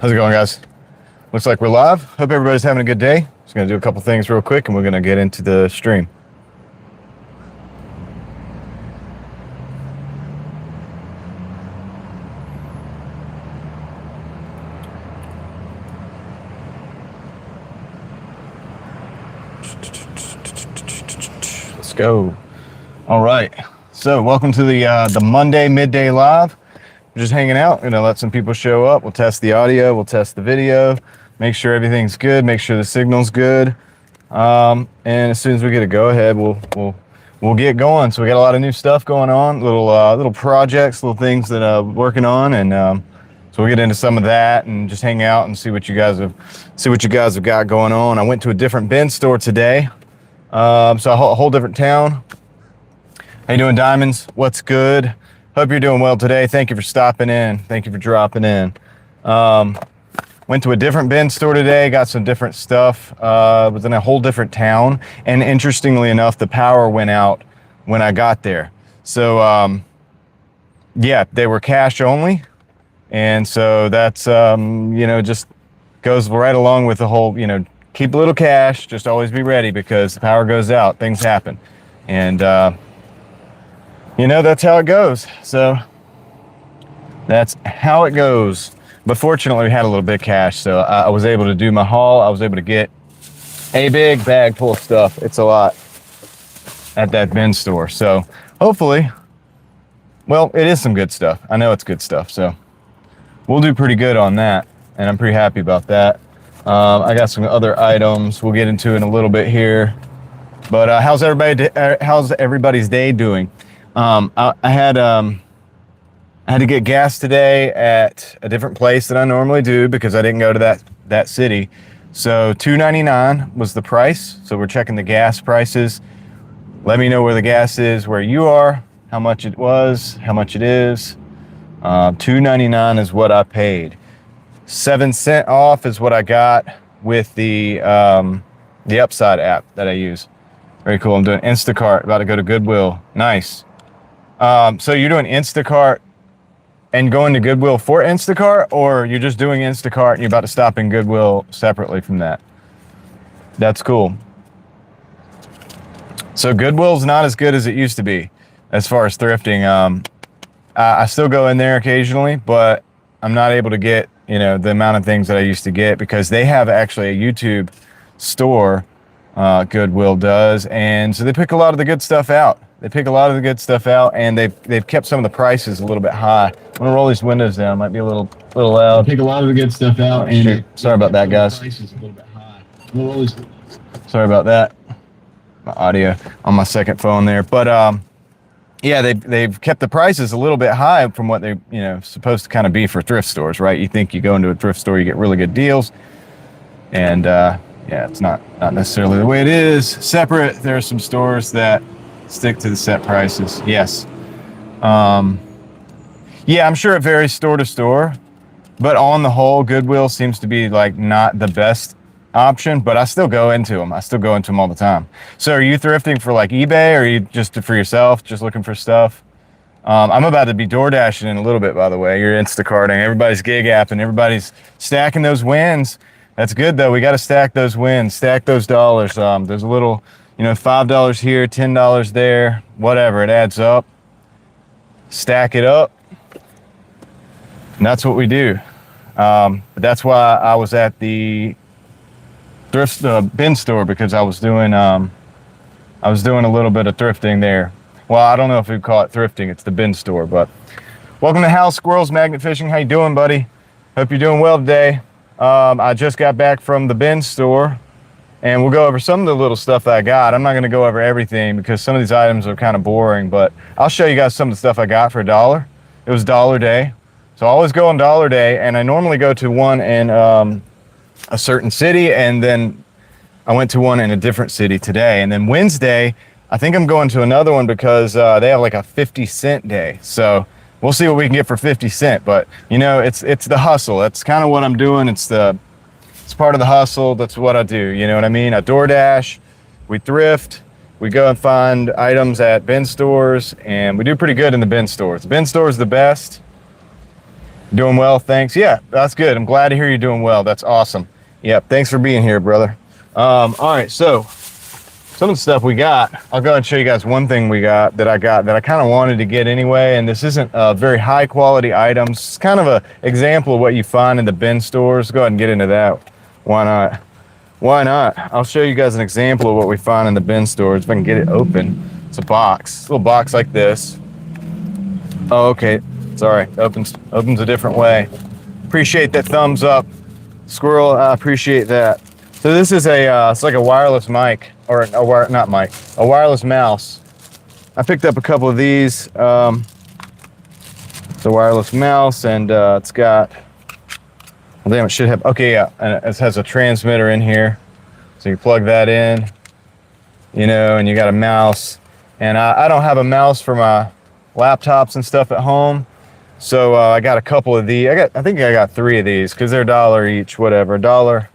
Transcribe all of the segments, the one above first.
How's it going, guys? Looks like we're live. Hope everybody's having a good day. Just gonna do a couple things real quick and we're gonna get into the stream. Let's go. All right. So welcome to the Monday midday live. We're just hanging out, gonna let some people show up. We'll test the audio, we'll test the video, make sure everything's good, make sure the signal's good. And as soon as we get a go ahead, we'll get going. So we got a lot of new stuff going on, little projects, little things that I'm working on, and so we'll get into some of that and just hang out and see what you guys have got going on. I went to a different bin store today, so a whole different town. How you doing, Diamonds? What's good? Hope you're doing well today. Thank you for stopping in. Thank you for dropping in. Went to a different bin store today, got some different stuff. Was in a whole different town. And interestingly enough, the power went out when I got there. So, yeah, they were cash only. And so that's, just goes right along with the whole, keep a little cash, just always be ready because the power goes out, things happen. And, that's how it goes. So that's how it goes. But fortunately, we had a little bit of cash, so I was able to do my haul. I was able to get a big bag full of stuff. It's a lot at that bin store. So hopefully, well, it is some good stuff. I know it's good stuff. So we'll do pretty good on that. And I'm pretty happy about that. I got some other items we'll get into in a little bit here. But how's everybody's day doing? I had to get gas today at a different place than I normally do because I didn't go to that city. So $2.99 was the price. So we're checking the gas prices. Let me know where the gas is, where you are, how much it was, how much it is. $2.99 is what I paid. 7 cents off is what I got with the Upside app that I use. Very cool. I'm doing Instacart, about to go to Goodwill. Nice. So you're doing Instacart and going to Goodwill for Instacart, or you're just doing Instacart and you're about to stop in Goodwill separately from that? That's cool. So Goodwill's not as good as it used to be as far as thrifting. I still go in there occasionally, but I'm not able to get, the amount of things that I used to get because they have actually a YouTube store, Goodwill does. And so they pick a lot of the good stuff out. And they've kept some of the prices a little bit high. I'm gonna roll these windows down. Might be a little loud. Pick a lot of the good stuff out. And sorry about that, guys. Sorry about that. My audio on my second phone there, but yeah, they've kept the prices a little bit high from what they supposed to kind of be for thrift stores, right? You think you go into a thrift store, you get really good deals, and yeah, it's not necessarily the way it is. Separate. There are some stores that stick to the set prices. Yes. Yeah, I'm sure it varies store to store, but on the whole, Goodwill seems to be like not the best option, but I still go into them. All the time. So are you thrifting for like eBay, or are you just for yourself, just looking for stuff? I'm about to be Doordashing in a little bit, by the way. You're Instacarting, everybody's gig apping, everybody's stacking those wins. That's good though. We got to stack those wins, stack those dollars. There's a little, $5 here, $10 there, whatever, it adds up. Stack it up. And that's what we do. But that's why I was at the thrift bin store, because I was doing a little bit of thrifting there. Well, I don't know if we'd call it thrifting, it's the bin store, but welcome to Hal Squirrels Magnet Fishing. How you doing, buddy? Hope you're doing well today. I just got back from the bin store, and we'll go over some of the little stuff that I got. I'm not going to go over everything because some of these items are kind of boring, but I'll show you guys some of the stuff I got for $1. It was Dollar Day. So I always go on Dollar Day, and I normally go to one in a certain city, and then I went to one in a different city today. And then Wednesday, I think I'm going to another one because they have like a 50-cent day. So we'll see what we can get for 50 cents. But it's the hustle. That's kind of what I'm doing. It's part of the hustle. That's what I do. You know what I mean? I Doordash, we thrift, we go and find items at bin stores, and we do pretty good in the bin stores. The bin store is the best. Doing well, thanks. Yeah, that's good. I'm glad to hear you're doing well. That's awesome. Yeah, thanks for being here, brother. All right, so some of the stuff we got, I'll go ahead and show you guys one thing we got that I kind of wanted to get anyway, and this isn't very high quality items. It's kind of a example of what you find in the bin stores. Go ahead and get into that. Why not? Why not? I'll show you guys an example of what we find in the bin stores if I can get it open. It's a box, a little box like this. Oh, okay. Sorry, opens a different way. Appreciate that thumbs up, Squirrel. I appreciate that. So this is it's like a wireless mic, or a wireless mouse. I picked up a couple of these. It's a wireless mouse, and it's got. Well, damn, it should have. Okay, yeah, and it has a transmitter in here, so you plug that in. You know, and you got a mouse, and I don't have a mouse for my laptops and stuff at home. So I got a couple of these. I think I got 3 of these because they're $1 each, whatever. $1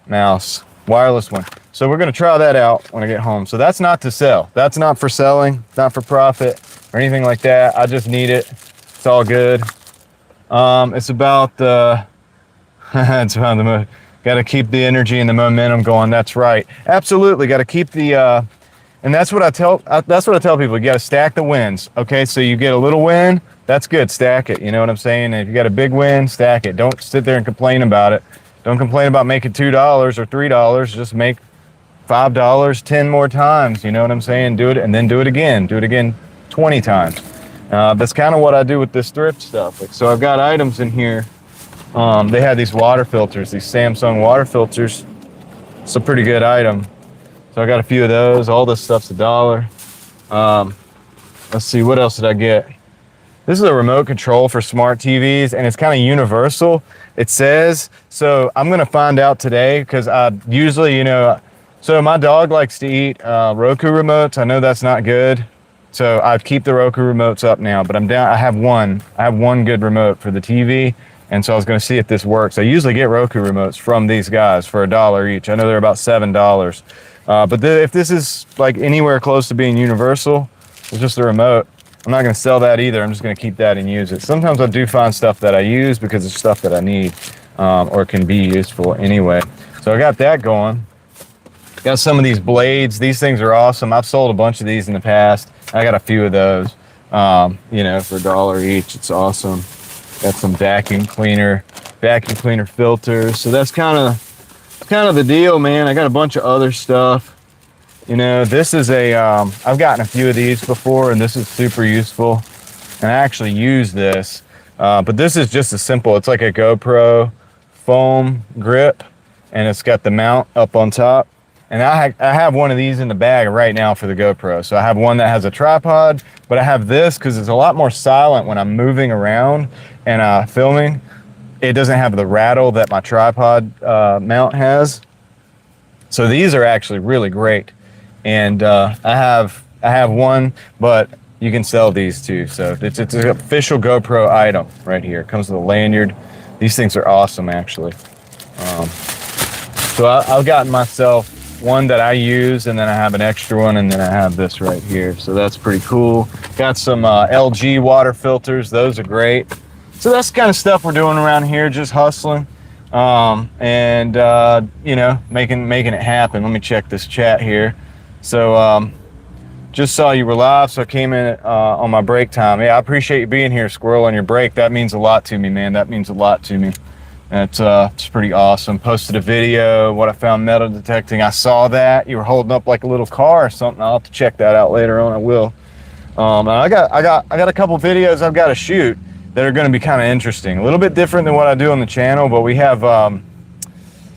mouse, wireless one. So we're gonna try that out when I get home. So that's not to sell. That's not for selling, not for profit or anything like that. I just need it. It's all good. It's about it's about the got to keep the energy and the momentum going. That's right. Absolutely, got to keep the. And that's what I tell people. You got to stack the wins. Okay, so you get a little win, that's good. Stack it. You know what I'm saying? And if you got a big win, stack it. Don't sit there and complain about it. Don't complain about making $2 or $3. Just make $5 10 more times. You know what I'm saying? Do it and then do it again. Do it again 20 times. That's kind of what I do with this thrift stuff. So I've got items in here. They had these water filters, these Samsung water filters. It's a pretty good item. So I got a few of those. All this stuff's $1. Let's see, what else did I get? This is a remote control for smart TVs, and it's kind of universal, it says. So I'm going to find out today because I usually, you know, so my dog likes to eat Roku remotes. I know that's not good. So I keep the Roku remotes up now, but I'm down. I have one good remote for the TV. And so I was going to see if this works. I usually get Roku remotes from these guys for $1 each. I know they're about $7. But if this is like anywhere close to being universal, it's just a remote. I'm not going to sell that either. I'm just going to keep that and use it. Sometimes I do find stuff that I use because it's stuff that I need or can be useful anyway. So I got that going. Got some of these blades. These things are awesome. I've sold a bunch of these in the past. I got a few of those, you know, for $1 each. It's awesome. Got some vacuum cleaner filters. So that's kind of the deal, man. I got a bunch of other stuff. You know, this is I've gotten a few of these before, and this is super useful. And I actually use this, but this is just a simple. It's like a GoPro foam grip, and it's got the mount up on top. And I have one of these in the bag right now for the GoPro. So I have one that has a tripod, but I have this because it's a lot more silent when I'm moving around and filming. It doesn't have the rattle that my tripod mount has. So these are actually really great. And I have one, but you can sell these too. So it's an official GoPro item right here. It comes with a lanyard. These things are awesome, actually. So I've gotten myself one that I use, and then I have an extra one, and then I have this right here. So that's pretty cool. Got some LG water filters. Those are great. So that's the kind of stuff we're doing around here, just hustling and you know, making it happen. Let me check this chat here. So just saw you were live, so I came in on my break time. Yeah, I appreciate you being here, Squirrel, on your break. That means a lot to me, man. That means a lot to me. It's pretty awesome. Posted a video, what I found metal detecting. I saw that you were holding up like a little car or something. I'll have to check that out later on. I will. I got a couple videos I've got to shoot that are going to be kind of interesting. A little bit different than what I do on the channel, but we have,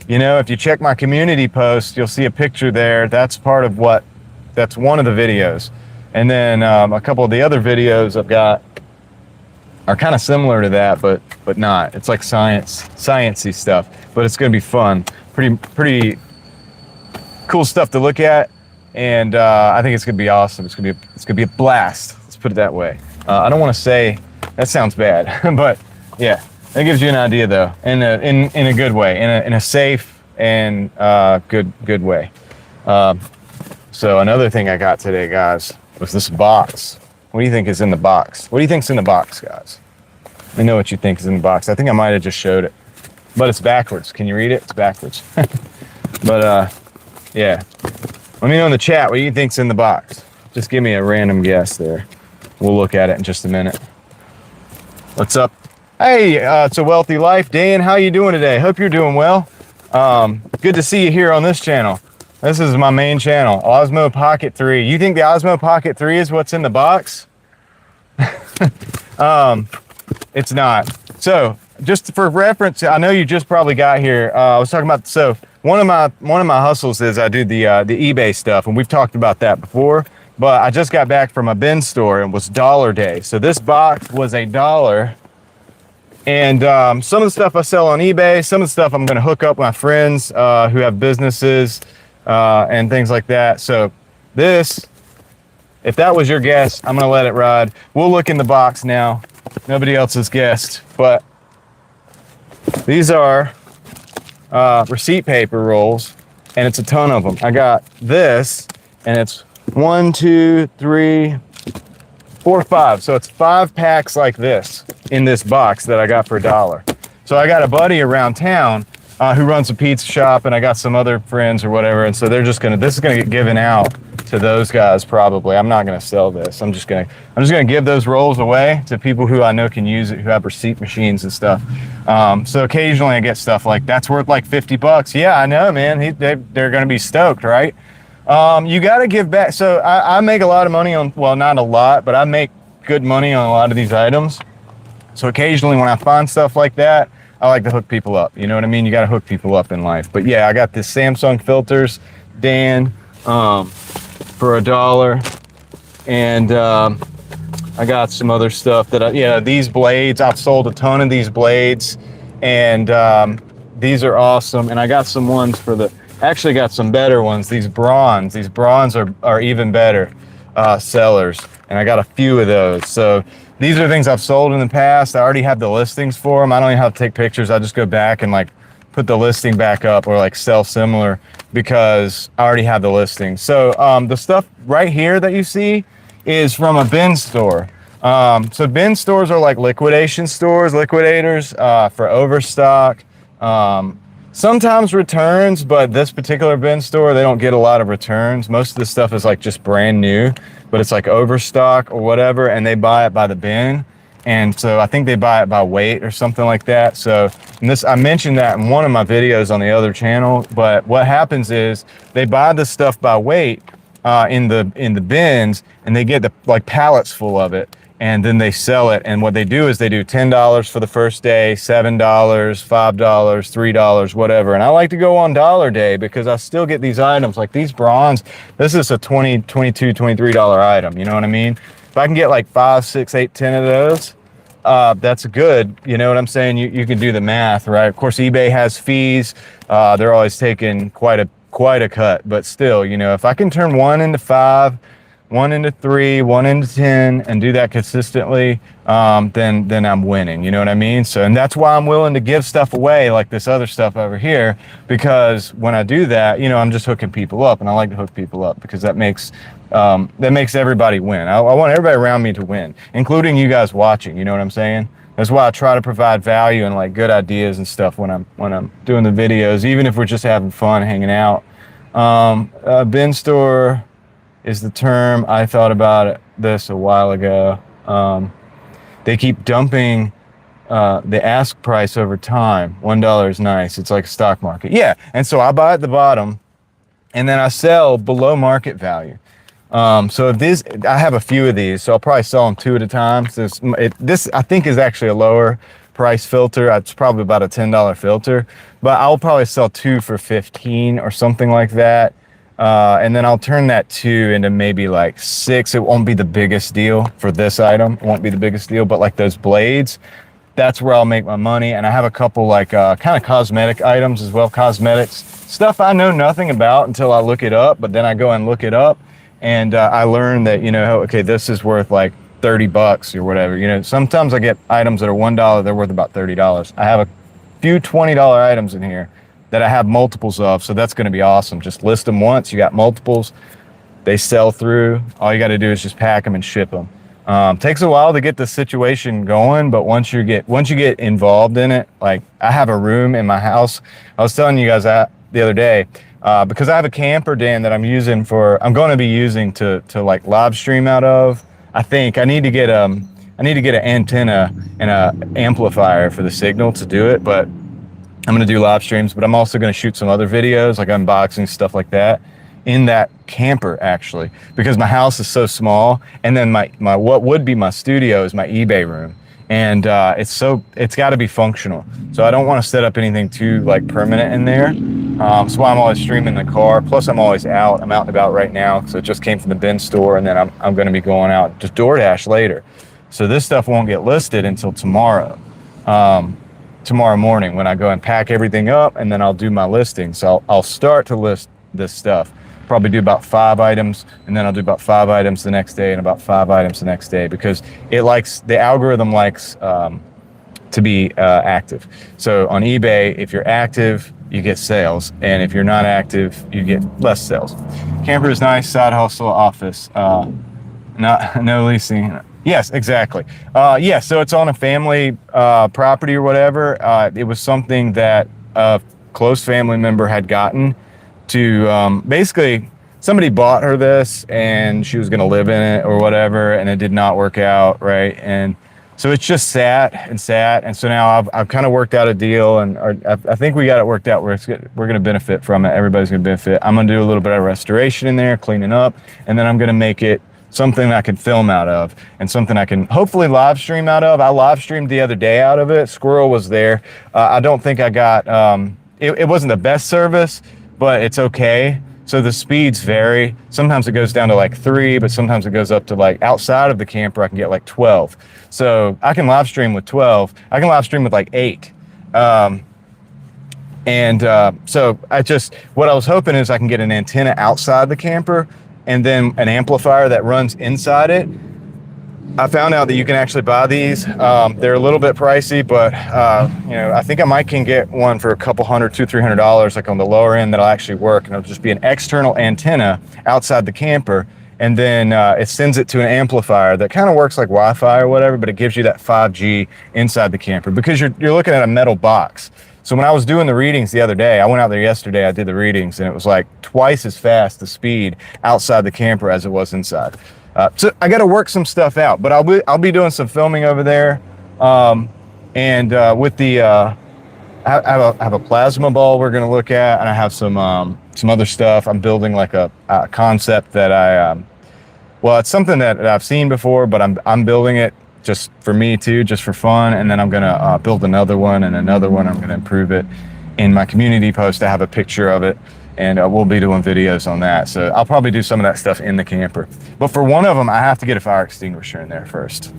you know, if you check my community post, you'll see a picture there. That's one of the videos. And then a couple of the other videos I've got are kind of similar to that, but not. It's like sciencey stuff, but it's going to be fun. Pretty cool stuff to look at, and I think it's going to be awesome. It's going to be a blast. Let's put it that way. I don't want to say that sounds bad, but yeah, that gives you an idea though, in a good way, in a safe and good way. So another thing I got today, guys, was this box. What do you think is in the box? What do you think's in the box, guys? Let me know what you think is in the box. I think I might have just showed it, but it's backwards. Can you read it? It's backwards. But yeah. Let me know in the chat what you think's in the box. Just give me a random guess there. We'll look at it in just a minute. What's up? Hey, it's a wealthy life. Dan, how you doing today? Hope you're doing well. Good to see you here on this channel. This is my main channel, Osmo Pocket 3. You think the Osmo Pocket 3 is what's in the box? It's not. So just for reference, I know you just probably got here. I was talking about, so one of my hustles is I do the eBay stuff, and we've talked about that before, but I just got back from a bin store and it was dollar day. So this box was $1. And some of the stuff I sell on eBay, some of the stuff I'm going to hook up my friends who have businesses and things like that. So this, if that was your guess, I'm going to let it ride. We'll look in the box now. Nobody else has guessed, but these are receipt paper rolls, and it's a ton of them. I got this, and it's 1, 2, 3, 4, 5. So it's 5 packs like this in this box that I got for $1. So I got a buddy around town who runs a pizza shop, and I got some other friends or whatever. And so they're just gonna, this is gonna get given out to those guys probably. I'm not gonna sell this. I'm just gonna give those rolls away to people who I know can use it, who have receipt machines and stuff. So occasionally I get stuff like that's worth like $50. Yeah, I know, man. They're gonna be stoked, right? You got to give back. So I make a lot of money on, well, not a lot, but I make good money on a lot of these items. So occasionally when I find stuff like that, I like to hook people up. You know what I mean? You got to hook people up in life. But yeah, I got this Samsung filters, Dan, for $1. And I got some other stuff that these blades, I've sold a ton of these blades, and these are awesome. And I got some ones for actually got some better ones. These bronze are even better sellers, and I got a few of those. So these are things I've sold in the past. I already have the listings for them. I don't even have to take pictures. I just go back and like put the listing back up, or like sell similar, because I already have the listing. So the stuff right here that you see is from a bin store. So bin stores are like liquidation stores, liquidators for overstock. Sometimes returns, but this particular bin store, they don't get a lot of returns. Most of the stuff is like just brand new, but it's like overstock or whatever, and they buy it by the bin. And so I think they buy it by weight or something like that. So I mentioned that in one of my videos on the other channel, but what happens is they buy the stuff by weight in the bins, and they get the like pallets full of it. And then they sell it. And what they do is they do $10 for the first day, $7, $5, $3, whatever. And I like to go on dollar day because I still get these items like these bronze. This is a $20, $22, $23 item. You know what I mean? If I can get like 5, 6, 8, 10 of those, that's good. You know what I'm saying? You can do the math, right? Of course, eBay has fees. They're always taking quite a cut, but still, you know, if I can turn 1 into 5, 1 into 3, 1 into 10, and do that consistently, then I'm winning. You know what I mean? So, and that's why I'm willing to give stuff away like this other stuff over here, because when I do that, you know, I'm just hooking people up, and I like to hook people up because that makes everybody win. I want everybody around me to win, including you guys watching. You know what I'm saying? That's why I try to provide value and like good ideas and stuff when I'm doing the videos, even if we're just having fun hanging out. Bin store is the term. I thought about this a while ago. They keep dumping the ask price over time. $1 is nice. It's like a stock market. Yeah, and so I buy at the bottom, and then I sell below market value. So if this, I have a few of these, so I'll probably sell them 2 at a time. So this I think is actually a lower price filter. It's probably about a $10 filter, but I'll probably sell 2 for 15 or something like that. And then I'll turn that 2 into maybe like 6. It won't be the biggest deal for this item. It won't be the biggest deal, but like those blades, that's where I'll make my money. And I have a couple like kind of cosmetic items as well. Cosmetics, stuff I know nothing about until I look it up, but then I go and look it up, and I learn that, you know, okay, this is worth like $30 or whatever. You know, sometimes I get items that are $1, they're worth about $30. I have a few $20 items in here that I have multiples of, so that's gonna be awesome. Just list them once, you got multiples, they sell through. All you gotta do is just pack them and ship them. Takes a while to get the situation going, but once you get involved in it, like I have a room in my house. I was telling you guys that the other day, because I have a camper, Dan, that I'm going to be using to like live stream out of. I think I need to get an antenna and a amplifier for the signal to do it, but I'm going to do live streams, but I'm also going to shoot some other videos like unboxing, stuff like that, in that camper, actually, because my house is so small. And then my what would be my studio is my eBay room. And it's got to be functional. So I don't want to set up anything too like permanent in there. That's why I'm always streaming in the car. Plus I'm always out. I'm out and about right now. So it just came from the bin store, and then I'm going to be going out to Doordash later. So this stuff won't get listed until tomorrow. Tomorrow morning when I go and pack everything up, and then I'll do my listing. So I'll start to list this stuff. Probably do about 5 items, and then I'll do about 5 items the next day and about 5 items the next day, because the algorithm likes to be active. So on eBay, if you're active, you get sales, and if you're not active, you get less sales. Camper is nice, side hustle, office, no leasing. Yes, exactly. Yeah, so it's on a family property or whatever. It was something that a close family member had gotten to, basically somebody bought her this and she was going to live in it or whatever, and it did not work out, right? And so it's just sat. And so now I've kind of worked out a deal, and I think we got it worked out where we're going to benefit from it. Everybody's going to benefit. I'm going to do a little bit of restoration in there, cleaning up, and then I'm going to make it something I can film out of, and something I can hopefully live stream out of. I live streamed the other day out of it. Squirrel was there. I don't think I got, it wasn't the best service, but it's okay. So the speeds vary. Sometimes it goes down to like 3, but sometimes it goes up to like outside of the camper, I can get like 12. So I can live stream with 12. I can live stream with like 8. So what I was hoping is I can get an antenna outside the camper and then an amplifier that runs inside it. I found out that you can actually buy these. They're a little bit pricey, but I think I can get one for a couple $100, $200-$300, like on the lower end, that'll actually work, and it'll just be an external antenna outside the camper, and then it sends it to an amplifier that kind of works like Wi-Fi or whatever, but it gives you that 5G inside the camper, because you're looking at a metal box. So when I was doing the readings the other day, I went out there yesterday, I did the readings, and it was like twice as fast the speed outside the camper as it was inside. So I got to work some stuff out, but I'll be doing some filming over there. With the, I have a plasma ball we're going to look at, and I have some other stuff. I'm building like a concept that it's something that I've seen before, but I'm building it just for me too, just for fun. And then I'm going to build another one and another one. I'm going to improve it. In my community post, I have a picture of it, and we'll be doing videos on that. So I'll probably do some of that stuff in the camper. But for one of them, I have to get a fire extinguisher in there first.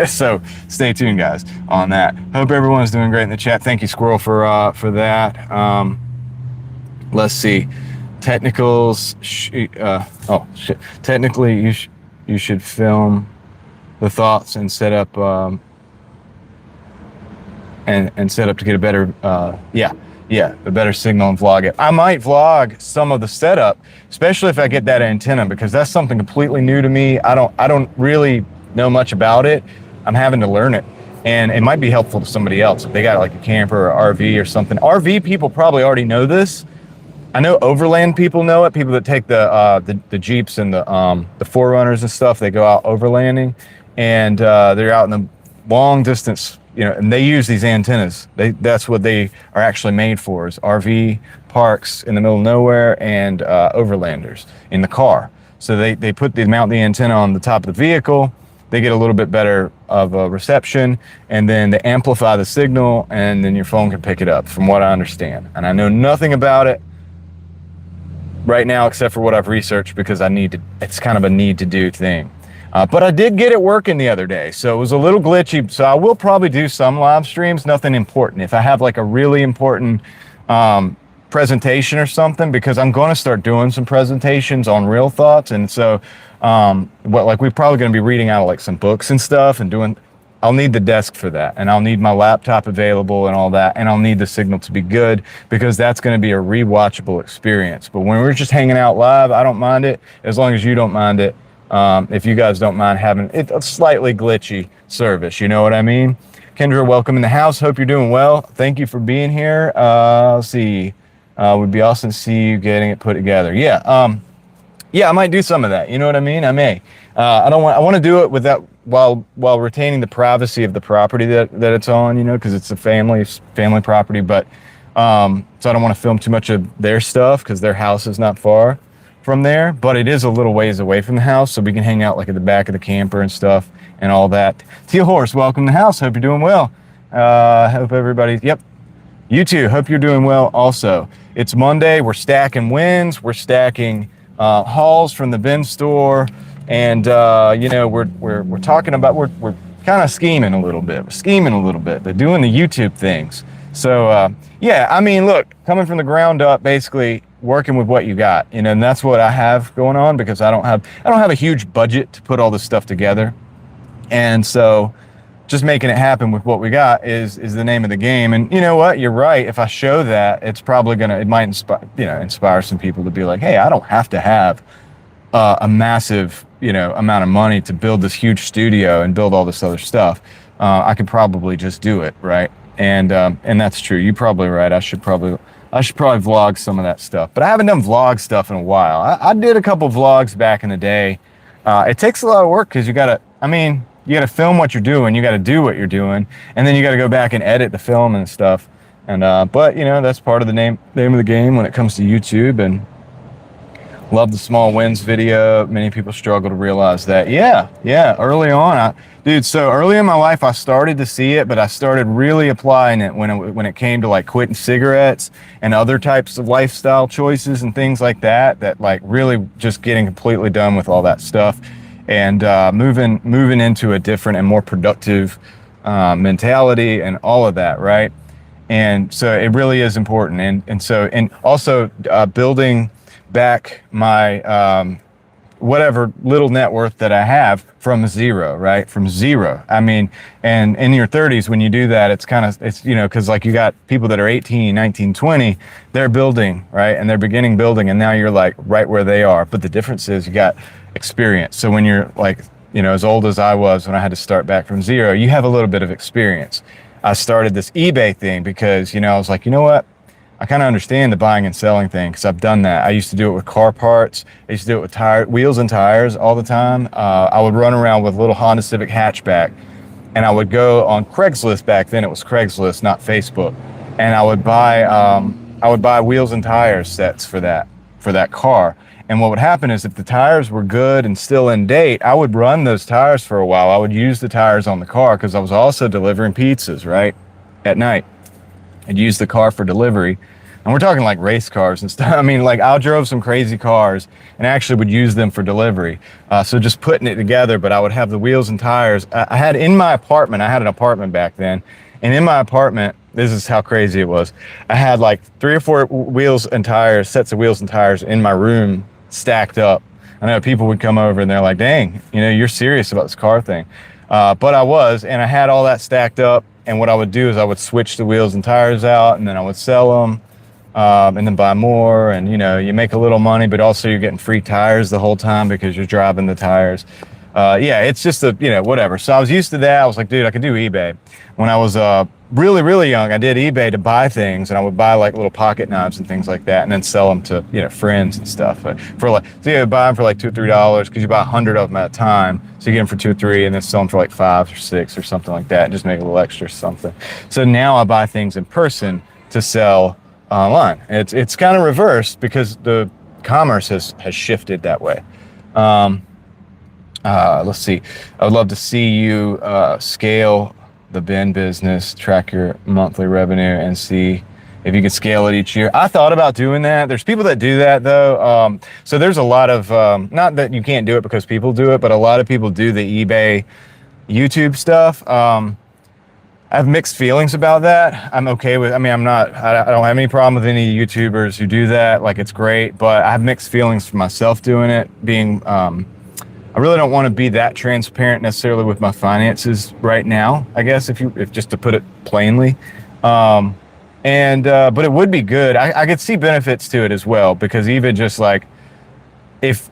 So stay tuned, guys, on that. Hope everyone's doing great in the chat. Thank you, Squirrel, for that. Let's see. Technicals. Technically, you should film the thoughts and set up and set up to get a better a better signal and vlog it. I might vlog some of the setup, especially if I get that antenna, because that's something completely new to me. I don't really know much about it. I'm having to learn it, and it might be helpful to somebody else if they got like a camper or RV or something. RV people probably already know this. I know overland people know it. People that take the Jeeps and the 4Runners and stuff, they go out overlanding, and they're out in the long distance, and they use these antennas. That's what they are actually made for, is RV parks in the middle of nowhere and overlanders in the car. So they mount the antenna on the top of the vehicle. They get a little bit better of a reception, and then they amplify the signal, and then your phone can pick it up, from what I understand. And I know nothing about it right now except for what I've researched, because it's kind of a need to do thing. But I did get it working the other day, so it was a little glitchy. So I will probably do some live streams, nothing important. If I have like a really important presentation or something, because I'm going to start doing some presentations on Real Thoughts. And so we're probably going to be reading out like some books and stuff and I'll need the desk for that, and I'll need my laptop available and all that, and I'll need the signal to be good, because that's going to be a rewatchable experience. But when we're just hanging out live, I don't mind it, as long as you don't mind it. if you guys don't mind having it a slightly glitchy service, you know what I mean? Kendra, welcome in the house. Hope you're doing well. Thank you for being here. Let's see. Would be awesome to see you getting it put together. Yeah. Yeah, I might do some of that. You know what I mean? I may. I want to do it without while retaining the privacy of the property that it's on. You know, because it's a family property. But so I don't want to film too much of their stuff because their house is not far from there. But it is a little ways away from the house, so we can hang out like at the back of the camper and stuff and all that. Teal Horse, welcome to the house. Hope you're doing well. Hope everybody. Yep. You too. Hope you're doing well. Also, it's Monday. We're stacking wins. We're stacking hauls from the bin store, and you know, we're talking about we're kind of scheming a little bit. We're scheming a little bit, but doing the YouTube things. So yeah, I mean, look, coming from the ground up, basically working with what you got, you know, and that's what I have going on because I don't have a huge budget to put all this stuff together, and so just making it happen with what we got is the name of the game. And you know what? You're right. If I show that, it's probably it might inspire some people to be like, hey, I don't have to have a massive, you know, amount of money to build this huge studio and build all this other stuff. I could probably just do it, right? And that's true. You're probably right. I should probably vlog some of that stuff, but I haven't done vlog stuff in a while. I did a couple vlogs back in the day. It takes a lot of work because you got to film what you're doing. You got to do what you're doing, and then you got to go back and edit the film and stuff. And but you know, that's part of the name of the game when it comes to YouTube. And love the small wins video. Many people struggle to realize that. Yeah. Early on, so early in my life, I started to see it, but I started really applying it when it came to like quitting cigarettes and other types of lifestyle choices and things like that. That like really just getting completely done with all that stuff. And moving into a different and more productive mentality and all of that, right? And so it really is important. And also building back my whatever little net worth that I have from zero, right? From zero. I mean, and in your 30s, when you do that, it's you know, because like you got people that are 18, 19, 20, they're building, right? And they're beginning building, and now you're like right where they are. But the difference is you got experience. So when you're like, you know, as old as I was when I had to start back from zero, you have a little bit of experience. I started this eBay thing because, you know, I was like, you know what? I kind of understand the buying and selling thing because I've done that. I used to do it with car parts. I used to do it with wheels and tires all the time. I would run around with a little Honda Civic hatchback, and I would go on Craigslist. Back then it was Craigslist, not Facebook. And I would buy wheels and tires sets for that car. And what would happen is if the tires were good and still in date, I would run those tires for a while. I would use the tires on the car because I was also delivering pizzas, right? At night. I'd use the car for delivery. And we're talking like race cars and stuff. I mean, like I drove some crazy cars and actually would use them for delivery. So just putting it together, but I would have the wheels and tires. I had in my apartment, I had an apartment back then. And in my apartment, this is how crazy it was. I had like 3 or 4 sets of wheels and tires in my room stacked up. I know people would come over and they're like, dang, you know, you're serious about this car thing. But I was, and I had all that stacked up. And what I would do is I would switch the wheels and tires out, and then I would sell them, and then buy more. And, you know, you make a little money, but also you're getting free tires the whole time because you're driving the tires. Yeah, it's just you know, whatever. So I was used to that. I was like, dude, I could do eBay. When I was really, really young, I did eBay to buy things, and I would buy like little pocket knives and things like that, and then sell them to, you know, friends and stuff. But for like, so you buy them for like $2 or $3 because you buy 100 of them at a time. So you get them for $2 or $3, and then sell them for like 5 or 6 or something like that, and just make a little extra or something. So now I buy things in person to sell online. It's kind of reversed because the commerce has shifted that way. Let's see. I would love to see you scale the bin business, track your monthly revenue, and see if you could scale it each year. I thought about doing that. There's people that do that though. So there's a lot of, not that you can't do it because people do it, but a lot of people do the eBay YouTube stuff. I have mixed feelings about that. I'm okay with, I don't have any problem with any YouTubers who do that. Like, it's great, but I have mixed feelings for myself doing it, being, I really don't want to be that transparent necessarily with my finances right now, I guess, if just to put it plainly. But it would be good. I could see benefits to it as well, because even just like if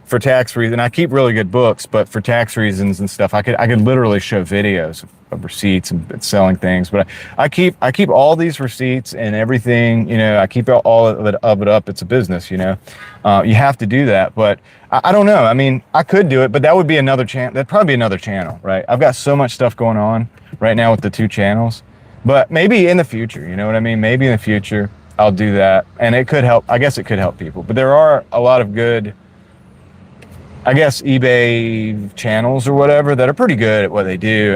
for tax reasons, I keep really good books, but for tax reasons and stuff, I could literally show videos of receipts and selling things. But I keep all these receipts and everything. I keep all of it up. It's a business. You have to do that. But I don't know. I mean, I could do it, but that would be another channel. That'd probably be another channel, right? I've got so much stuff going on right now with the 2 channels, but maybe in the future, you know what I mean? Maybe in the future I'll do that, and it could help. I guess it could help people. But there are a lot of good, I guess, eBay channels or whatever that are pretty good at what they do,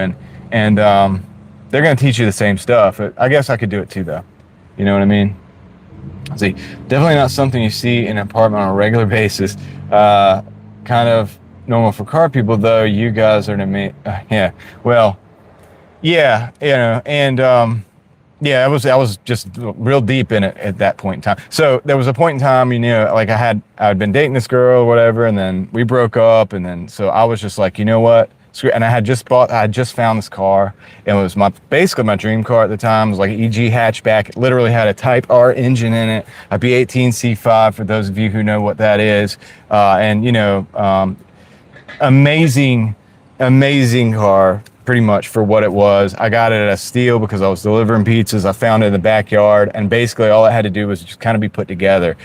and they're going to teach you the same stuff. I guess I could do it too, though. You know what I mean? See, definitely not something you see in an apartment on a regular basis. Kind of normal for car people, though. You guys are to me. Yeah. Well, yeah. And yeah, I was just real deep in it at that point in time. So there was a point in time, like I'd been dating this girl or whatever, and then we broke up, and then so I was just like, you know what? And I had just found this car. It was basically my dream car at the time. It was like an EG hatchback. It literally had a Type R engine in it, a B18 C5 for those of you who know what that is. And amazing car, pretty much for what it was. I got it at a steal because I was delivering pizzas. I found it in the backyard, and basically all it had to do was just kind of be put together.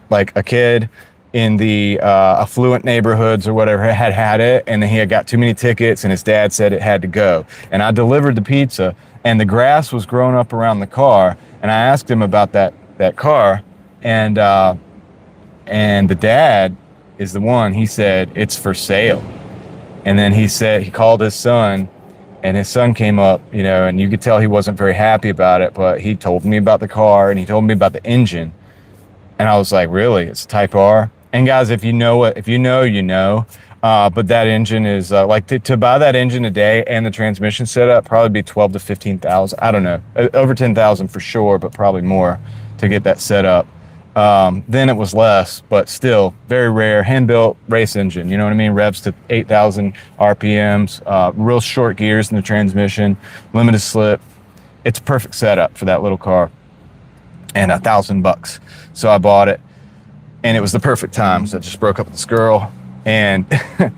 Like a kid in the affluent neighborhoods or whatever had it, and then he had got too many tickets, and his dad said it had to go. And I delivered the pizza, and the grass was growing up around the car, and I asked him about that car, and the dad is the one. He said it's for sale. And then he called his son, and his son came up, and you could tell he wasn't very happy about it, but he told me about the car, and he told me about the engine. And I was like, really? It's a Type R? And guys, if you know, you know. But that engine is to buy that engine today and the transmission setup, probably be 12 to 15,000. I don't know, over 10,000 for sure, but probably more to get that set up. Then it was less, but still very rare, hand-built race engine. You know what I mean? Revs to 8,000 RPMs, real short gears in the transmission, limited slip. It's a perfect setup for that little car, and $1,000. So I bought it, and it was the perfect time. So I just broke up with this girl, and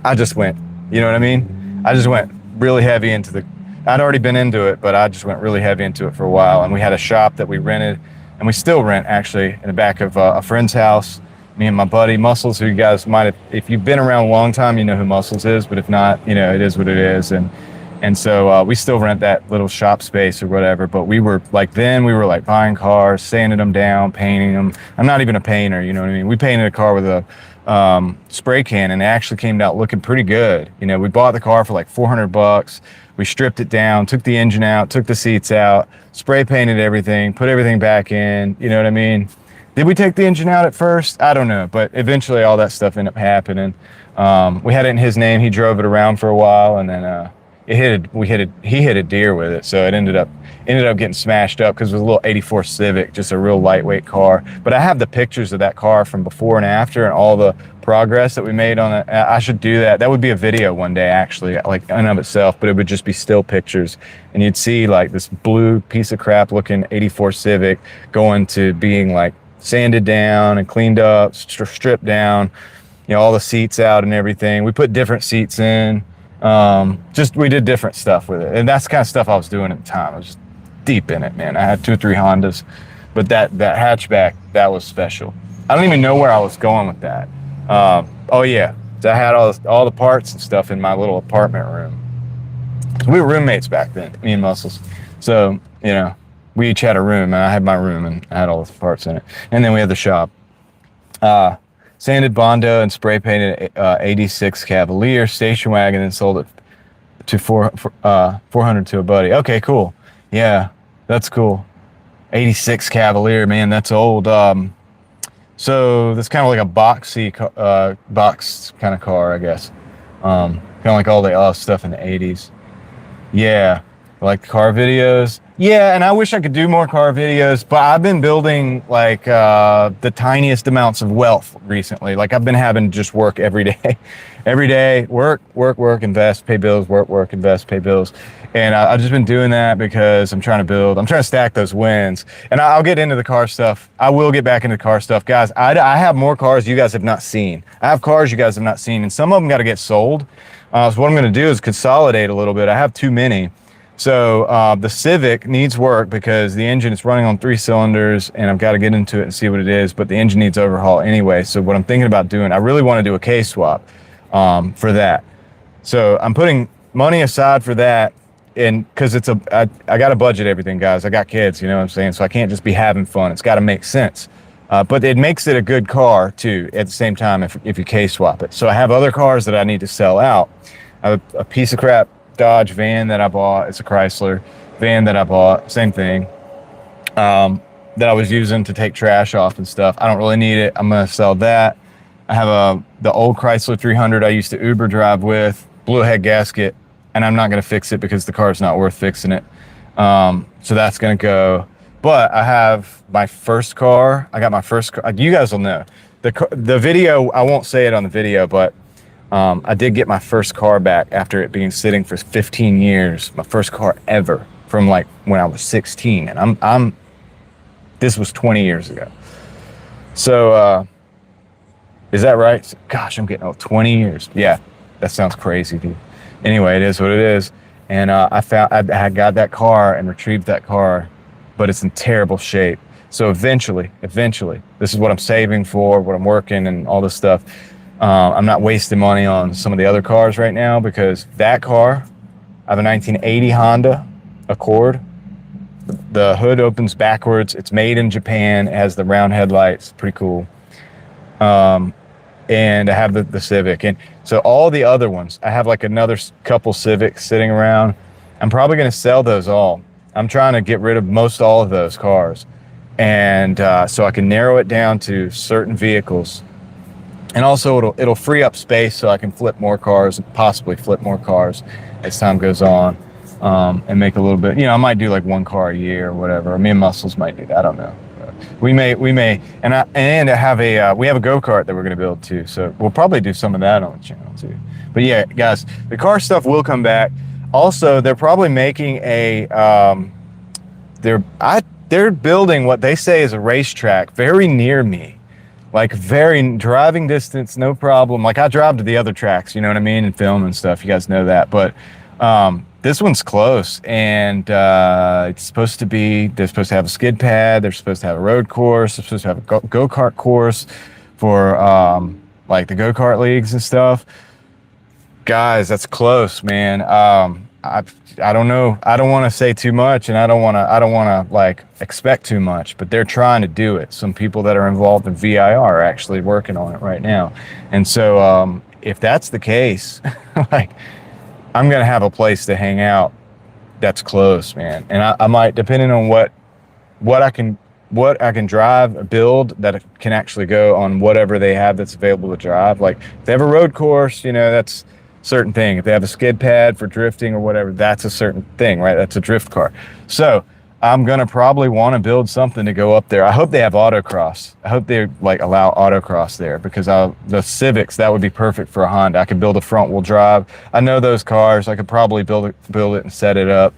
I just went, you know what I mean? I just went really heavy I'd already been into it, but I just went really heavy into it for a while. And we had a shop that we rented, and we still rent, actually, in the back of a friend's house. Me and my buddy Muscles, who you guys might have, if you've been around a long time, you know who Muscles is, but if not, it is what it is. And so we still rent that little shop space or whatever, but we were like buying cars, sanding them down, painting them. I'm not even a painter, you know what I mean? We painted a car with a spray can, and it actually came out looking pretty good. We bought the car for like $400. We stripped it down, took the engine out, took the seats out, spray painted everything, put everything back in, you know what I mean? Did we take the engine out at first? I don't know, but eventually all that stuff ended up happening. We had it in his name. He drove it around for a while, and then he hit a deer with it, so it ended up getting smashed up because it was a little 84 Civic, just a real lightweight car. But I have the pictures of that car from before and after, and all the progress that we made on it. I should do that. That would be a video one day, actually, like in and of itself, but it would just be still pictures, and you'd see like this blue piece of crap looking 84 Civic going to being like sanded down and cleaned up, stripped down, all the seats out and everything. We put different seats in. We did different stuff with it, and that's the kind of stuff I was doing at the time. I was just deep in it, man. I had 2 or 3 Hondas, but that hatchback, that was special. I don't even know where I was going with that. Oh yeah, so I had all the parts and stuff in my little apartment room. We were roommates back then, me and Muscles. So we each had a room, and I had my room, and I had all the parts in it. And then we had the shop. Sanded Bondo and spray painted 86 Cavalier station wagon, and sold it to 400 to a buddy. Okay, cool. Yeah, that's cool. 86 Cavalier, man, that's old. So that's kind of like a box kind of car, I guess. Kind of like all the stuff in the 80s. Yeah, like car videos. Yeah, and I wish I could do more car videos, but I've been building like the tiniest amounts of wealth recently. Like I've been having to just work every day. Every day, work, invest, pay bills, work, invest, pay bills. And I've just been doing that because I'm trying to stack those wins. And I'll get into the car stuff. I will get back into car stuff. Guys, I have more cars you guys have not seen. I have cars you guys have not seen, and some of them got to get sold. So what I'm going to do is consolidate a little bit. I have too many. So the Civic needs work because the engine is running on 3 cylinders, and I've got to get into it and see what it is, but the engine needs overhaul anyway. So what I'm thinking about doing, I really want to do a case swap for that. So I'm putting money aside for that, and because I got to budget everything, guys. I got kids, you know what I'm saying? So I can't just be having fun. It's got to make sense. But it makes it a good car too at the same time if you case swap it. So I have other cars that I need to sell out. I have a piece of crap Dodge van that I bought. It's a Chrysler van that I bought, same thing, that I was using to take trash off and stuff. I don't really need it. I'm going to sell that. I have the old Chrysler 300 I used to Uber drive with, blew a head gasket, and I'm not going to fix it because the car's not worth fixing it. So that's going to go. But I have my first car. I got my first car. You guys will know. The video, I won't say it on the video, but I did get my first car back after it being sitting for 15 years. My first car ever from like when I was 16. And this was 20 years ago. So, is that right? Gosh, I'm getting old. 20 years. Yeah, that sounds crazy, dude. Anyway, it is what it is. And I had got that car and retrieved that car, but it's in terrible shape. So eventually, this is what I'm saving for, what I'm working and all this stuff. I'm not wasting money on some of the other cars right now because that car, I have a 1980 Honda Accord. The hood opens backwards. It's made in Japan. It has the round headlights. Pretty cool. And I have the Civic. And so all the other ones, I have like another couple Civics sitting around. I'm probably going to sell those all. I'm trying to get rid of most all of those cars. And so I can narrow it down to certain vehicles. And also it'll free up space so I can flip more cars, possibly flip more cars as time goes on, and make a little bit, I might do like one car a year or whatever. Me and Muscles might do that. I don't know. We may, and I have we have a go-kart that we're going to build too. So we'll probably do some of that on the channel too. But yeah, guys, the car stuff will come back. Also, they're probably making they're building what they say is a racetrack very near me. Like very driving distance, no problem. Like I drive to the other tracks, you know what I mean, and film and stuff. You guys know that. But this one's close, and they're supposed to have a skid pad. They're supposed to have a road course. They're supposed to have a go-kart course for like the go-kart leagues and stuff. Guys, that's close, man. I don't know. I don't want to say too much, and I don't want to like expect too much, but they're trying to do it. Some people that are involved in VIR are actually working on it right now. And so if that's the case, like I'm going to have a place to hang out that's close, man. And I might, depending on what I can drive or build that can actually go on whatever they have that's available to drive. Like if they have a road course, that's certain thing. If they have a skid pad for drifting or whatever, that's a certain thing, right? That's a drift car. So I'm going to probably want to build something to go up there. I hope they have autocross. I hope they like allow autocross there because the Civics, that would be perfect for a Honda. I could build a front wheel drive. I know those cars. I could probably build it and set it up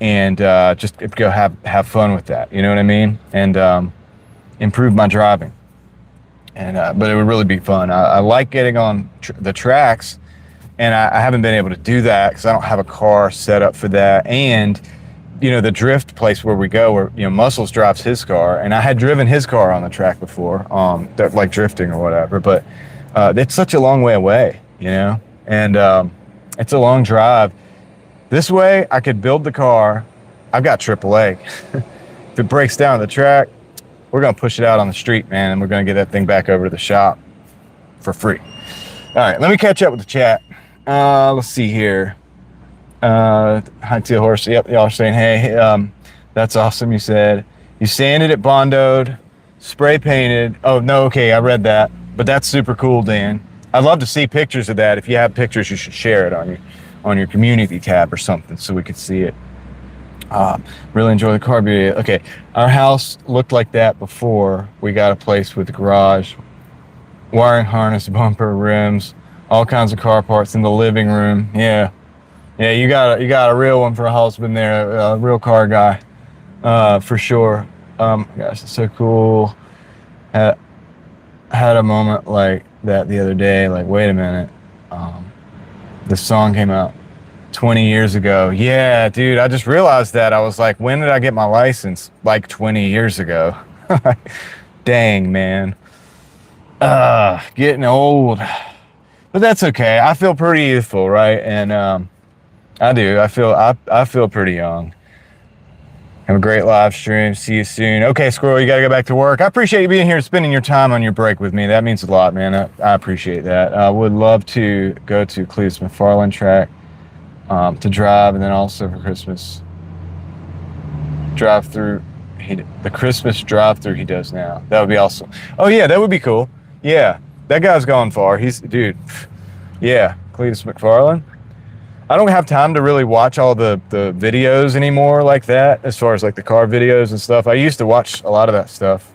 and just go have fun with that. You know what I mean? And improve my driving. And but it would really be fun. I like getting on the tracks. And I haven't been able to do that because I don't have a car set up for that. And, the drift place where we go, where, Muscles drives his car. And I had driven his car on the track before, like drifting or whatever. But it's such a long way away, and it's a long drive. This way, I could build the car. I've got AAA. If it breaks down the track, we're going to push it out on the street, man. And we're going to get that thing back over to the shop for free. All right, let me catch up with the chat. Let's see here. Hi, Teal Horse. Yep, y'all are saying, hey, that's awesome. You said you sanded it, bondoed, spray painted. Oh, no, okay, I read that. But that's super cool, Dan. I'd love to see pictures of that. If you have pictures, you should share it on your community tab or something so we could see it. Really enjoy the car beauty. Okay, our house looked like that before we got a place with a garage, wiring harness, bumper, rims, all kinds of car parts in the living room. Yeah, yeah, you got a real one for a husband there, a real car guy, for sure. Gosh, it's so cool. Had a moment like that the other day. Like, wait a minute, this song came out 20 years ago. Yeah, dude, I just realized that. I was like, when did I get my license? Like 20 years ago. Dang, man. Getting old. But that's okay. I feel pretty youthful, right? And I do. I feel pretty young. Have a great live stream. See you soon. Okay, Squirrel, you got to go back to work. I appreciate you being here and spending your time on your break with me. That means a lot, man. I appreciate that. I would love to go to Cletus McFarland track to drive, and then also for Christmas drive through. The Christmas drive through he does now. That would be awesome. Oh yeah, that would be cool. Yeah, that guy's gone far. Dude. Yeah, Cletus McFarland. I don't have time to really watch all the videos anymore like that, as far as like the car videos and stuff. I used to watch a lot of that stuff.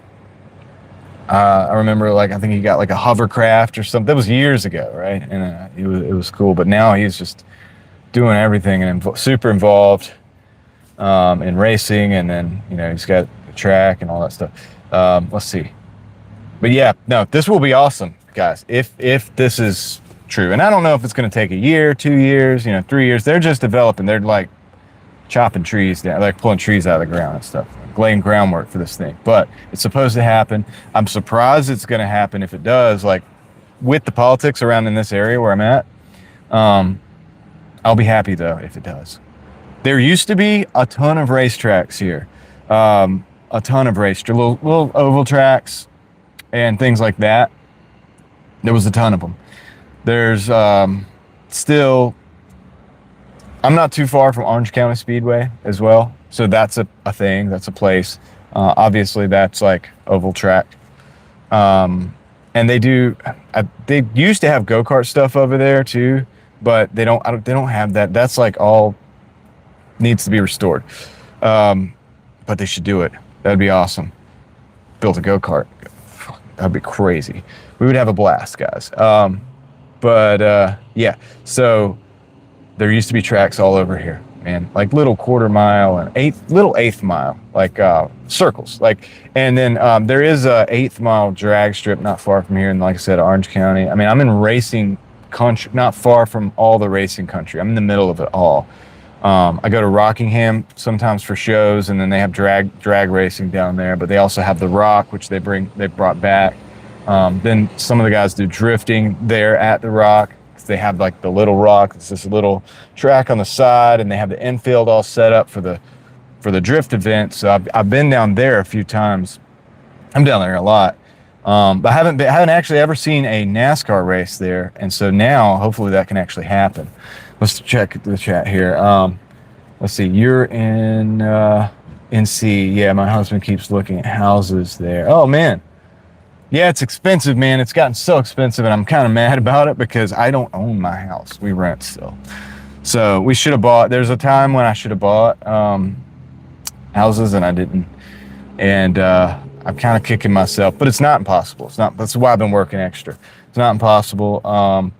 I remember, like, I think he got like a hovercraft or something. That was years ago, right? And it was cool. But now he's just doing everything and super involved in racing, and then he's got the track and all that stuff. Let's see. But yeah, no, this will be awesome, guys. If this is true, and I don't know if it's going to take a year, 2 years, 3 years. They're just developing. They're like chopping trees down, like pulling trees out of the ground and stuff, laying groundwork for this thing. But it's supposed to happen. I'm surprised it's going to happen if it does. Like, with the politics around in this area where I'm at, I'll be happy though if it does. There used to be a ton of racetracks here, a ton of little oval tracks and things like that. There was a ton of them. There's still, I'm not too far from Orange County Speedway as well. So that's a thing, that's a place. Obviously that's like oval track. And they used to have go-kart stuff over there too, but they don't have that. That's like all needs to be restored. But they should do it. That'd be awesome. Build a go-kart. That'd be crazy. We would have a blast, guys. Yeah, so there used to be tracks all over here, man, like little quarter mile and eighth mile, like circles, like, and then there is a 1/8 mile drag strip not far from here, and like I said, Orange County. I mean, I'm in racing country, not far from all the racing country. I'm in the middle of it all. I go to Rockingham sometimes for shows, and then they have drag racing down there, but they also have the Rock, which they brought back. Then some of the guys do drifting there at the Rock. They have like the Little Rock. It's this little track on the side, and they have the infield all set up for the drift event. So I've been down there a few times. I'm down there a lot, but I haven't actually ever seen a NASCAR race there. And so now hopefully that can actually happen. Let's check the chat here. Let's see. You're in NC. Yeah, my husband keeps looking at houses there. Oh man. Yeah, it's expensive, man. It's gotten so expensive, and I'm kind of mad about it because I don't own my house. We rent still. So we should have bought. There's a time when I should have bought houses, and I didn't. And I'm kind of kicking myself, but it's not impossible. It's not. That's why I've been working extra. It's not impossible.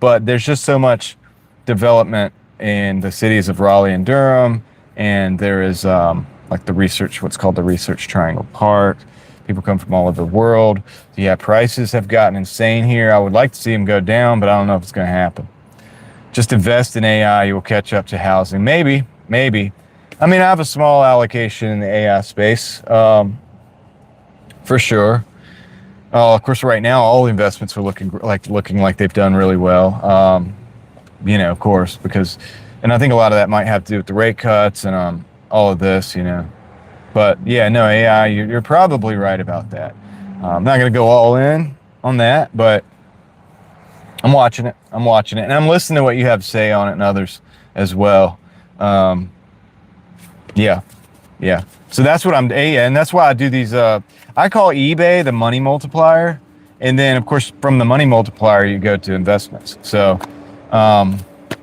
But there's just so much development in the cities of Raleigh and Durham, and there is like what's called the Research Triangle Park. People come from all over the world. So yeah, prices have gotten insane here. I would like to see them go down, but I don't know if it's going to happen. Just invest in AI, you will catch up to housing. Maybe. I mean, I have a small allocation in the AI space, for sure. Of course, right now, all the investments are looking like they've done really well. Of course, and I think a lot of that might have to do with the rate cuts and all of this, But yeah, no, AI, you're probably right about that. I'm not going to go all in on that, but I'm watching it. And I'm listening to what you have to say on it and others as well. Yeah. So that's what and that's why I do these, I call eBay the money multiplier. And then of course, from the money multiplier, you go to investments. So,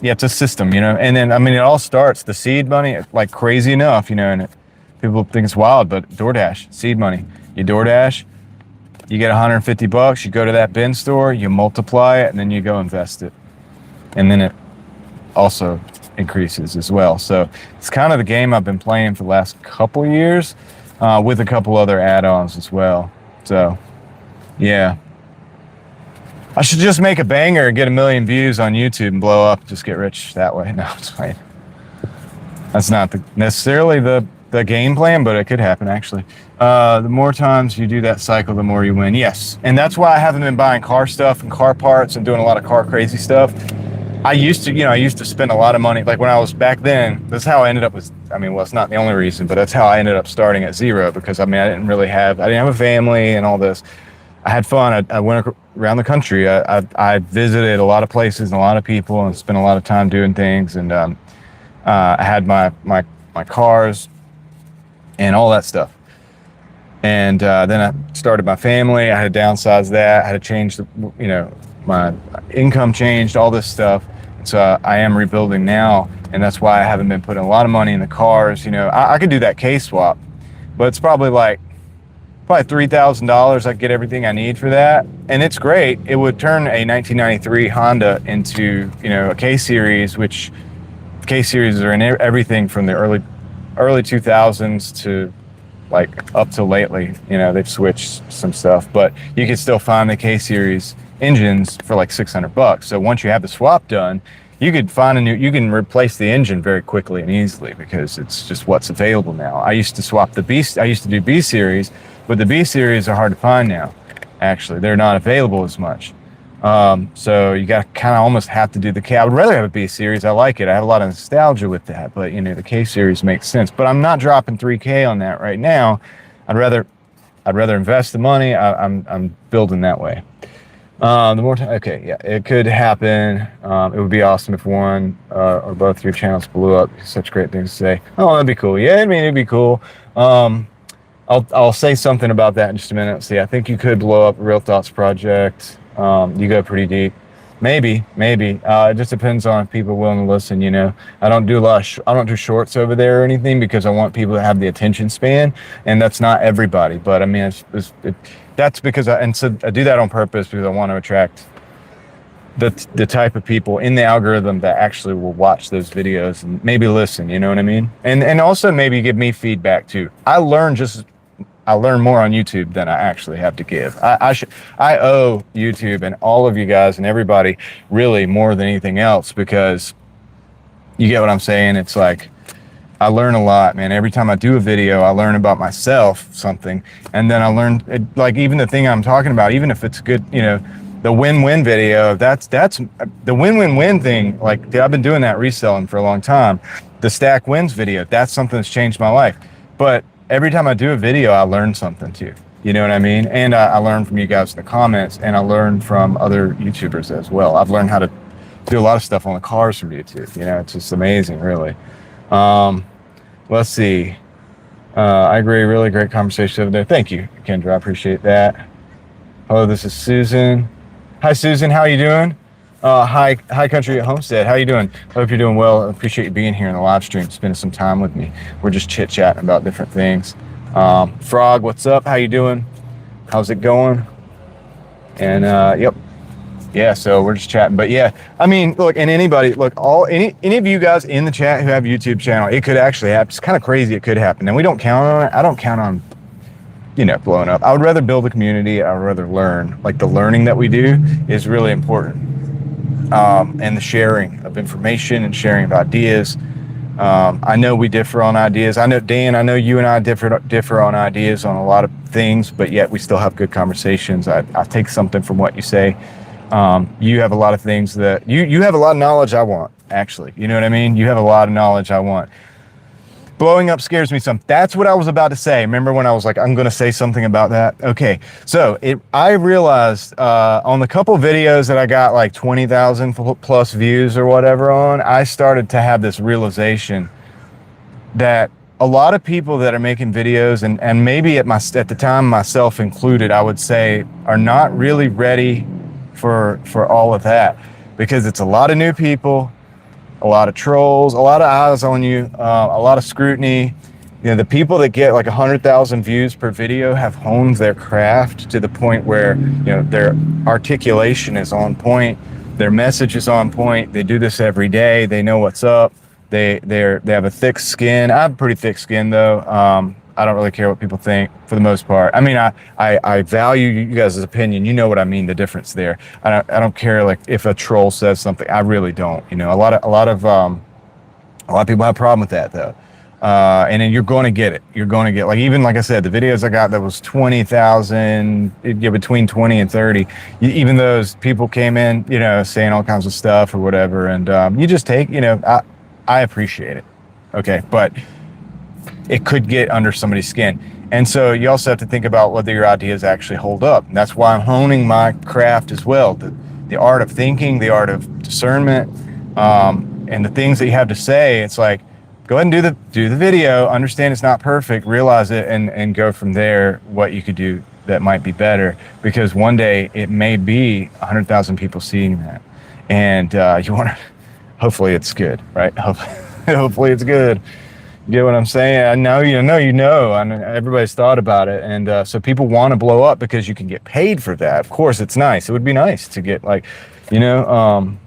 yeah, it's a system, you know. And then, I mean, it all starts, the seed money, like crazy enough, you know, and people think it's wild, but DoorDash, seed money. You DoorDash, you get $150, you go to that bin store, you multiply it, and then you go invest it. And then it also increases as well. So it's kind of the game I've been playing for the last couple years, with a couple other add-ons as well. So, yeah. I should just make a banger and get 1 million views on YouTube and blow up, just get rich that way. No, it's fine. That's not necessarily the game plan, but it could happen actually. The more times you do that cycle, the more you win. Yes, and that's why I haven't been buying car stuff and car parts and doing a lot of car crazy stuff. I used to spend a lot of money. Like when I was back then, that's how I ended up with, I mean, well, it's not the only reason, but that's how I ended up starting at zero, because I mean, I didn't have a family and all this. I had fun. I went around the country. I visited a lot of places and a lot of people and spent a lot of time doing things. And I had my cars and all that stuff. And then I started my family. I had to downsize that. I had to change my income changed, all this stuff. So I am rebuilding now, and that's why I haven't been putting a lot of money in the cars. You know, I could do that case swap, but it's probably $3,000. I get everything I need for that, and it's great. It would turn a 1993 Honda into, you know, a K series, which K series are in everything from the early 2000s to like up to lately. You know, they've switched some stuff, but you can still find the K series engines for like $600. So once you have the swap done, you could find you can replace the engine very quickly and easily, because it's just what's available now. I used to swap I used to do B series, but the B series are hard to find now. Actually, they're not available as much. So you got to kind of almost have to do the K. I would rather have a B series. I like it. I have a lot of nostalgia with that, but you know, the K series makes sense. But I'm not dropping $3K on that right now. I'd rather invest the money. I'm building that way. The more time, okay, yeah, it could happen. It would be awesome if one or both your channels blew up. Such great things to say. Oh, that'd be cool. Yeah, I mean, it'd be cool. I'll say something about that in just a minute. See, I think you could blow up a Real Thoughts project. You go pretty deep. Maybe. It just depends on if people are willing to listen, you know. I don't do I don't do shorts over there or anything, because I want people to have the attention span, and that's not everybody. But I mean, that's because I do that on purpose, because I want to attract the type of people in the algorithm that actually will watch those videos and maybe listen, you know what I mean? And also maybe give me feedback too. I learn more on YouTube than I actually have to give. I owe YouTube and all of you guys and everybody really more than anything else, because you get what I'm saying? It's like, I learn a lot, man. Every time I do a video, I learn about myself something, and then I learn, like, even the thing I'm talking about, even if it's good, you know, the win-win video, that's the win-win-win thing. Like, I've been doing that reselling for a long time. The stack wins video, that's something that's changed my life. But every time I do a video, I learn something too. You know what I mean? And I learn from you guys in the comments, and I learn from other YouTubers as well. I've learned how to do a lot of stuff on the cars from YouTube. You know, it's just amazing, really. Let's see. I agree. Really great conversation over there. Thank you, Kendra. I appreciate that. Hello, this is Susan. Hi, Susan. How are you doing? Hi Country at Homestead. How you doing? Hope you're doing well. I appreciate you being here in the live stream, spending some time with me. We're just chit-chatting about different things. Frog, what's up? How you doing? How's it going? And yep. Yeah, so we're just chatting. But yeah, I mean, look, and anybody, look, any of you guys in the chat who have a YouTube channel, it could actually happen. It's kind of crazy. It could happen. And we don't count on it. I don't count on, you know, blowing up. I would rather build a community. I would rather learn. Like, the learning that we do is really important. And the sharing of information and sharing of ideas. I know we differ on ideas. I know, Dan, I know you and I differ on ideas on a lot of things, but yet we still have good conversations. I take something from what you say. You have a lot of things that you have a lot of knowledge I want, actually. You know what I mean? You have a lot of knowledge I want. Blowing up scares me some. That's what I was about to say. Remember when I was like, I'm going to say something about that? Okay. So I realized on the couple videos that I got like 20,000 plus views or whatever on, I started to have this realization that a lot of people that are making videos, and maybe at the time myself included, I would say, are not really ready for all of that, because it's a lot of new people. a lot of trolls, a lot of eyes on you, a lot of scrutiny. You know, the people that get like 100,000 views per video have honed their craft to the point where, you know, their articulation is on point, their message is on point. They do this every day. They know what's up. They have a thick skin. I have a pretty thick skin though. I don't really care what people think for the most part. I mean, I value you guys' opinion. You know what I mean, the difference there. I don't care like if a troll says something. I really don't. You know, a lot of people have a problem with that though. And then you're going to get it. You're going to get, like, even like I said, the videos I got that was 20,000, between 20 and 30. Even those people came in, you know, saying all kinds of stuff or whatever. And you just take, you know, I appreciate it. Okay. But it could get under somebody's skin. And so you also have to think about whether your ideas actually hold up. And that's why I'm honing my craft as well. The art of thinking, the art of discernment, and the things that you have to say. It's like, go ahead and do the video, understand it's not perfect, realize it, and go from there what you could do that might be better. Because one day it may be 100,000 people seeing that. And you want to, hopefully it's good, right? Hopefully it's good. You get what I'm saying? I know, you know, and everybody's thought about it. And so people want to blow up because you can get paid for that. Of course, it's nice. It would be nice to get, like, you know,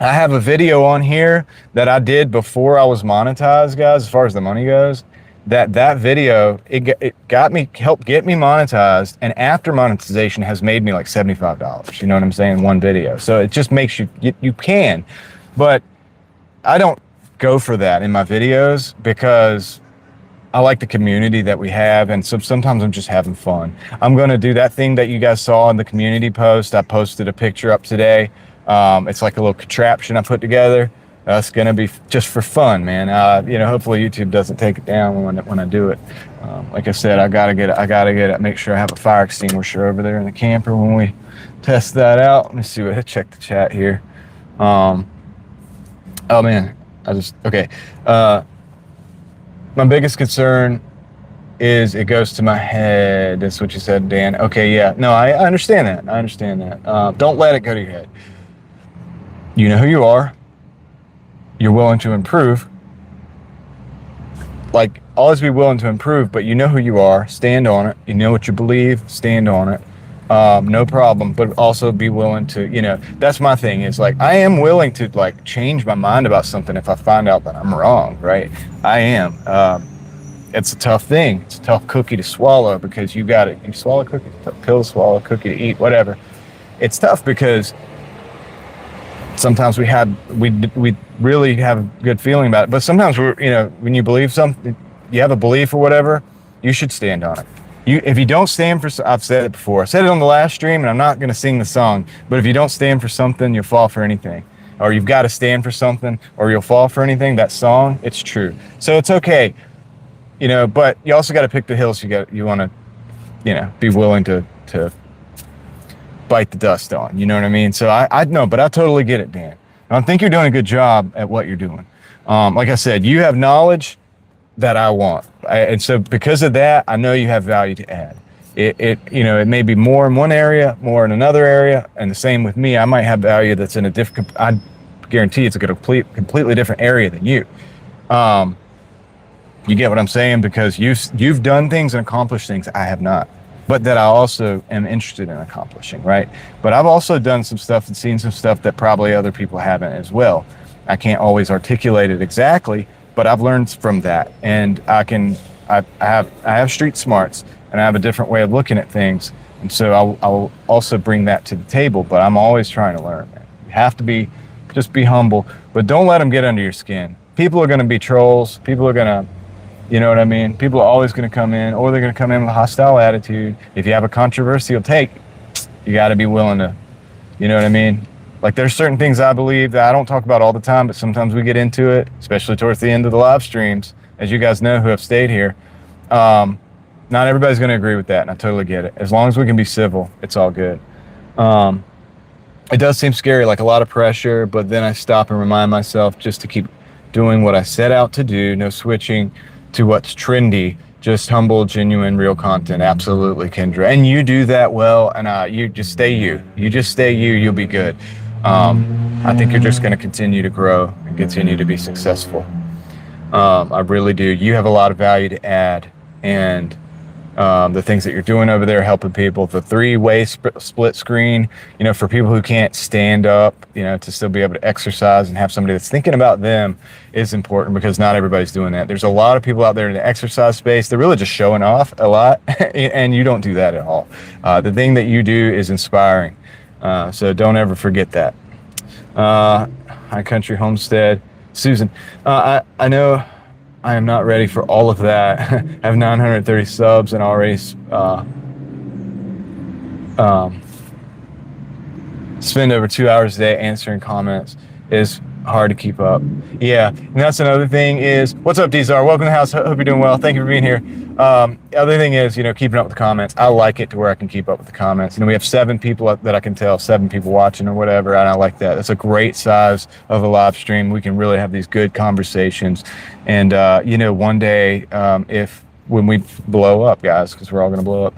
I have a video on here that I did before I was monetized, guys, as far as the money goes. That video, it helped get me monetized, and after monetization has made me like $75. You know what I'm saying? One video. So it just makes you can, but I don't go for that in my videos because I like the community that we have, and so sometimes I'm just having fun. I'm going to do that thing that you guys saw in the community post. I posted a picture up today. It's like a little contraption I put together. It's going to be just for fun, man. You know, hopefully YouTube doesn't take it down when I do it. Like I said, I gotta get it. Make sure I have a fire extinguisher over there in the camper when we test that out. Let me see what, check the chat here. Oh man. Okay. My biggest concern is it goes to my head. That's what you said, Dan. Okay, yeah. No, I understand that. Don't let it go to your head. You know who you are. You're willing to improve. Like, always be willing to improve, but you know who you are. Stand on it. You know what you believe. Stand on it. No problem, but also be willing to, you know, that's my thing, is like, I am willing to like change my mind about something if I find out that I'm wrong, right? I am. It's a tough thing. It's a tough cookie to swallow because you got it. You swallow a cookie, pill to swallow, a cookie to eat, whatever. It's tough because sometimes we really have a good feeling about it, but sometimes when you believe something, you have a belief or whatever, you should stand on it. If you don't stand for, I've said it before. I said it on the last stream, and I'm not going to sing the song, but if you don't stand for something, you'll fall for anything. Or you've got to stand for something, or you'll fall for anything. That song, it's true. So it's okay, you know. But you also got to pick the hills you want to, you know, be willing to bite the dust on. You know what I mean? So I know, but I totally get it, Dan. And I think you're doing a good job at what you're doing. Like I said, you have knowledge that I want. And so because of that, I know you have value to add. It may be more in one area, more in another area, and the same with me. I might have value that's in a different, I guarantee it's a completely different area than you. You get what I'm saying? Because you've done things and accomplished things I have not, but that I also am interested in accomplishing, right? But I've also done some stuff and seen some stuff that probably other people haven't as well. I can't always articulate it exactly, but I've learned from that, and I have street smarts, and I have a different way of looking at things, and so I'll also bring that to the table. But I'm always trying to learn, man. You have to just be humble, but don't let them get under your skin. People are going to be trolls. People are going to, you know what I mean? People are always going to come in, or they're going to come in with a hostile attitude. If you have a controversial take, you got to be willing to, you know what I mean? Like, there's certain things I believe that I don't talk about all the time, but sometimes we get into it, especially towards the end of the live streams, as you guys know who have stayed here. Not everybody's going to agree with that, and I totally get it. As long as we can be civil, it's all good. It does seem scary, like a lot of pressure, but then I stop and remind myself just to keep doing what I set out to do, no switching to what's trendy, just humble, genuine, real content. Absolutely, Kendra. And you do that well, and you just stay you. You just stay you, you'll be good. I think you're just going to continue to grow and continue to be successful. I really do. You have a lot of value to add, and the things that you're doing over there, helping people, the three-way split screen, you know, for people who can't stand up, you know, to still be able to exercise and have somebody that's thinking about them is important, because not everybody's doing that. There's a lot of people out there in the exercise space. They're really just showing off a lot, and you don't do that at all. The thing that you do is inspiring. So don't ever forget that. High Country Homestead. Susan, I know I am not ready for all of that. I have 930 subs and already spend over 2 hours a day answering comments is hard to keep up. Yeah, and that's another thing is, what's up, Dzar? Welcome to the house. Hope you're doing well. Thank you for being here. The other thing is, you know, keeping up with the comments. I like it to where I can keep up with the comments. You know, we have 7 people that I can tell, 7 people watching or whatever, and I like that. That's a great size of a live stream. We can really have these good conversations. And, you know, one day, when we blow up, guys, because we're all going to blow up,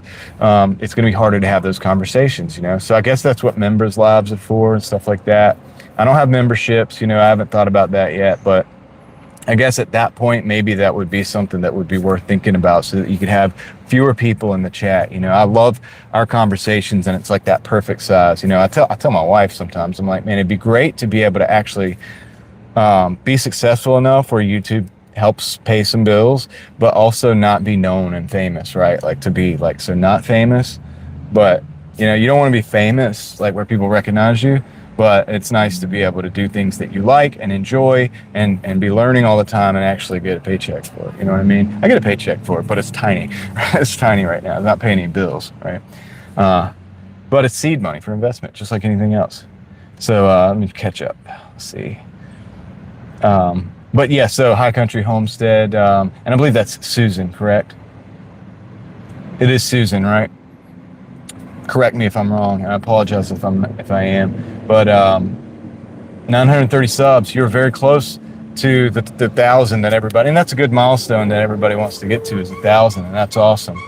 it's going to be harder to have those conversations, you know? So I guess that's what members' lives are for and stuff like that. I don't have memberships, you know, I haven't thought about that yet, but I guess at that point, maybe that would be something that would be worth thinking about, so that you could have fewer people in the chat. You know, I love our conversations, and it's like that perfect size. You know, I tell my wife sometimes, I'm like, man, it'd be great to be able to actually be successful enough where YouTube helps pay some bills, but also not be known and famous, right? Like to be like, so not famous, but you know, you don't want to be famous, like where people recognize you. But it's nice to be able to do things that you like and enjoy, and be learning all the time and actually get a paycheck for it. You know what I mean? I get a paycheck for it, but it's tiny. It's tiny right now. I'm not paying any bills, right? But it's seed money for investment, just like anything else. So let me catch up. Let's see. But yeah, so High Country Homestead, and I believe that's Susan, correct? It is Susan, right? Correct me if I'm wrong. I apologize if I am. But 930 subs, you're very close to the 1,000 that everybody, and that's a good milestone that everybody wants to get to, is 1,000, and that's awesome.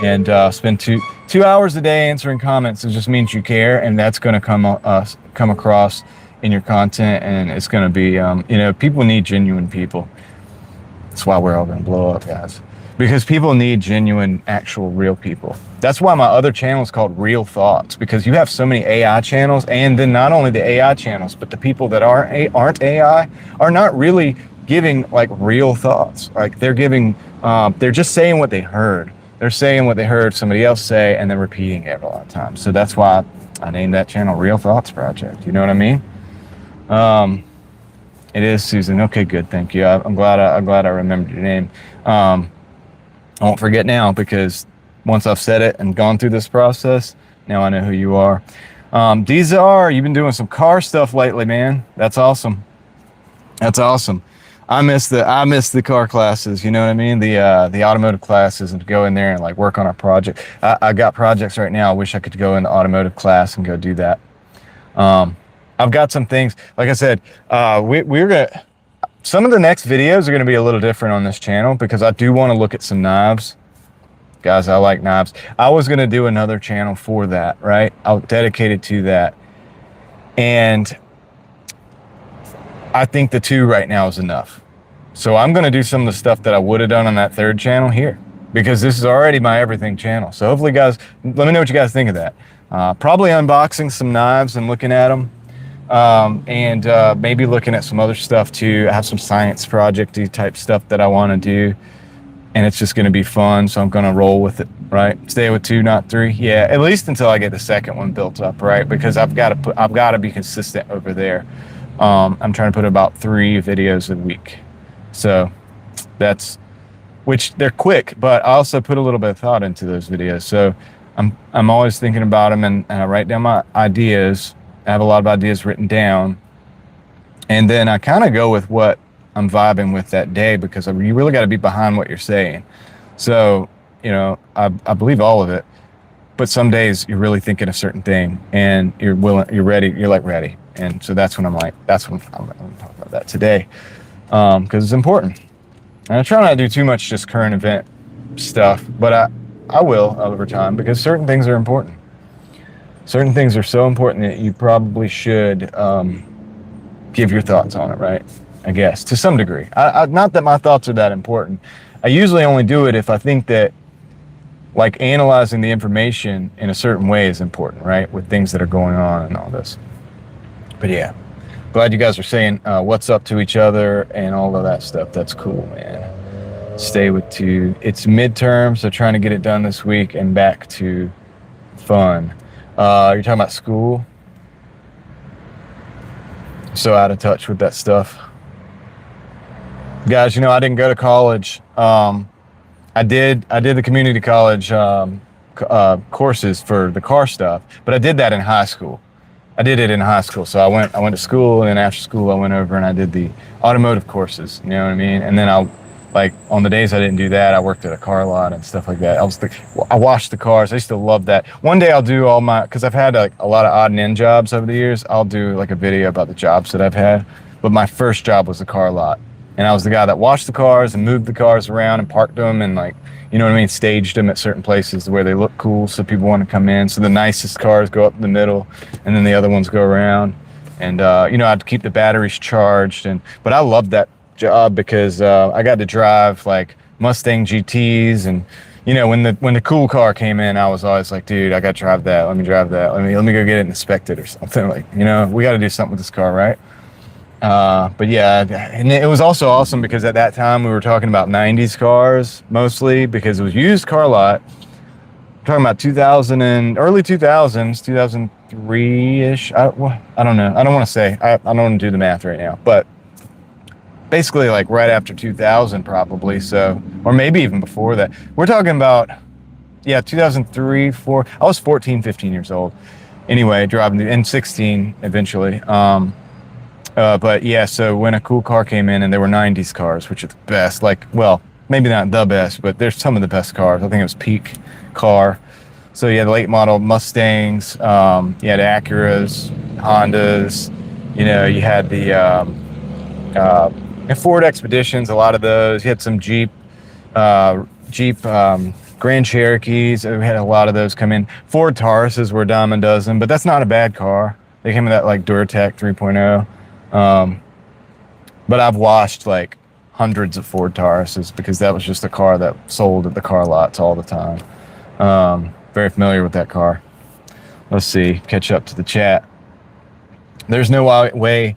And spend two hours a day answering comments. It just means you care, and that's going to come across in your content, and it's going to be, you know, people need genuine people. That's why we're all going to blow up, guys. Because people need genuine, actual, real people. That's why my other channel is called Real Thoughts, because you have so many AI channels, and then not only the AI channels, but the people that aren't AI are not really giving like real thoughts. Like they're giving, they're just saying what they heard. They're saying what they heard somebody else say and then repeating it a lot of times. So that's why I named that channel Real Thoughts Project. You know what I mean? It is Susan. Okay, good. Thank you. I'm glad I remembered your name. I won't forget now, because once I've said it and gone through this process, now I know who you are. Dzar, you've been doing some car stuff lately, man. That's awesome. That's awesome. I miss the car classes, you know what I mean? The automotive classes, and to go in there and like work on a project. I got projects right now. I wish I could go in the automotive class and go do that. I've got some things, like I said, we're gonna, some of the next videos are going to be a little different on this channel, because I do want to look at some knives. Guys, I like knives. I was going to do another channel for that, right? I'll dedicate it to that. And I think the 2 right now is enough. So I'm going to do some of the stuff that I would have done on that 3rd channel here, because this is already my everything channel. So hopefully, guys, let me know what you guys think of that. Probably unboxing some knives and looking at them. And maybe looking at some other stuff too. I have some science project-y type stuff that I want to do, and it's just going to be fun, so I'm going to roll with it, right? Stay with 2, not 3. Yeah, at least until I get the 2nd one built up, right? Because I've got to be consistent over there. I'm trying to put about 3 videos a week, so that's, which they're quick, but I also put a little bit of thought into those videos. So I'm always thinking about them, and I write down my ideas. I have a lot of ideas written down, and then I kind of go with what I'm vibing with that day, because you really got to be behind what you're saying. So, you know, I believe all of it, but some days you're really thinking a certain thing, and you're ready, and so that's when I'm like, that's when I'm going to talk about that today, because it's important. And I try not to do too much just current event stuff, but I will over time, because certain things are important. Certain things are so important that you probably should give your thoughts on it, right? I guess to some degree. Not that my thoughts are that important. I usually only do it if I think that like analyzing the information in a certain way is important, right? With things that are going on and all this. But yeah, glad you guys are saying what's up to each other and all of that stuff. That's cool, man. Stay with two. It's midterm, so trying to get it done this week and back to fun. You're talking about school? So out of touch with that stuff. Guys, you know, I didn't go to college. I did the community college courses for the car stuff, but I did that in high school. I did it in high school. So I went to school, and then after school I went over and I did the automotive courses, you know what I mean? And then like on the days I didn't do that, I worked at a car lot and stuff like that. I washed the cars. I used to love that. One day I'll do because I've had like a lot of odd and end jobs over the years. I'll do like a video about the jobs that I've had. But my first job was the car lot. And I was the guy that washed the cars and moved the cars around and parked them and like, you know what I mean, staged them at certain places where they look cool so people want to come in. So the nicest cars go up in the middle and then the other ones go around. And, you know, I'd keep the batteries charged. But I loved that job because I got to drive like Mustang GTs. And, you know, when the cool car came in, I was always like, dude, I got to drive that. Let me drive that. Let me go get it inspected or something. Like, you know, we got to do something with this car, right? But yeah, and it was also awesome because at that time we were talking about 90s cars mostly because it was used car lot. We're talking about 2000 and early 2000s, 2003-ish. I don't know. I don't want to say. I don't want to do the math right now, but basically like right after 2000 probably. So, or maybe even before that. We're talking about, yeah, 2003, 4. I was 14, 15 years old. Anyway, driving and 16 eventually. But yeah, so when a cool car came in and there were 90s cars, which are the best, like, well, maybe not the best, but there's some of the best cars. I think it was peak car. So you had late model Mustangs, you had Acuras, Hondas, you know, you had the Ford Expeditions, a lot of those. You had some Jeep Grand Cherokees. We had a lot of those come in. Ford Tauruses were a dime a dozen, but that's not a bad car. They came with that like Duratec 3.0. But I've washed like hundreds of Ford Tauruses because that was just a car that sold at the car lots all the time. Very familiar with that car. Let's see, catch up to the chat. There's no way,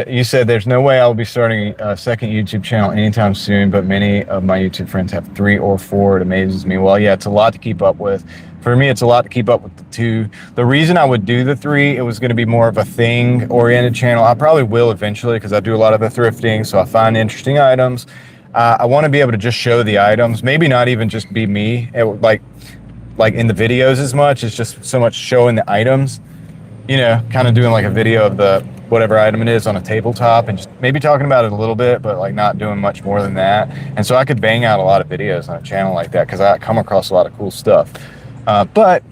you said there's no way I'll be starting a second YouTube channel anytime soon, but many of my YouTube friends have 3 or 4. It amazes me. Well, yeah, it's a lot to keep up with. For me, it's a lot to keep up with the 2. The reason I would do the 3, it was going to be more of a thing-oriented channel. I probably will eventually because I do a lot of the thrifting, so I find interesting items. I want to be able to just show the items, maybe not even just be me, like in the videos as much. It's just so much showing the items, you know, kind of doing like a video of the whatever item it is on a tabletop and just maybe talking about it a little bit, but like not doing much more than that. And so I could bang out a lot of videos on a channel like that because I come across a lot of cool stuff. But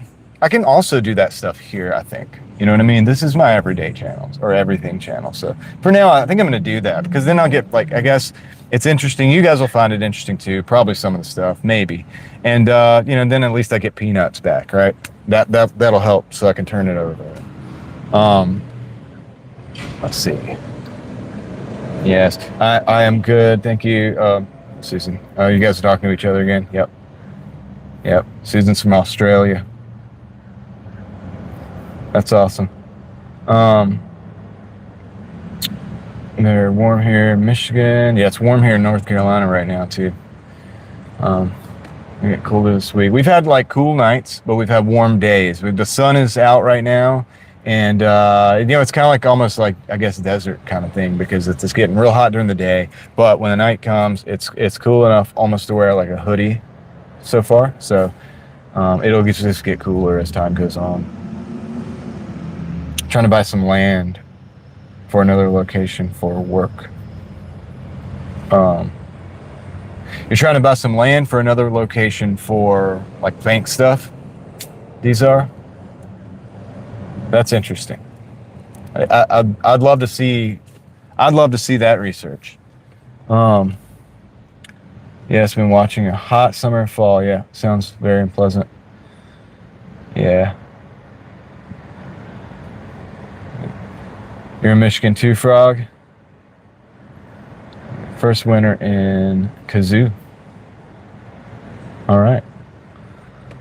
I can also do that stuff here, I think. You know what I mean? This is my everyday channels or everything channel. So for now, I think I'm going to do that because then I'll get like, I guess it's interesting. You guys will find it interesting too. Probably some of the stuff, maybe. And, you know, then at least I get peanuts back, right? That'll help so I can turn it over. Let's see. Yes, I am good. Thank you, Susan. You guys are talking to each other again? Yep. Susan's from Australia. That's awesome. They're warm here in Michigan. Yeah, it's warm here in North Carolina right now too. We get colder this week. We've had like cool nights, but we've had warm days. The sun is out right now, and you know, it's kind of like almost like, I guess, desert kind of thing because it's getting real hot during the day, but when the night comes, it's cool enough almost to wear like a hoodie so far. So it'll just get cooler as time goes on. Trying to buy some land for another location for work. You're trying to buy some land for another location for like bank stuff. These are. That's interesting. I'd love to see. I'd love to see that research. Yeah, it's been watching a hot summer fall. Yeah, sounds very unpleasant. Yeah. You're in Michigan too, Frog? First winter in Kazoo. All right.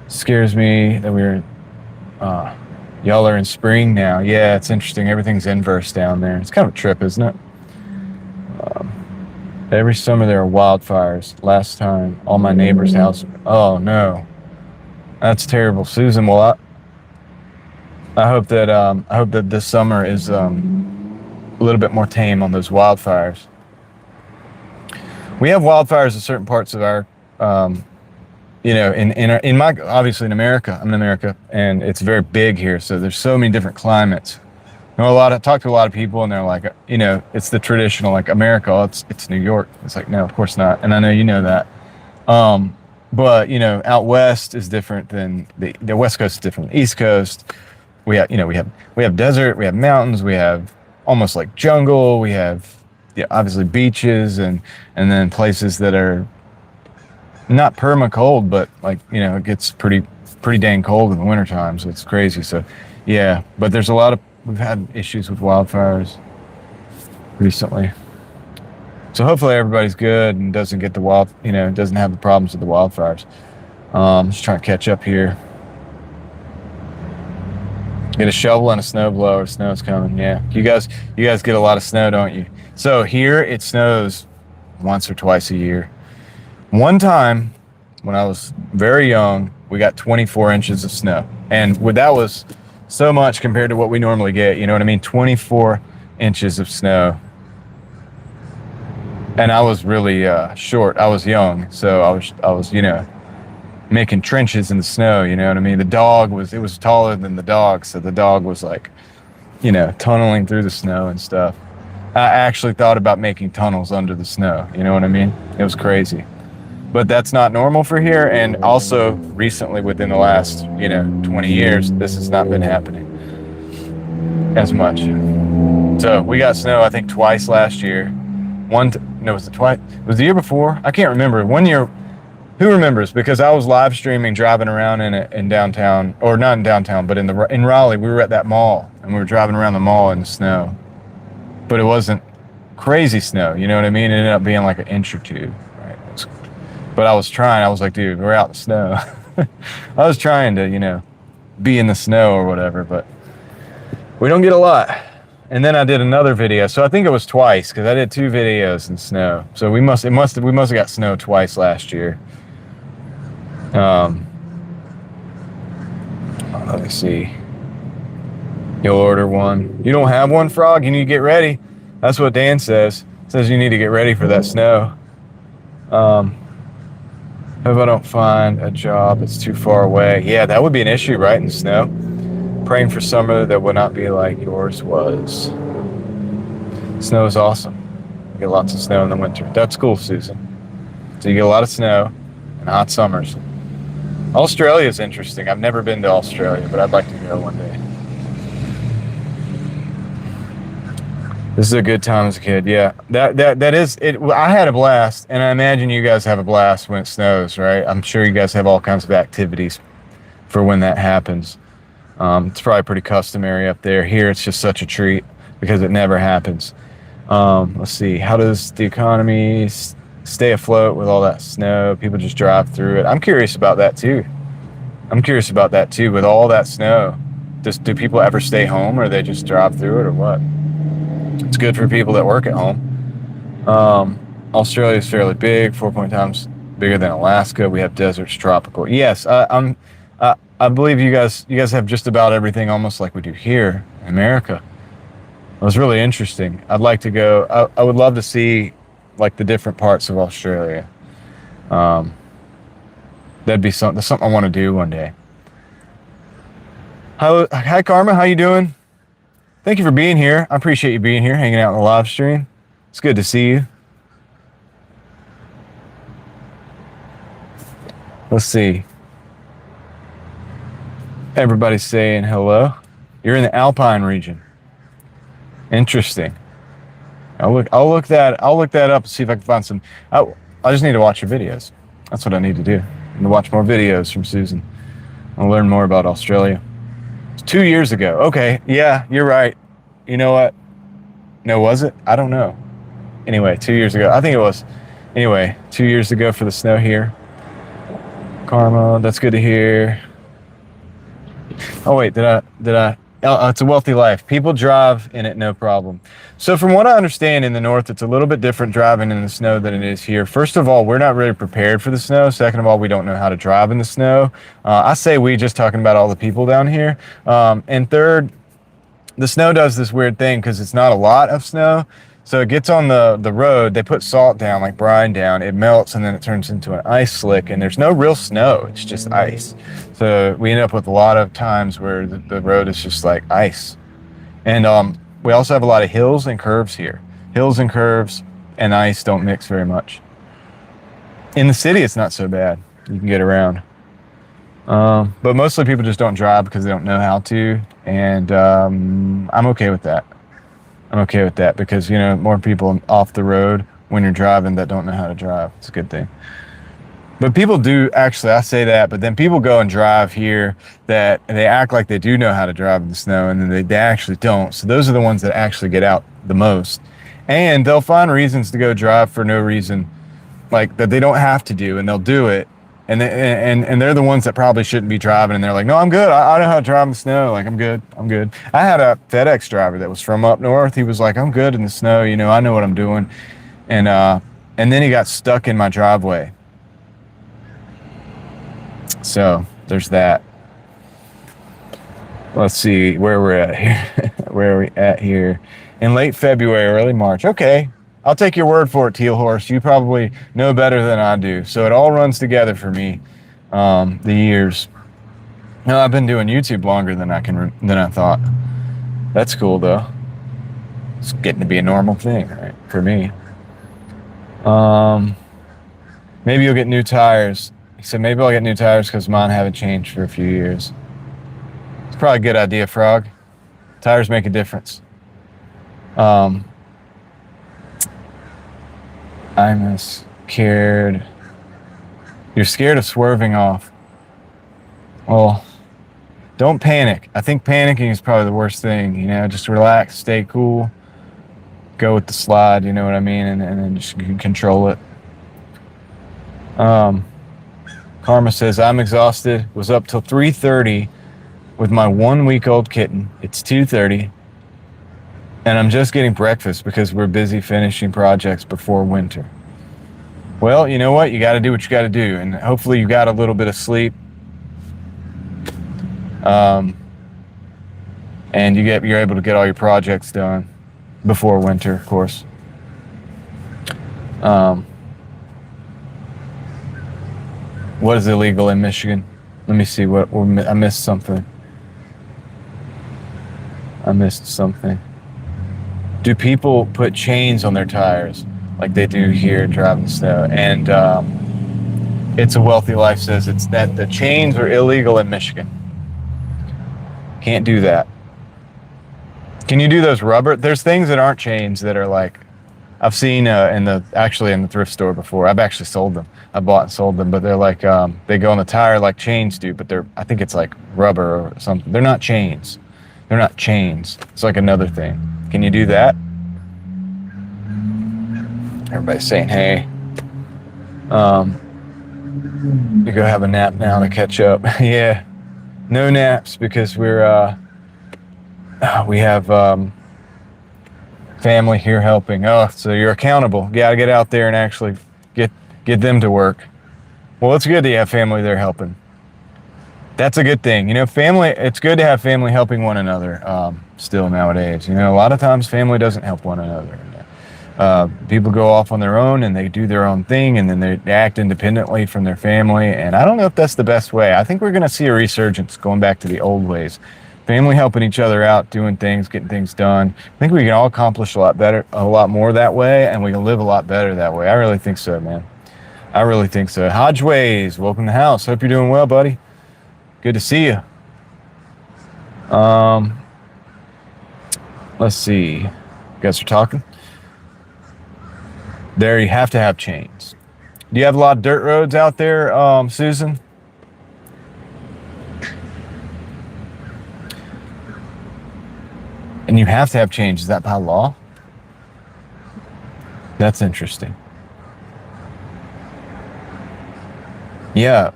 Scares me that y'all are in spring now. Yeah, it's interesting. Everything's inverse down there. It's kind of a trip, isn't it? Every summer there are wildfires. Last time, all my neighbors' houses. Oh no, that's terrible, Susan. Well, I hope that this summer is a little bit more tame on those wildfires. We have wildfires in certain parts of our, in my obviously in America. I'm in America, and it's very big here. So there's so many different climates. Talk to a lot of people, and they're like, it's the traditional like America. Oh, it's New York. It's like, no, of course not. And I know you know that. But out west is different than the West Coast is different than the East Coast. We have desert, we have mountains, we have almost like jungle, we have obviously beaches, and then places that are not perma cold, but like it gets pretty dang cold in the wintertime, so it's crazy. So yeah, but we've had issues with wildfires recently. So hopefully everybody's good and doesn't get doesn't have the problems with the wildfires. Just trying to catch up here. Get a shovel and a snow blower. Snow's coming. Yeah, you guys get a lot of snow, don't you? So here it snows once or twice a year. One time when I was very young, we got 24 inches of snow, and that was so much compared to what we normally get. You know what I mean? 24 inches of snow. And I was really short. I was young, so I was making trenches in the snow. You know what I mean? It was taller than the dog, so the dog was like, tunneling through the snow and stuff. I actually thought about making tunnels under the snow. You know what I mean? It was crazy. But that's not normal for here. And also recently, within the last, 20 years, this has not been happening as much. So we got snow, I think, twice last year. Was it twice? It was the year before? I can't remember. One year, who remembers? Because I was live streaming, driving around in downtown, or not in downtown, but in Raleigh. We were at that mall, and we were driving around the mall in the snow. But it wasn't crazy snow, you know what I mean? It ended up being like an inch or two. But I was like, dude, we're out in the snow. I was trying to, be in the snow or whatever, but we don't get a lot. And then I did another video. So I think it was twice, because I did 2 videos in snow. So we must have got snow twice last year. Let me see. You'll order one. You don't have one, Frog? You need to get ready. That's what Dan says. Says you need to get ready for that snow. Hope I don't find a job that's too far away. Yeah, that would be an issue, right, in the snow. Praying for summer that would not be like yours was. Snow is awesome. You get lots of snow in the winter. That's cool, Susan. So you get a lot of snow and hot summers. Australia is interesting. I've never been to Australia, but I'd like to go one day. This is a good time as a kid. Yeah, that is it. I had a blast, and I imagine you guys have a blast when it snows, right? I'm sure you guys have all kinds of activities for when that happens. It's probably pretty customary up there. Here, it's just such a treat because it never happens. Let's see. How does the economy stay afloat with all that snow? People just drive through it. I'm curious about that too. With all that snow. Do people ever stay home, or they just drive through it, or what? It's good for people that work at home. Australia is fairly big, 4 times bigger than Alaska. We have deserts, tropical. Yes, I believe you guys have just about everything almost like we do here in America. It was really interesting. I'd like to go. I would love to see like the different parts of Australia. That'd be something I want to do one day. Hi, Karma. How you doing? Thank you for being here. I appreciate you being here, hanging out in the live stream. It's good to see you. Let's see. Everybody's saying hello. You're in the Alpine region. Interesting. I'll look that up and see if I can find some. I just need to watch your videos. That's what I need to do. I need to watch more videos from Susan. I'll learn more about Australia. 2 years ago. Okay, yeah, you're right. You know what? No, was it? I don't know. Anyway, 2 years ago. I think it was. Anyway, 2 years ago for the snow here. Karma, that's good to hear. Oh wait, did I? Oh, it's a wealthy life. People drive in it, no problem. So from what I understand, in the north, it's a little bit different driving in the snow than it is here. First of all, we're not really prepared for the snow. Second of all, we don't know how to drive in the snow. I say we, just talking about all the people down here. And third, the snow does this weird thing because it's not a lot of snow. So it gets on the road, they put salt down, like brine down, it melts, and then it turns into an ice slick, and there's no real snow, it's just ice. So we end up with a lot of times where the road is just like ice. And we also have a lot of hills and curves here. Hills and curves and ice don't mix very much. In the city, it's not so bad. You can get around. But mostly people just don't drive because they don't know how to, and I'm okay with that. I'm okay with that because, you know, more people off the road when you're driving that don't know how to drive. It's a good thing. But people do, actually, I say that, but then people go and drive here that they act like they do know how to drive in the snow, and then they actually don't. So those are the ones that actually get out the most. And they'll find reasons to go drive for no reason, like that they don't have to do, and they'll do it. And they're the ones that probably shouldn't be driving, and they're like, no, I'm good. I know how to drive in the snow. Like, I'm good. I had a FedEx driver that was from up north. He was like, I'm good in the snow. You know, I know what I'm doing. And then he got stuck in my driveway. So there's that. Let's see where we're at here. Where are we at here? In late February, early March. Okay. I'll take your word for it, Teal Horse. You probably know better than I do. So it all runs together for me, the years. No, I've been doing YouTube longer than I thought. That's cool, though. It's getting to be a normal thing, right, for me. Maybe you'll get new tires. He said, maybe I'll get new tires because mine haven't changed for a few years. It's probably a good idea, Frog. Tires make a difference. I'm scared. You're scared of swerving off. Well, don't panic. I think panicking is probably the worst thing. You know, just relax, stay cool, go with the slide. You know what I mean, and then just control it. Karma says, I'm exhausted. Was up till 3:30 with my 1-week-old kitten. It's 2:30. And I'm just getting breakfast because we're busy finishing projects before winter. Well, you know what? You got to do what you got to do. And hopefully you got a little bit of sleep. And you're able to get all your projects done before winter, of course. What is illegal in Michigan? Let me see. I missed something. Do people put chains on their tires like they do here driving snow? And It's a Wealthy Life says it's that the chains are illegal in Michigan. Can't do that. Can you do those rubber? There's things that aren't chains that are like, I've seen in the thrift store before. I've actually sold them. I bought and sold them, but they're like, they go on the tire like chains do, but I think it's like rubber or something. They're not chains. It's like another thing. Can you do that? Everybody's saying, hey. You go have a nap now to catch up. Yeah. No naps because we have family here helping. Oh, so you're accountable. You gotta get out there and actually get them to work. Well, it's good that you have family there helping. That's a good thing. You know, family, it's good to have family helping one another still nowadays. You know, a lot of times family doesn't help one another. People go off on their own and they do their own thing and then they act independently from their family. And I don't know if that's the best way. I think we're going to see a resurgence going back to the old ways. Family helping each other out, doing things, getting things done. I think we can all accomplish a lot more that way, and we can live a lot better that way. I really think so, man. I really think so. Hodgeways, welcome to the house. Hope you're doing well, buddy. Good to see you. Let's see. You guys are talking? There, you have to have chains. Do you have a lot of dirt roads out there, Susan? And you have to have chains. Is that by law? That's interesting. Yeah,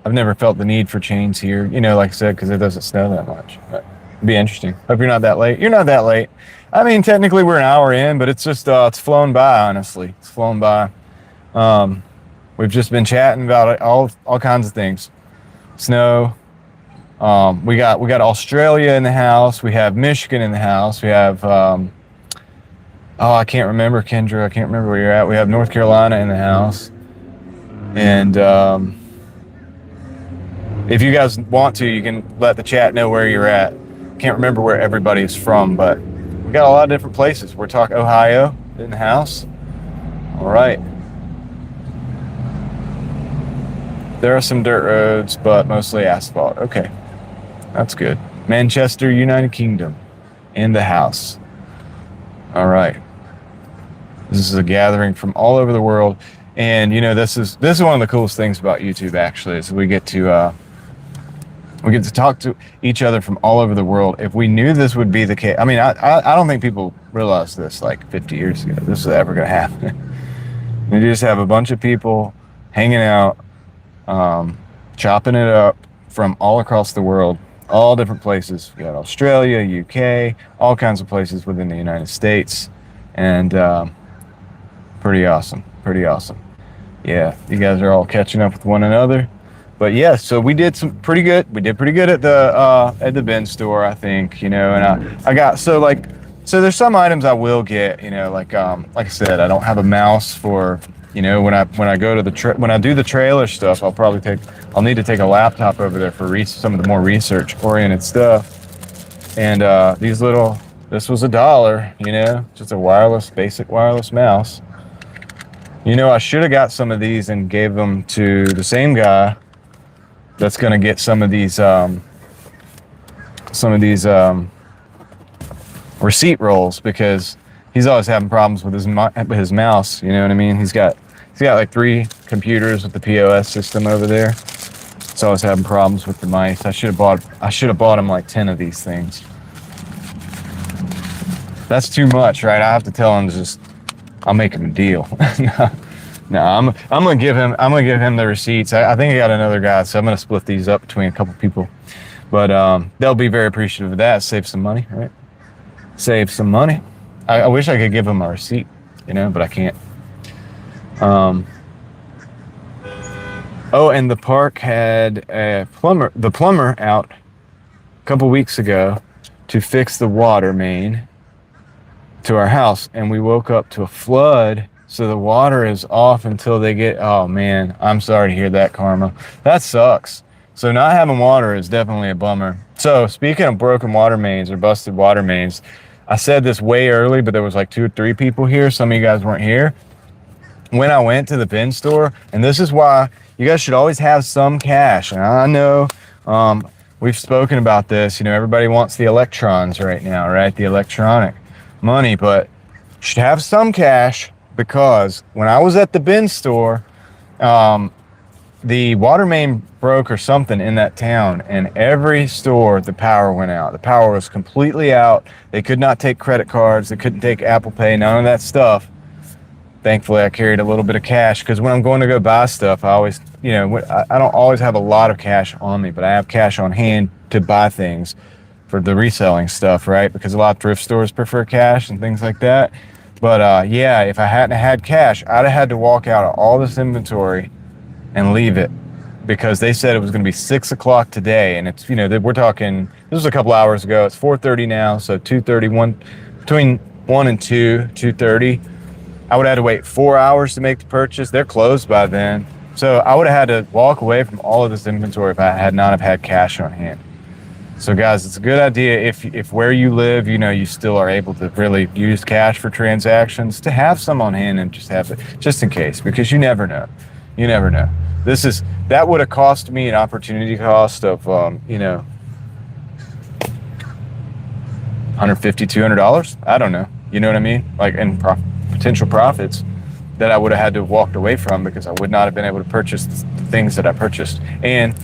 I've never felt the need for chains here, you know, like I said, because it doesn't snow that much. But it'd be interesting. Hope you're not that late. You're not that late. I mean, technically we're an hour in, but it's just it's flown by. Honestly, it's flown by. Um, we've just been chatting about all kinds of things. Snow. We got Australia in the house. We have Michigan in the house. We have oh, I can't remember, Kendra. I can't remember where you're at. We have North Carolina in the house. And if you guys want to, you can let the chat know where you're at. Can't remember where everybody is from, but we got a lot of different places. We're talking Ohio in the house. All right. There are some dirt roads, but mostly asphalt. Okay, that's good. Manchester, United Kingdom, in the house. All right. This is a gathering from all over the world. And you know, this is one of the coolest things about YouTube. Actually, is we get to talk to each other from all over the world. If we knew this would be the case, I mean, I don't think people realized this like 50 years ago. This is ever going to happen. You just have a bunch of people hanging out, chopping it up from all across the world, all different places. You got Australia, UK, all kinds of places within the United States, and pretty awesome. Pretty awesome. Yeah, you guys are all catching up with one another. But yeah, so we did pretty good at the bin store, I think, you know, and I got so there's some items I will get, you know, like I said, I don't have a mouse for, you know, when I go to when I do the trailer stuff, I'll need to take a laptop over there for some of the more research oriented stuff. And this was $1, you know, just a basic wireless mouse. You know, I should have got some of these and gave them to the same guy that's going to get some of these receipt rolls, because he's always having problems with his mouse. You know what I mean? He's got like 3 computers with the POS system over there. He's always having problems with the mice. I should have bought him like 10 of these things. That's too much, right? I have to tell him I'll make him a deal. No, I'm gonna give him the receipts. I think I got another guy, so I'm gonna split these up between a couple people. But they'll be very appreciative of that. Save some money, right? Save some money. I wish I could give him a receipt, you know, but I can't. Oh, and the park had the plumber out a couple weeks ago to fix the water main to our house, and we woke up to a flood. So the water is off until they get, oh man, I'm sorry to hear that, Karma. That sucks. So not having water is definitely a bummer. So speaking of broken water mains or busted water mains, I said this way early, but there was like 2 or 3 people here. Some of you guys weren't here. When I went to the bin store, and this is why you guys should always have some cash. And I know we've spoken about this. You know, everybody wants the electrons right now, right? The electronic money, but you should have some cash. Because when I was at the bin store, the water main broke or something in that town, and every store, the power went out. The power was completely out. They could not take credit cards. They couldn't take Apple Pay, none of that stuff. Thankfully, I carried a little bit of cash, because when I'm going to go buy stuff, I always, you know, I don't always have a lot of cash on me, but I have cash on hand to buy things for the reselling stuff, right? Because a lot of thrift stores prefer cash and things like that. But yeah, if I hadn't had cash, I'd have had to walk out of all this inventory and leave it, because they said it was going to be 6 o'clock today. And it's, you know, we're talking, this was a couple hours ago. It's 4:30 now. So 2:31, between 1 and 2:30, I would have had to wait 4 hours to make the purchase. They're closed by then. So I would have had to walk away from all of this inventory if I had not have had cash on hand. So guys, it's a good idea if where you live, you know, you still are able to really use cash for transactions, to have some on hand and just have it just in case, because you never know. You never know. That would have cost me an opportunity cost of, you know, $150, $200. I don't know. You know what I mean? Like in potential profits that I would have had to have walked away from, because I would not have been able to purchase the things that I purchased. And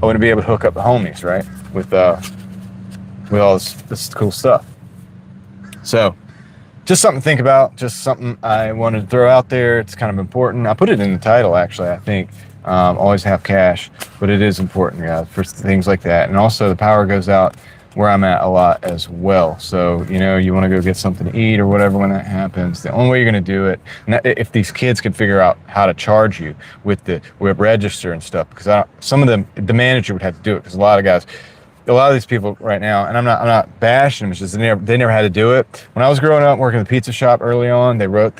I wouldn't be able to hook up the homies, right? With all this cool stuff. So just something to think about, just something I wanted to throw out there. It's kind of important. I put it in the title, actually, I think. Always have cash, but it is important, guys, for things like that. And also the power goes out where I'm at a lot as well. So, you know, you want to go get something to eat or whatever when that happens. The only way you're going to do it, and if these kids can figure out how to charge you with the web register and stuff, because some of them, the manager would have to do it, because a lot of these people right now, and I'm not bashing them, it's just they never had to do it. When I was growing up working at the pizza shop early on, they wrote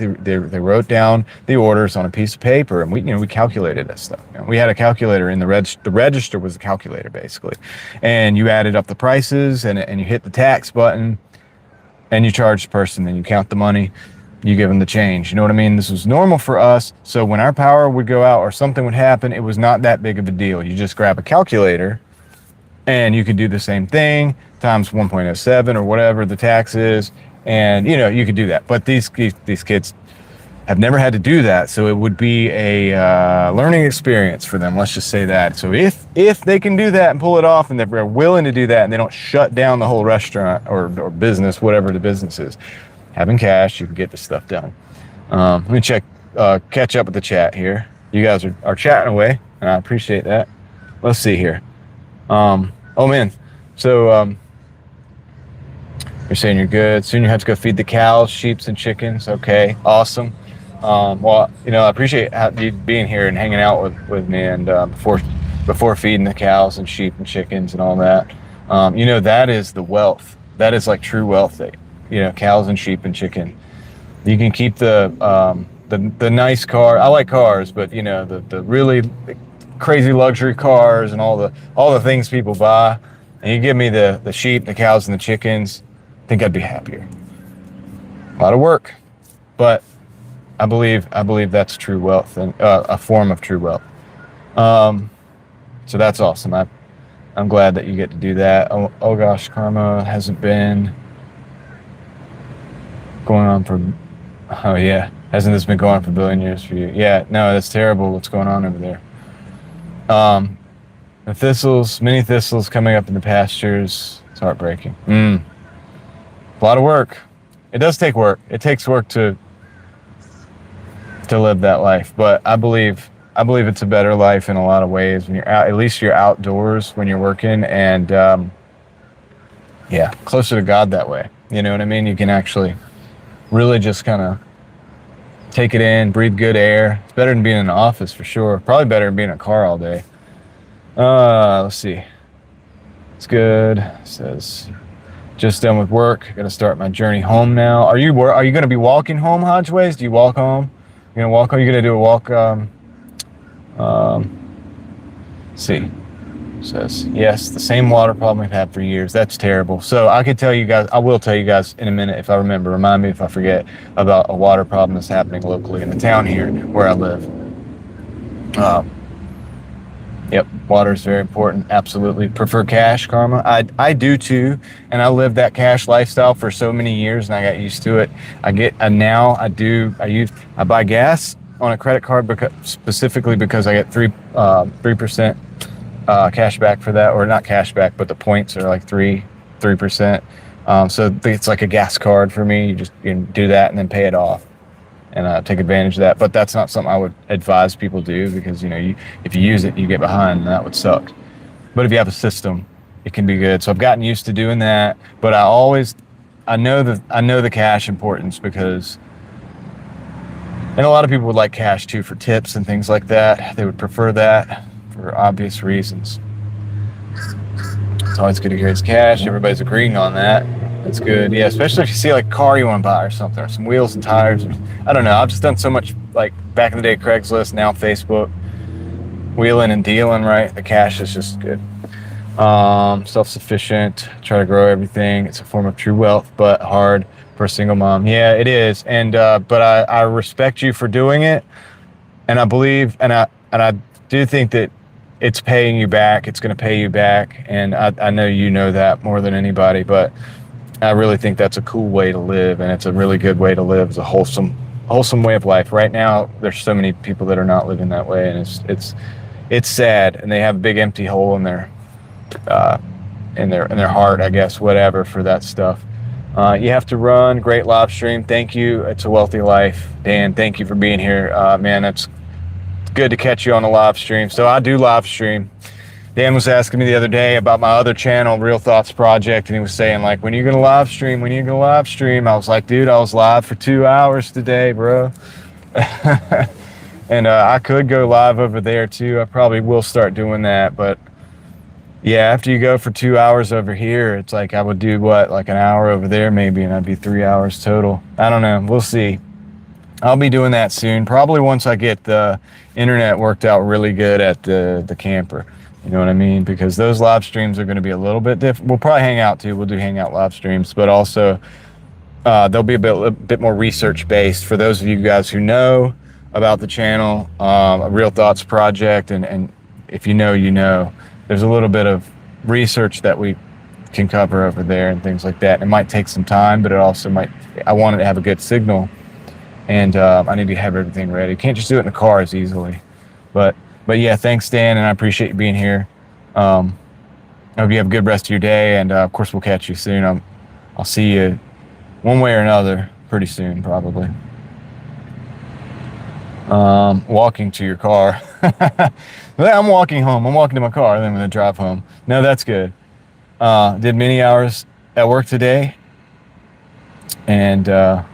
down the orders on a piece of paper, and we calculated that stuff. You know, we had a calculator in the register was the calculator basically, and you added up the prices and you hit the tax button, and you charge the person, and you count the money, you give them the change. You know what I mean? This was normal for us. So when our power would go out or something would happen, it was not that big of a deal. You just grab a calculator, and you could do the same thing times 1.07 or whatever the tax is, and you know, you could do that. But these kids have never had to do that, so it would be a learning experience for them. Let's just say that. So if they can do that and pull it off, and they're willing to do that, and they don't shut down the whole restaurant or business, whatever the business is, having cash, you can get this stuff done. Let me catch up with the chat here. You guys are chatting away, and I appreciate that. Let's see here. Oh man, so you're saying you're good. Soon you have to go feed the cows, sheeps, and chickens. Okay, awesome. Well, you know, I appreciate you being here and hanging out with me, and before feeding the cows and sheep and chickens and all that. You know, that is the wealth. That is like true wealth. That, you know, cows and sheep and chicken. You can keep the nice car. I like cars, but you know, the really crazy luxury cars and all the things people buy, and you give me the sheep, the cows, and the chickens, I think I'd be happier. A lot of work, but I believe that's true wealth, and a form of true wealth. So that's awesome. I'm glad that you get to do that. Oh gosh, karma hasn't been going on for, oh yeah, hasn't this been going on for a billion years for you? Yeah, no, that's terrible what's going on over there. The thistles, many thistles coming up in the pastures. It's heartbreaking. A lot of work. It does take work. It takes work to live that life, but I believe it's a better life in a lot of ways when you're out. At least you're outdoors when you're working, and yeah, closer to God that way. You know what I mean? You can actually really just kind of take it in, breathe good air. It's better than being in an office for sure. Probably better than being in a car all day. Let's see. It's good. It says, just done with work. Got to start my journey home now. Are you going to be walking home, Hodgeways? Do you walk home? You're going to walk home? You're going to do a walk? Let's see. It says, yes, the same water problem we've had for years. That's terrible. So I will tell you guys in a minute if I remember. Remind me if I forget about a water problem that's happening locally in the town here where I live. Yep, water is very important. Absolutely. Prefer cash, Karma. I do too, and I lived that cash lifestyle for so many years, and I got used to it. I buy gas on a credit card specifically because I get 3% cash back for that, or not cash back, but the points are like 3%. So it's like a gas card for me. You can do that and then pay it off, and take advantage of that. But that's not something I would advise people do, because if you use it, you get behind, and that would suck. But if you have a system, it can be good. So I've gotten used to doing that. But I know the cash importance, because, and a lot of people would like cash too for tips and things like that. They would prefer that for obvious reasons. It's always good to hear it's cash. Everybody's agreeing on that. That's good. Yeah, especially if you see like a car you want to buy or something, or some wheels and tires. I don't know. I've just done so much, like back in the day, Craigslist, now Facebook, wheeling and dealing, right? The cash is just good. Self-sufficient, try to grow everything. It's a form of true wealth, but hard for a single mom. Yeah, it is. And, but I respect you for doing it. And I believe, and I do think that it's paying you back. It's going to pay you back. And I know you know that more than anybody, but I really think that's a cool way to live, and it's a really good way to live. It's a wholesome way of life. Right now, there's so many people that are not living that way, and it's sad, and they have a big empty hole in their heart, I guess, whatever, for that stuff. You have to run. Great live stream. Thank you. It's a wealthy life. Dan, thank you for being here. Man, it's good to catch you on the live stream. So I do live stream. Dan was asking me the other day about my other channel, Real Thoughts Project, and he was saying, like, when are you going to live stream? When are you going to live stream? I was like, dude, I was live for 2 hours today, bro. And I could go live over there too. I probably will start doing that, but yeah, after you go for 2 hours over here, it's like I would do what, like an hour over there maybe, and I'd be 3 hours total. I don't know. We'll see. I'll be doing that soon. Probably once I get the internet worked out really good at the camper. You know what I mean? Because those live streams are going to be a little bit different. We'll probably hang out too. We'll do hangout live streams, but also they'll be a bit more research based for those of you guys who know about the channel, a Real Thoughts Project, and if you know, you know. There's a little bit of research that we can cover over there and things like that. It might take some time, but it also might, I want it to have a good signal, and I need to have everything ready. Can't just do it in the car as easily. But yeah, thanks, Dan, and I appreciate you being here. I hope you have a good rest of your day, and of course we'll catch you soon. I'll see you one way or another pretty soon, probably. Walking to your car. I'm walking home. I'm walking to my car, then I'm going to drive home. No, that's good. Did many hours at work today, and no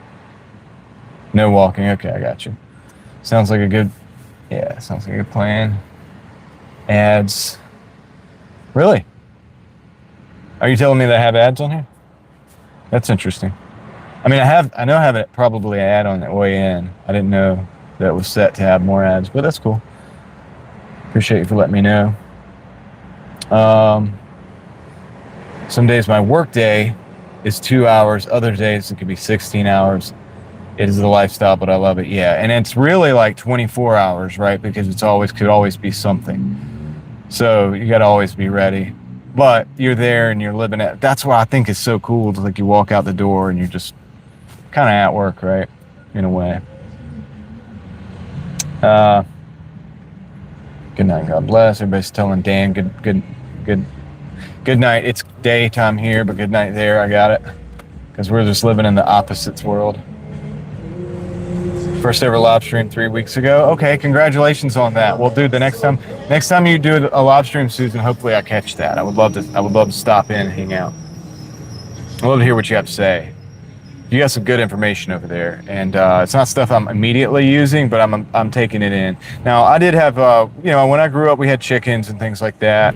walking. Okay, I got you. Sounds like a good, yeah, sounds like a good plan. Ads. Really? Are you telling me that I have ads on here? That's interesting. I mean, I know I have probably an ad on the way in. I didn't know that it was set to have more ads, but that's cool. Appreciate you for letting me know. Some days my work day is 2 hours. Other days it could be 16 hours. It is the lifestyle, but I love it. Yeah, and it's really like 24 hours, right? Because could always be something. So you got to always be ready. But you're there and you're living it. That's what I think is so cool. It's like you walk out the door and you're just kind of at work, right? In a way. Good night, God bless. Everybody's telling Dan good night. It's daytime here, but good night there. I got it. Because we're just living in the opposites world. First ever live stream 3 weeks ago. Okay, congratulations on that. Well, dude, the next time you do a live stream, Susan, hopefully I catch that. I would love to stop in and hang out. I'd love to hear what you have to say. You got some good information over there, and it's not stuff I'm immediately using, but I'm taking it in. Now, I did have, when I grew up, we had chickens and things like that,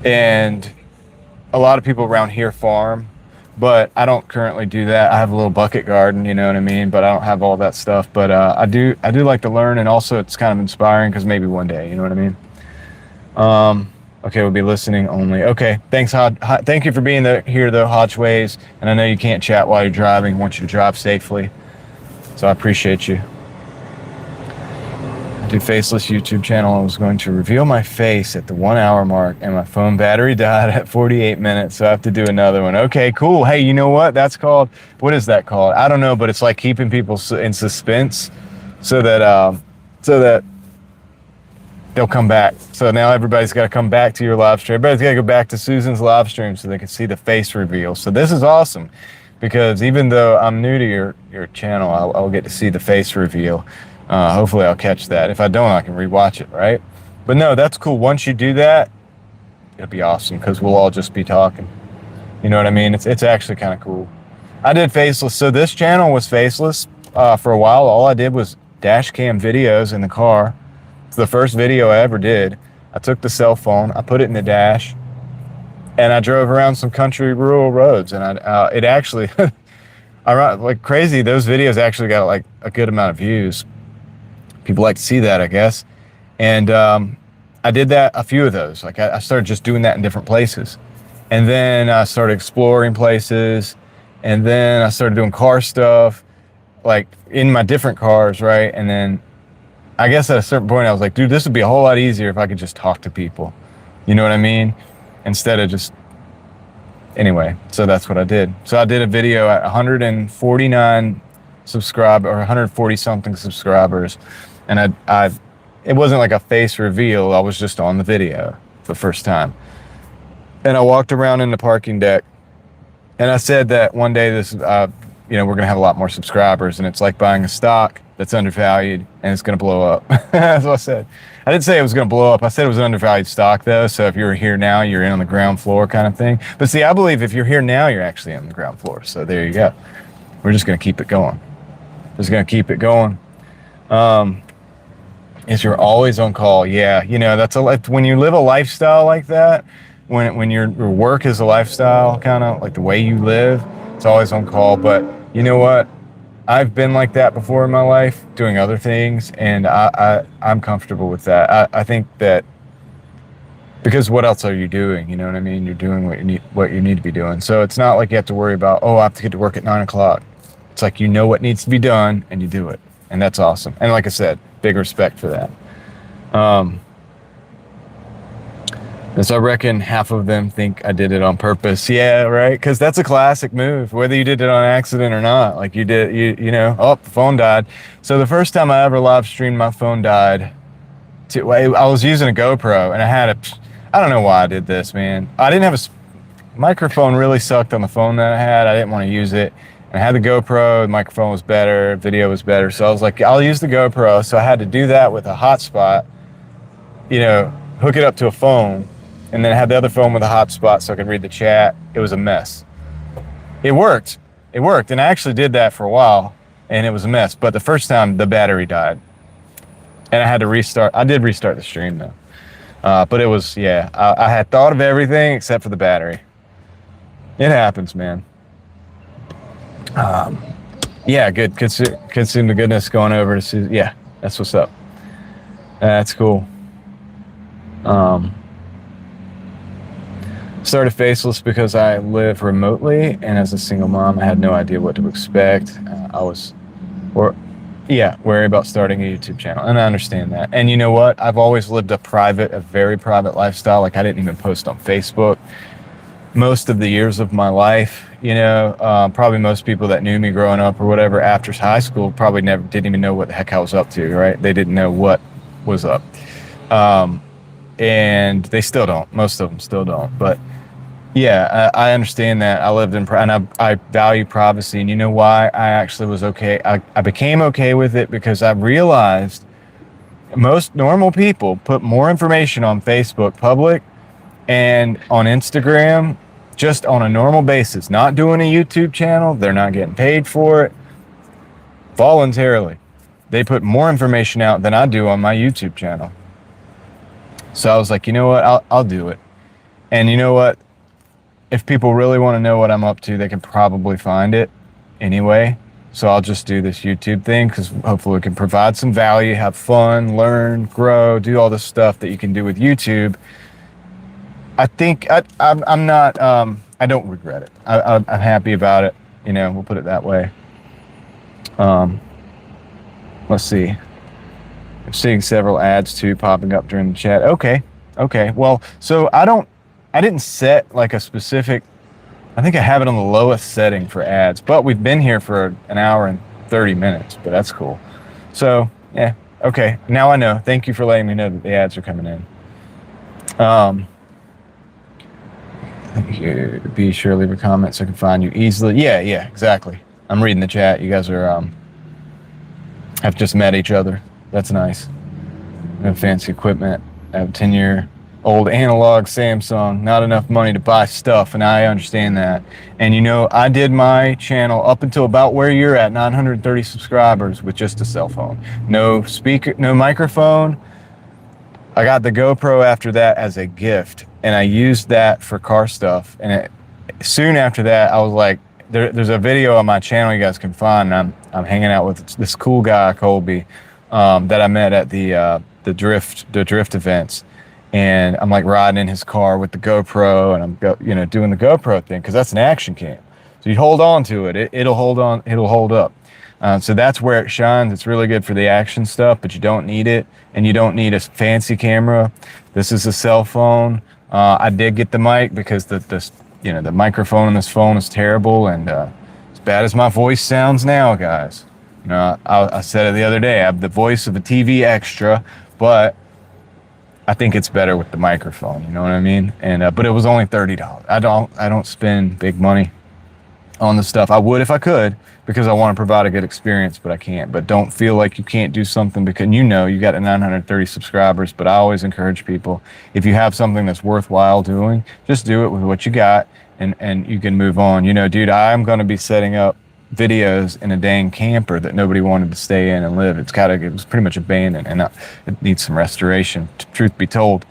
and a lot of people around here farm, but I don't currently do that. I have a little bucket garden, you know what I mean, but I don't have all that stuff. But I do like to learn, and also it's kind of inspiring because maybe one day, you know what I mean. Okay, we'll be listening only. Okay, thanks, thank you for being here, though, Hodgeways. And I know you can't chat while you're driving. I want you to drive safely. So I appreciate you. I do faceless YouTube channel. I was going to reveal my face at the 1 hour mark, and my phone battery died at 48 minutes, so I have to do another one. Okay, cool. Hey, you know what that's called? What is that called? I don't know, but it's like keeping people in suspense so that they'll come back. So now everybody's got to come back to your live stream. Everybody's got to go back to Susan's live stream so they can see the face reveal. So this is awesome because even though I'm new to your channel, I'll get to see the face reveal. Hopefully I'll catch that. If I don't, I can rewatch it, right? But no, that's cool. Once you do that, it'll be awesome because we'll all just be talking. You know what I mean? It's actually kind of cool. I did faceless. So this channel was faceless for a while. All I did was dash cam videos in the car. It's the first video I ever did. I took the cell phone, I put it in the dash, and I drove around some country rural roads. And it actually, like crazy, those videos actually got like a good amount of views. People like to see that, I guess. And I did that, a few of those. Like I started just doing that in different places. And then I started exploring places. And then I started doing car stuff, like in my different cars, right? And then I guess at a certain point I was like, dude, this would be a whole lot easier if I could just talk to people. You know what I mean? Instead of just, anyway, so that's what I did. So I did a video at 149 subscribers, or 140 something subscribers. And it wasn't like a face reveal. I was just on the video for the first time. And I walked around in the parking deck And I said that one day this, we're going to have a lot more subscribers, and it's like buying a stock that's undervalued and it's going to blow up. That's what I said. I didn't say it was going to blow up. I said it was an undervalued stock, though. So if you're here now, you're in on the ground floor kind of thing. But see, I believe if you're here now, you're actually on the ground floor. So there you go. We're just going to keep it going. Just going to keep it going. Is you're always on call. Yeah, that's when you live a lifestyle like that, when your work is a lifestyle, kind of like the way you live, it's always on call. But you know what? I've been like that before in my life, doing other things, and I'm comfortable with that. I think that because what else are you doing? You know what I mean? You're doing what you need to be doing. So it's not like you have to worry about, I have to get to work at 9:00. It's like you know what needs to be done and you do it, and that's awesome. And like I said, big respect for that. And so I reckon half of them think I did it on purpose. Yeah, right. Because that's a classic move, whether you did it on accident or not. Like you did, the phone died. So the first time I ever live streamed, my phone died. I was using a GoPro, and I don't know why I did this, man. I didn't have a microphone. Really sucked on the phone that I had. I didn't want to use it. And I had the GoPro. The microphone was better. Video was better. So I was like, I'll use the GoPro. So I had to do that with a hotspot. Hook it up to a phone. And then I had the other phone with a hotspot so I could read the chat. It was a mess. It worked. And I actually did that for a while, and it was a mess. But the first time, the battery died. And I had to restart. I did restart the stream, though. But it was, I had thought of everything except for the battery. It happens, man. Good. Consume the goodness going over to see. Yeah, that's what's up. That's cool. Started Faceless because I live remotely, and as a single mom, I had no idea what to expect. I was worried about starting a YouTube channel, and I understand that. And you know what? I've always lived a very private lifestyle. Like I didn't even post on Facebook most of the years of my life. Probably most people that knew me growing up or whatever after high school probably didn't even know what the heck I was up to, right? They didn't know what was up. And they still don't. Most of them still don't. But yeah, I understand that. I lived and I value privacy. And you know why I actually was okay? I became okay with it because I realized most normal people put more information on Facebook public and on Instagram just on a normal basis, not doing a YouTube channel. They're not getting paid for it voluntarily. They put more information out than I do on my YouTube channel. So I was like, you know what? I'll do it. And you know what? If people really want to know what I'm up to, they can probably find it anyway. So I'll just do this YouTube thing because hopefully it can provide some value, have fun, learn, grow, do all the stuff that you can do with YouTube. I think I'm not, I don't regret it. I'm happy about it. We'll put it that way. Let's see. I'm seeing several ads too popping up during the chat. Okay. Well, so I didn't set like a specific, I think I have it on the lowest setting for ads, but we've been here for an hour and 30 minutes, but that's cool. So yeah. Okay. Now I know. Thank you for letting me know that the ads are coming in. Be sure to leave a comment so I can find you easily. Yeah, exactly. I'm reading the chat. You guys are, have just met each other. That's nice. I have fancy equipment. I have a 10-year-old analog Samsung. Not enough money to buy stuff, and I understand that. And I did my channel up until about where you're at, 930 subscribers, with just a cell phone. No speaker, no microphone. I got the GoPro after that as a gift, and I used that for car stuff. And soon after that, I was like, there's a video on my channel you guys can find. And I'm hanging out with this cool guy, Colby, that I met at the drift events, and I'm like riding in his car with the GoPro, and I'm doing the GoPro thing because that's an action cam. So you hold on to it, it'll hold up. So that's where it shines. It's really good for the action stuff, but you don't need it, and you don't need a fancy camera. This is a cell phone. I did get the mic because the microphone on this phone is terrible, and as bad as my voice sounds now, guys. I said it the other day. I have the voice of a TV extra, but I think it's better with the microphone. You know what I mean? And but it was only $30. I don't spend big money. on the stuff. I would if I could, because I want to provide a good experience, but I can't. But don't feel like you can't do something because you got 930 subscribers. But I always encourage people, if you have something that's worthwhile doing, just do it with what you got, and you can move on. Dude, I'm going to be setting up videos in a dang camper that nobody wanted to stay in and live. It was pretty much abandoned, and it needs some restoration, truth be told.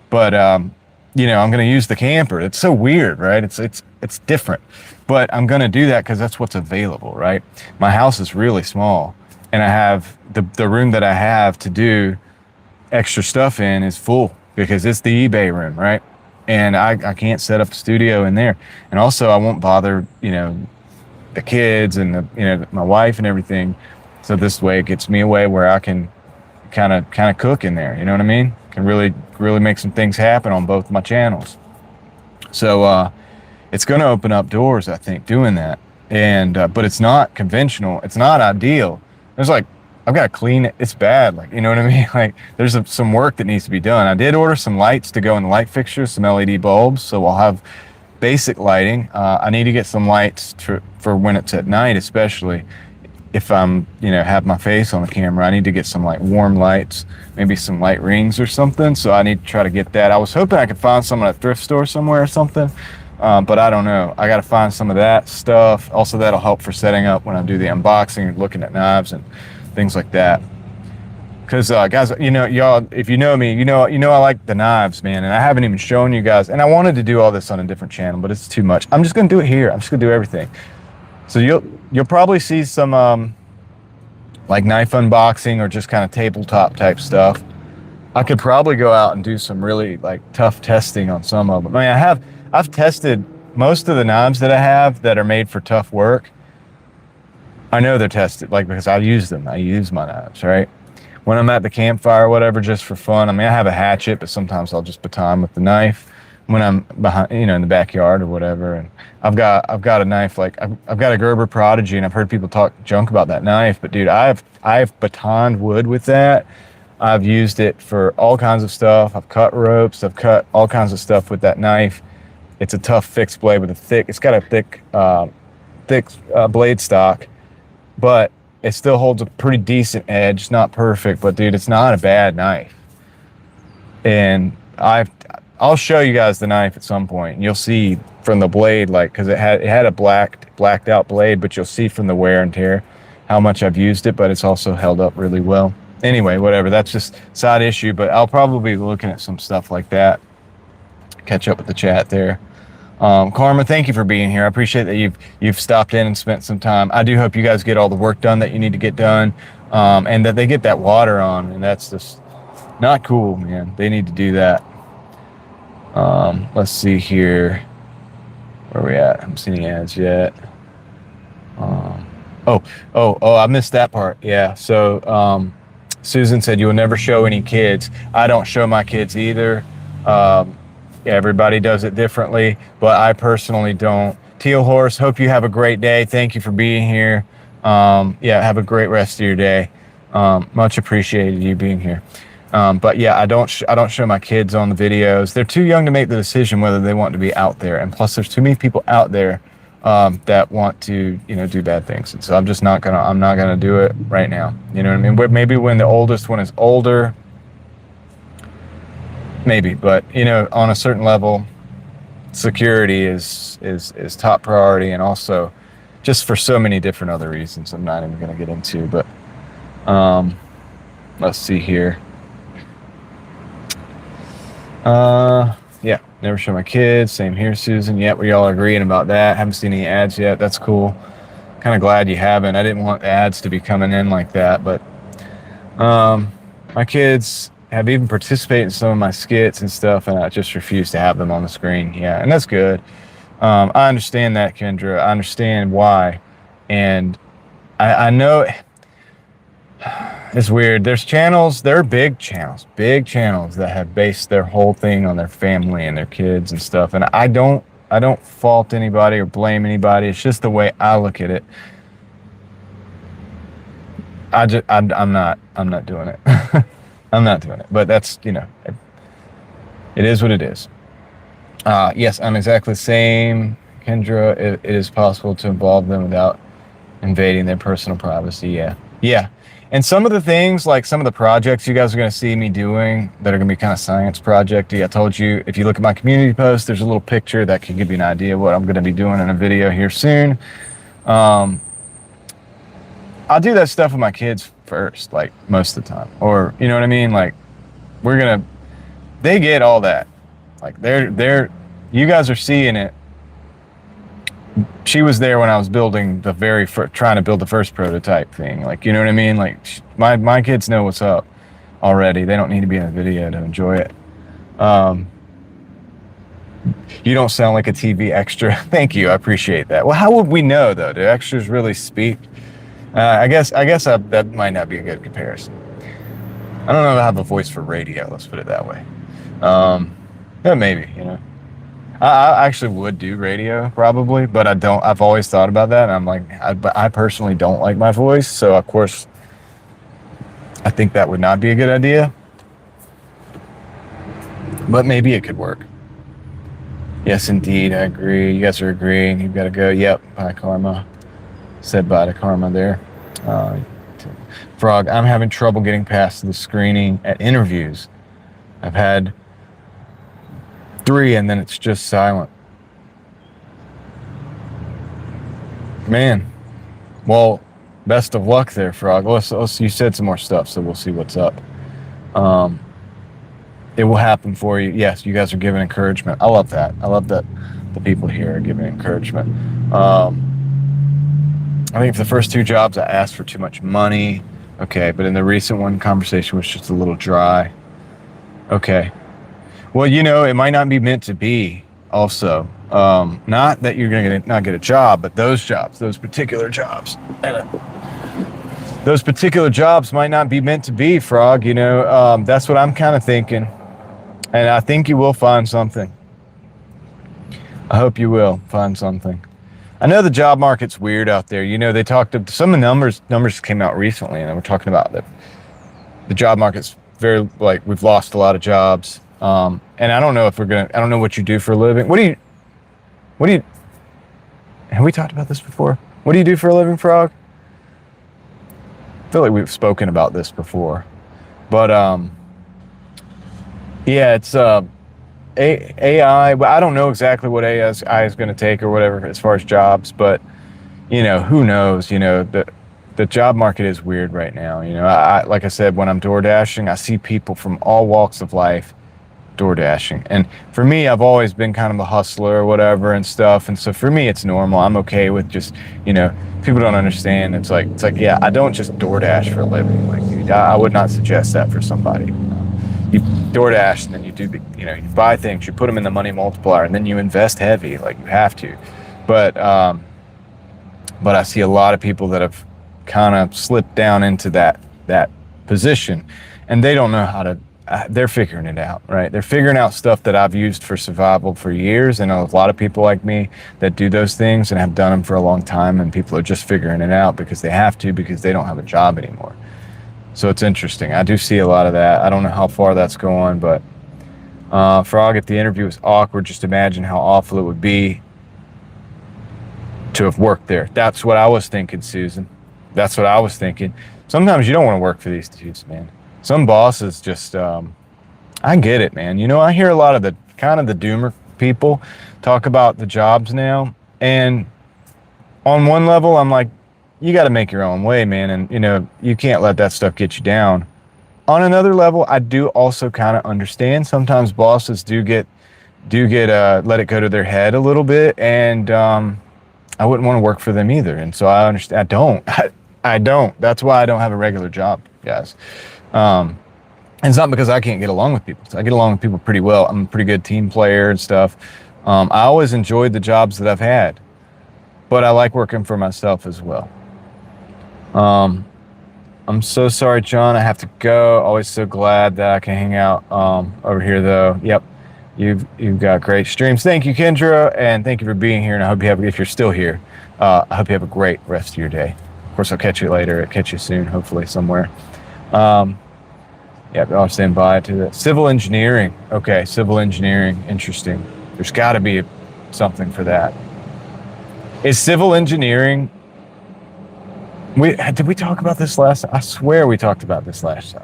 But I'm going to use the camper. It's so weird, right? It's different, but I'm going to do that because that's what's available, right? My house is really small, and I have the room that I have to do extra stuff in is full because it's the eBay room, right? And I can't set up a studio in there. And also I won't bother, the kids and my wife and everything. So this way it gets me away where I can kind of cook in there. You know what I mean? Can really make some things happen on both my channels. So it's going to open up doors, I think, doing that. And but it's not conventional. It's not ideal. There's I've got to clean it. It's bad. You know what I mean? There's some work that needs to be done. I did order some lights to go in the light fixtures, some LED bulbs. So I'll have basic lighting. I need to get some lights for when it's at night, especially if I'm, have my face on the camera. I need to get some warm lights, maybe some light rings or something. So I need to try to get that. I was hoping I could find some at a thrift store somewhere or something, but I don't know. I got to find some of that stuff. Also, that'll help for setting up when I do the unboxing, looking at knives and things like that. Because guys, y'all, if you know me, I like the knives, man, and I haven't even shown you guys. And I wanted to do all this on a different channel, but it's too much. I'm just gonna do it here. I'm just gonna do everything. So you'll probably see some knife unboxing or just kind of tabletop type stuff. I could probably go out and do some really tough testing on some of them. I mean, I've tested most of the knives that I have that are made for tough work. I know they're tested, because I use them. I use my knives, right? When I'm at the campfire or whatever, just for fun. I mean, I have a hatchet, but sometimes I'll just baton with the knife when I'm behind, in the backyard or whatever. And I've got a knife, I've got a Gerber Prodigy, and I've heard people talk junk about that knife, but dude, I've batoned wood with that. I've used it for all kinds of stuff. I've cut ropes. I've cut all kinds of stuff with that knife. It's a tough fixed blade with it's got a thick blade stock, but it still holds a pretty decent edge. It's not perfect, but dude, it's not a bad knife. And I'll show you guys the knife at some point, and you'll see from the blade, because it had a blacked out blade, but you'll see from the wear and tear how much I've used it, but it's also held up really well. Anyway, whatever, that's just side issue, but I'll probably be looking at some stuff like that. Catch up with the chat there. Karma, thank you for being here. I appreciate that you've stopped in and spent some time. I do hope you guys get all the work done that you need to get done, and that they get that water on, and that's just not cool, man. They need to do that. Let's see here. Where are we at? I haven't seen any ads yet. I missed that part. Yeah. So Susan said you will never show any kids. I don't show my kids either. Everybody does it differently, but I personally don't. Teal Horse, hope you have a great day. Thank you for being here. Have a great rest of your day. Much appreciated you being here. But yeah, I don't show my kids on the videos. They're too young to make the decision whether they want to be out there. And plus there's too many people out there that want to, do bad things. And so I'm not gonna do it right now. You know what I mean? Maybe when the oldest one is older, maybe, but on a certain level, security is top priority, and also just for so many different other reasons I'm not even going to get into. But let's see here. Never show my kids. Same here, Susan. Yep, we all are agreeing about that. Haven't seen any ads yet. That's cool. Kind of glad you haven't. I didn't want ads to be coming in like that, but my kids have even participated in some of my skits and stuff, and I just refuse to have them on the screen. Yeah, and that's good. I understand that, Kendra. I understand why. And I know it's weird. There are big channels that have based their whole thing on their family and their kids and stuff. And I don't fault anybody or blame anybody. It's just the way I look at it. I'm not doing it. I'm not doing it, but that's, it is what it is. Yes, I'm exactly the same. Kendra, it is possible to involve them without invading their personal privacy. Yeah. And some of the things, like some of the projects you guys are going to see me doing that are going to be kind of science projecty. I told you, if you look at my community post, there's a little picture that can give you an idea of what I'm going to be doing in a video here soon. I'll do that stuff with my kids first, like most of the time, or you know what I mean? Like they get all that. Like you guys are seeing it. She was there when I was building trying to build the first prototype thing. Like, you know what I mean? Like my kids know what's up already. They don't need to be in a video to enjoy it. You don't sound like a TV extra. Thank you. I appreciate that. Well, how would we know though? Do extras really speak? I guess that might not be a good comparison. I don't know if I have a voice for radio. Let's put it that way. Yeah, maybe, you know. I actually would do radio probably, but I don't. I've always thought about that, and I'm like, I personally don't like my voice, so of course, I think that would not be a good idea. But maybe it could work. Yes, indeed, I agree. You guys are agreeing. You've got to go. Yep, bye, Karma. Said bye to Karma there. Frog, I'm having trouble getting past the screening at interviews. I've had 3 and then it's just silent. Man, well, best of luck there, Frog. You said some more stuff, so we'll see what's up. It will happen for you. Yes, you guys are giving encouragement. I love that. I love that the people here are giving encouragement. I think for the first 2 jobs, I asked for too much money. Okay, but in the recent one, conversation was just a little dry. Okay. Well, you know, it might not be meant to be also. Not that you're going to not get a job, but those particular jobs might not be meant to be, Frog. You know, that's what I'm kind of thinking. And I think you will find something. I hope you will find something. I know the job market's weird out there. You know, they talked to some of the numbers came out recently, and we're talking about that the job market's very, like, we've lost a lot of jobs. And I don't know I don't know what you do for a living. What do you, have we talked about this before? What do you do for a living, Frog? I feel like we've spoken about this before, but, yeah, it's, AI, but I don't know exactly what AI is going to take or whatever as far as jobs, but you know, who knows? You know, the job market is weird right now. You know, like I said, when I'm Doordashing, I see people from all walks of life Doordashing. And for me, I've always been kind of a hustler or whatever and stuff. And so for me, it's normal. I'm okay with just, you know, people don't understand. It's like, yeah, I don't just DoorDash for a living. Like, dude, I would not suggest that for somebody. You DoorDash and then you do the, you know, you buy things, you put them in the money multiplier, and then you invest heavy, like you have to. But I see a lot of people that have kind of slipped down into that position, and they don't know how to. They're figuring it out, right? They're figuring out stuff that I've used for survival for years, and a lot of people like me that do those things and have done them for a long time, and people are just figuring it out because they have to, because they don't have a job anymore. So it's interesting. I do see a lot of that. I don't know how far that's going, but Frog, if the interview was awkward, just imagine how awful it would be to have worked there. That's what I was thinking, Susan. That's what I was thinking. Sometimes you don't want to work for these dudes, man. Some bosses just, I get it, man. You know, I hear a lot of the kind of the doomer people talk about the jobs now. And on one level, I'm like, you got to make your own way, man. And, you know, you can't let that stuff get you down. On another level, I do also kind of understand sometimes bosses do get let it go to their head a little bit. And I wouldn't want to work for them either. And so I understand. I don't. That's why I don't have a regular job, guys. And it's not because I can't get along with people. I get along with people pretty well. I'm a pretty good team player and stuff. I always enjoyed the jobs that I've had, but I like working for myself as well. I'm so sorry, John. I have to go. Always so glad that I can hang out over here, though. Yep, you've got great streams. Thank you, Kendra, and thank you for being here. And I hope you have, if you're still here, I hope you have a great rest of your day. Of course, I'll catch you later. I'll catch you soon, hopefully somewhere. Yeah, I'll stand by to that. Civil engineering. Okay, civil engineering. Interesting. There's got to be something for that. Is civil engineering, did we talk about this last time? I swear we talked about this last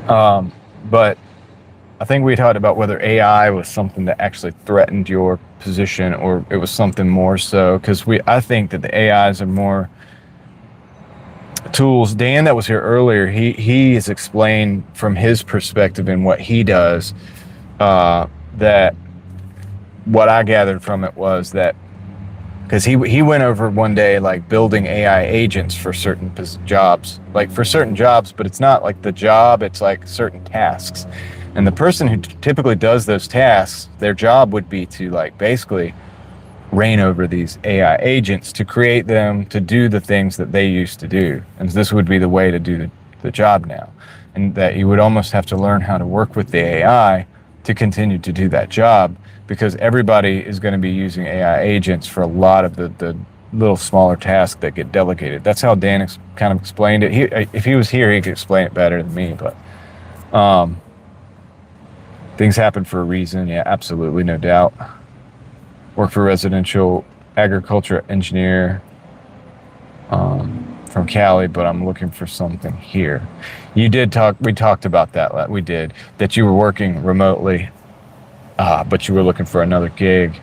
time. But I think we talked about whether AI was something that actually threatened your position or it was something more so, because I think that the AIs are more tools. Dan that was here earlier, he has explained from his perspective and what he does, that what I gathered from it was that, because he went over one day like building AI agents for certain jobs, like for certain jobs, but it's not like the job, it's like certain tasks. And the person who typically does those tasks, their job would be to like basically reign over these AI agents to create them to do the things that they used to do. And this would be the way to do the job now. And that you would almost have to learn how to work with the AI to continue to do that job, because everybody is going to be using AI agents for a lot of the little smaller tasks that get delegated. That's how Dan kind of explained it. If he was here, he could explain it better than me, but things happen for a reason. Yeah, absolutely, no doubt. Work for residential agriculture engineer from Cali, but I'm looking for something here. We talked about that. We did, that you were working remotely, but you were looking for another gig.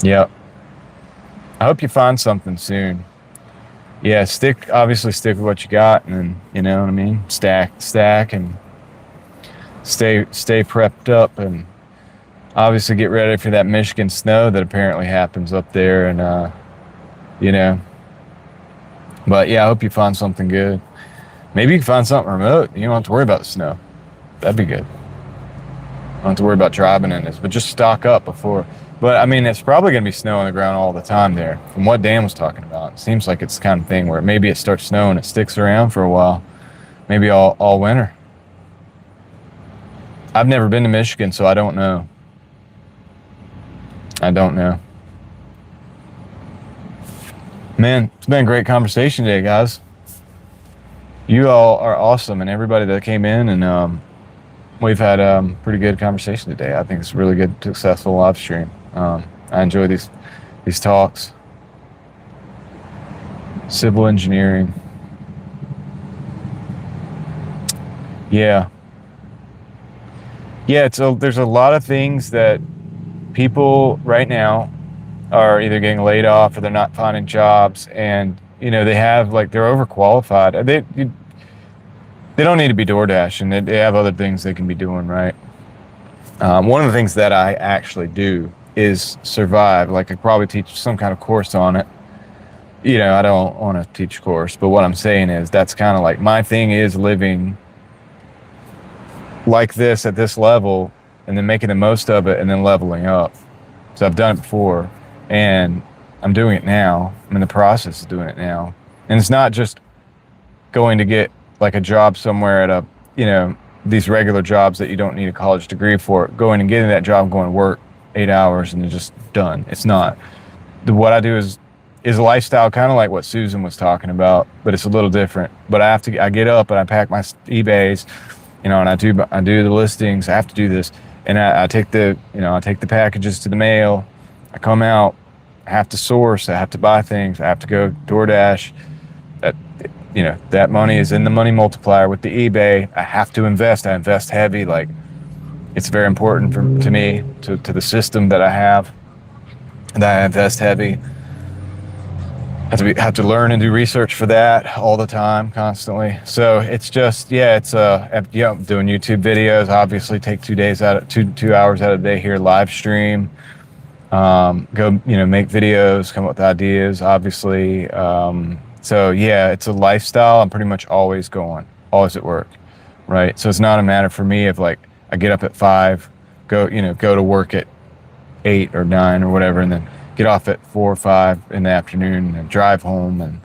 Yep. I hope you find something soon. Yeah, obviously stick with what you got, and you know what I mean? Stack and stay prepped up, and obviously get ready for that Michigan snow that apparently happens up there, and you know. But yeah, I hope you find something good. Maybe you can find something remote. You don't have to worry about the snow. That'd be good. Don't have to worry about driving in this, but just stock up before. But I mean, it's probably going to be snow on the ground all the time there. From what Dan was talking about, it seems like it's the kind of thing where maybe it starts snowing, it sticks around for a while, maybe all winter. I've never been to Michigan, so I don't know. Man, it's been a great conversation today, guys. You all are awesome, and everybody that came in, and we've had a pretty good conversation today. I think it's a really good, successful live stream. I enjoy these talks. Civil engineering. Yeah. Yeah, there's a lot of things that people right now are either getting laid off or they're not finding jobs, and they're overqualified. They don't need to be Doordash, and they have other things they can be doing, right? One of the things that I actually do is survive. Like, I could probably teach some kind of course on it. I don't want to teach a course, but what I'm saying is that's kind of like my thing, is living like this at this level and then making the most of it and then leveling up. So I've done it before, and I'm doing it now. I'm in the process of doing it now. And it's not just going to get like a job somewhere at these regular jobs that you don't need a college degree for, going and getting that job, going to work 8 hours and just done. It's not. What I do is a lifestyle, kind of like what Susan was talking about, but it's a little different. But I get up and I pack my eBays, and I do the listings. I have to do this, and I take the packages to the mail. I come out, I have to source, I have to buy things, I have to go Doordash. That money is in the money multiplier with the eBay. I have to invest. I invest heavy. Like, it's very important to me, to the system that I have, that I invest heavy. Have to learn and do research for that all the time, constantly. So it's just, doing YouTube videos. Obviously, take 2 hours out of the day here, live stream. Go, make videos, come up with ideas. Obviously, so yeah, it's a lifestyle. I'm pretty much always always at work, right? So it's not a matter for me of like, I get up at 5, go to work at 8 or 9 or whatever, and then get off at 4 or 5 in the afternoon and drive home. And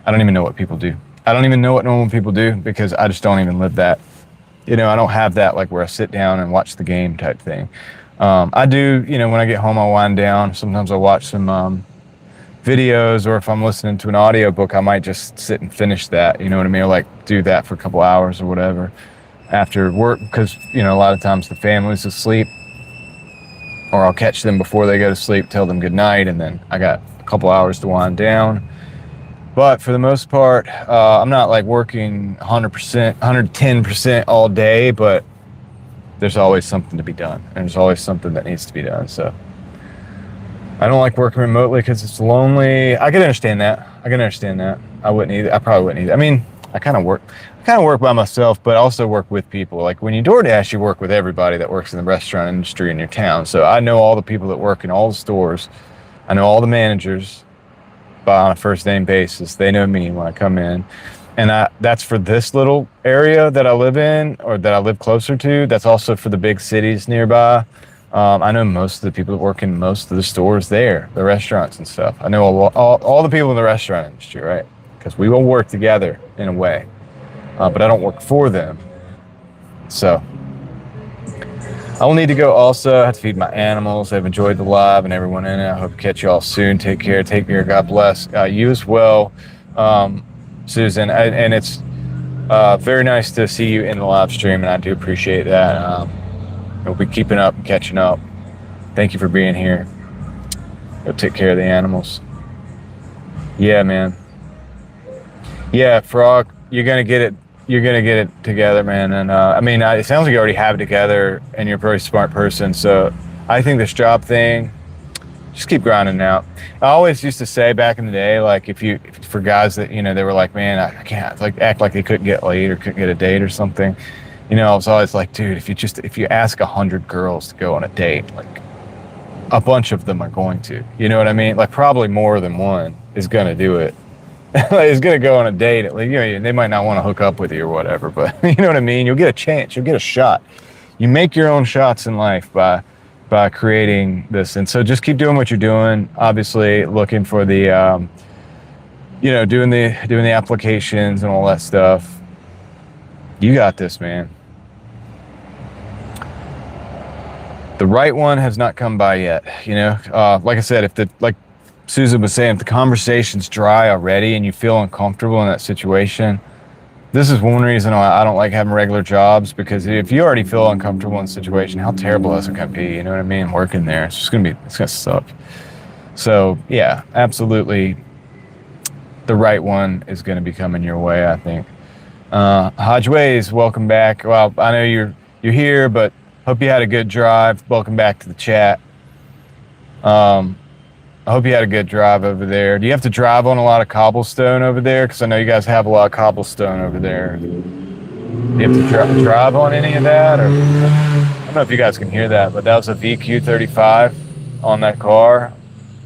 I don't even know what people do. I don't even know what normal people do, because I just don't even live that. I don't have that, like, where I sit down and watch the game type thing. I do, when I get home, I'll wind down. Sometimes I'll watch some videos, or if I'm listening to an audiobook, I might just sit and finish that, you know what I mean? Or like do that for a couple hours or whatever after work, because, a lot of times the family's asleep. or I'll catch them before they go to sleep, tell them good night, and then I got a couple hours to wind down. But for the most part, I'm not like working 100%, 110% all day, but there's always something to be done, and there's always something that needs to be done. So I don't like working remotely because it's lonely. I can understand that. I wouldn't either. I probably wouldn't either. I mean, I kind of work by myself, but also work with people. Like when you Doordash, you work with everybody that works in the restaurant industry in your town. So I know all the people that work in all the stores. I know all the managers on a first name basis. They know me when I come in. And that's for this little area that I live in, or that I live closer to. That's also for the big cities nearby. I know most of the people that work in most of the stores there, the restaurants and stuff. I know all the people in the restaurant industry, right? Because we will work together in a way. But I don't work for them. So I'll need to go also. I have to feed my animals. I've enjoyed the live and everyone in it. I hope to catch you all soon. Take care. God bless. You as well, Susan. And it's very nice to see you in the live stream, and I do appreciate that. We'll be keeping up and catching up. Thank you for being here. Go take care of the animals. Yeah, man. Yeah, Frog, you're gonna get it. You're gonna get it together, man. And I mean, it sounds like you already have it together, and you're a very smart person. So I think this job thing, just keep grinding out. I always used to say back in the day, like if for guys that, you know, they were like, man, I can't, like, act like they couldn't get laid or couldn't get a date or something. You know, I was always like, dude, if you ask 100 girls to go on a date, like a bunch of them are going to, you know what I mean? Like probably more than one is going to do it. Is going to go on a date. Like, you know, they might not want to hook up with you or whatever, but you know what I mean? You'll get a chance. You'll get a shot. You make your own shots in life by creating this. And so just keep doing what you're doing. Obviously looking for the, you know, doing the applications and all that stuff. You got this, man. The right one has not come by yet, you know. Like I said, like Susan was saying, if the conversation's dry already and you feel uncomfortable in that situation, this is one reason why I don't like having regular jobs, because if you already feel uncomfortable in the situation, how terrible is it going to be? You know what I mean? Working there, it's going to suck. So yeah, absolutely. The right one is going to be coming your way, I think. Hodgeways, welcome back. Well, I know you're here, but hope you had a good drive. Welcome back to the chat. I hope you had a good drive over there. Do you have to drive on a lot of cobblestone over there? Because I know you guys have a lot of cobblestone over there. Do you have to drive on any of that? Or I don't know if you guys can hear that, but that was a VQ35 on that car.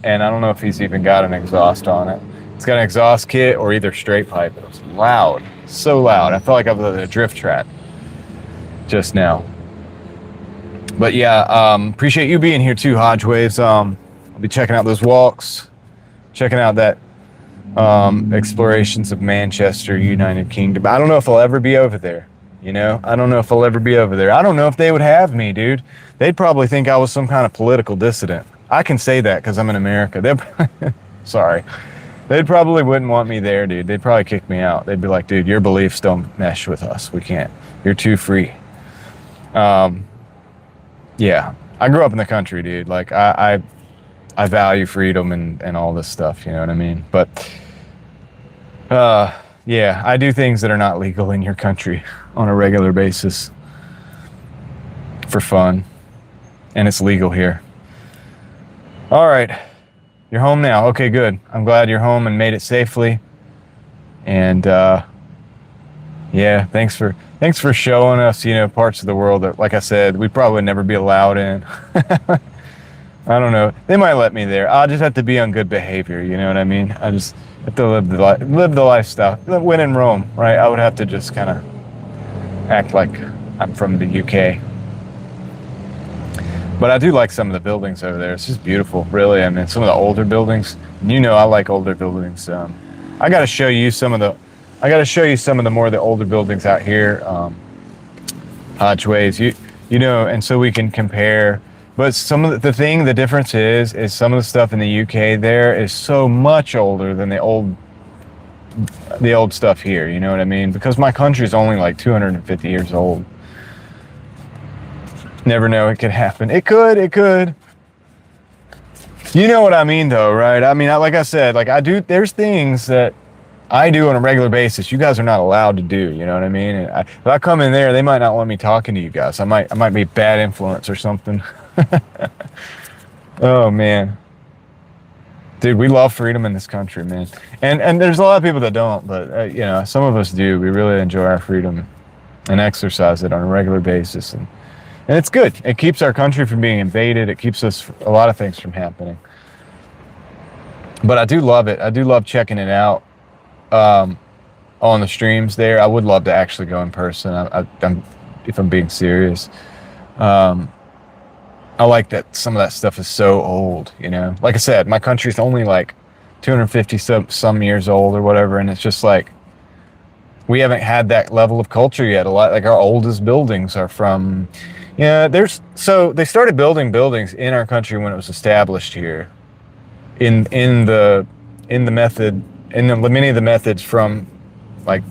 And I don't know if he's even got an exhaust on it. It's got an exhaust kit or either straight pipe. It was loud, so loud. I felt like I was at a drift track just now. But yeah, appreciate you being here too, Hodgeways. I'll be checking out those walks, checking out that explorations of Manchester, United Kingdom. I don't know if I'll ever be over there, you know? I don't know if I'll ever be over there. I don't know if they would have me, dude. They'd probably think I was some kind of political dissident. I can say that because I'm in America. Sorry. They probably wouldn't want me there, dude. They'd probably kick me out. They'd be like, dude, your beliefs don't mesh with us. We can't. You're too free. Yeah. I grew up in the country, dude. Like, I value freedom and all this stuff, you know what I mean? But, yeah, I do things that are not legal in your country on a regular basis for fun. And it's legal here. All right. You're home now. Okay, good. I'm glad you're home and made it safely. And, yeah, thanks for showing us, you know, parts of the world that, like I said, we probably would never be allowed in. I don't know. They might let me there. I'll just have to be on good behavior. You know what I mean? I just have to live the lifestyle. When in Rome, right? I would have to just kind of act like I'm from the UK. But I do like some of the buildings over there. It's just beautiful, really. I mean, some of the older buildings. You know, I like older buildings. I got to show you some of the more of the older buildings out here. Hodgeways, you know, and so we can compare. But the difference is some of the stuff in the UK there is so much older than the old stuff here, you know what I mean? Because my country's only like 250 years old. Never know, it could happen. It could, You know what I mean, though, right? I mean, like I said, like I do, there's things that I do on a regular basis. You guys are not allowed to do, you know what I mean? And if I come in there, they might not want me talking to you guys. I might be a bad influence or something. Oh man. Dude, we love freedom in this country, man. And there's a lot of people that don't, but you know, some of us do. We really enjoy our freedom and exercise it on a regular basis, and it's good. It keeps our country from being invaded. It keeps us a lot of things from happening. But I do love it. I do love checking it out on the streams there. I would love to actually go in person. I'm if I'm being serious. I like that some of that stuff is so old, you know. Like I said, my country's only like 250 some years old or whatever, and it's just like we haven't had that level of culture yet. A lot like our oldest buildings are from, yeah. So they started building buildings in our country when it was established here, in the many of the methods from like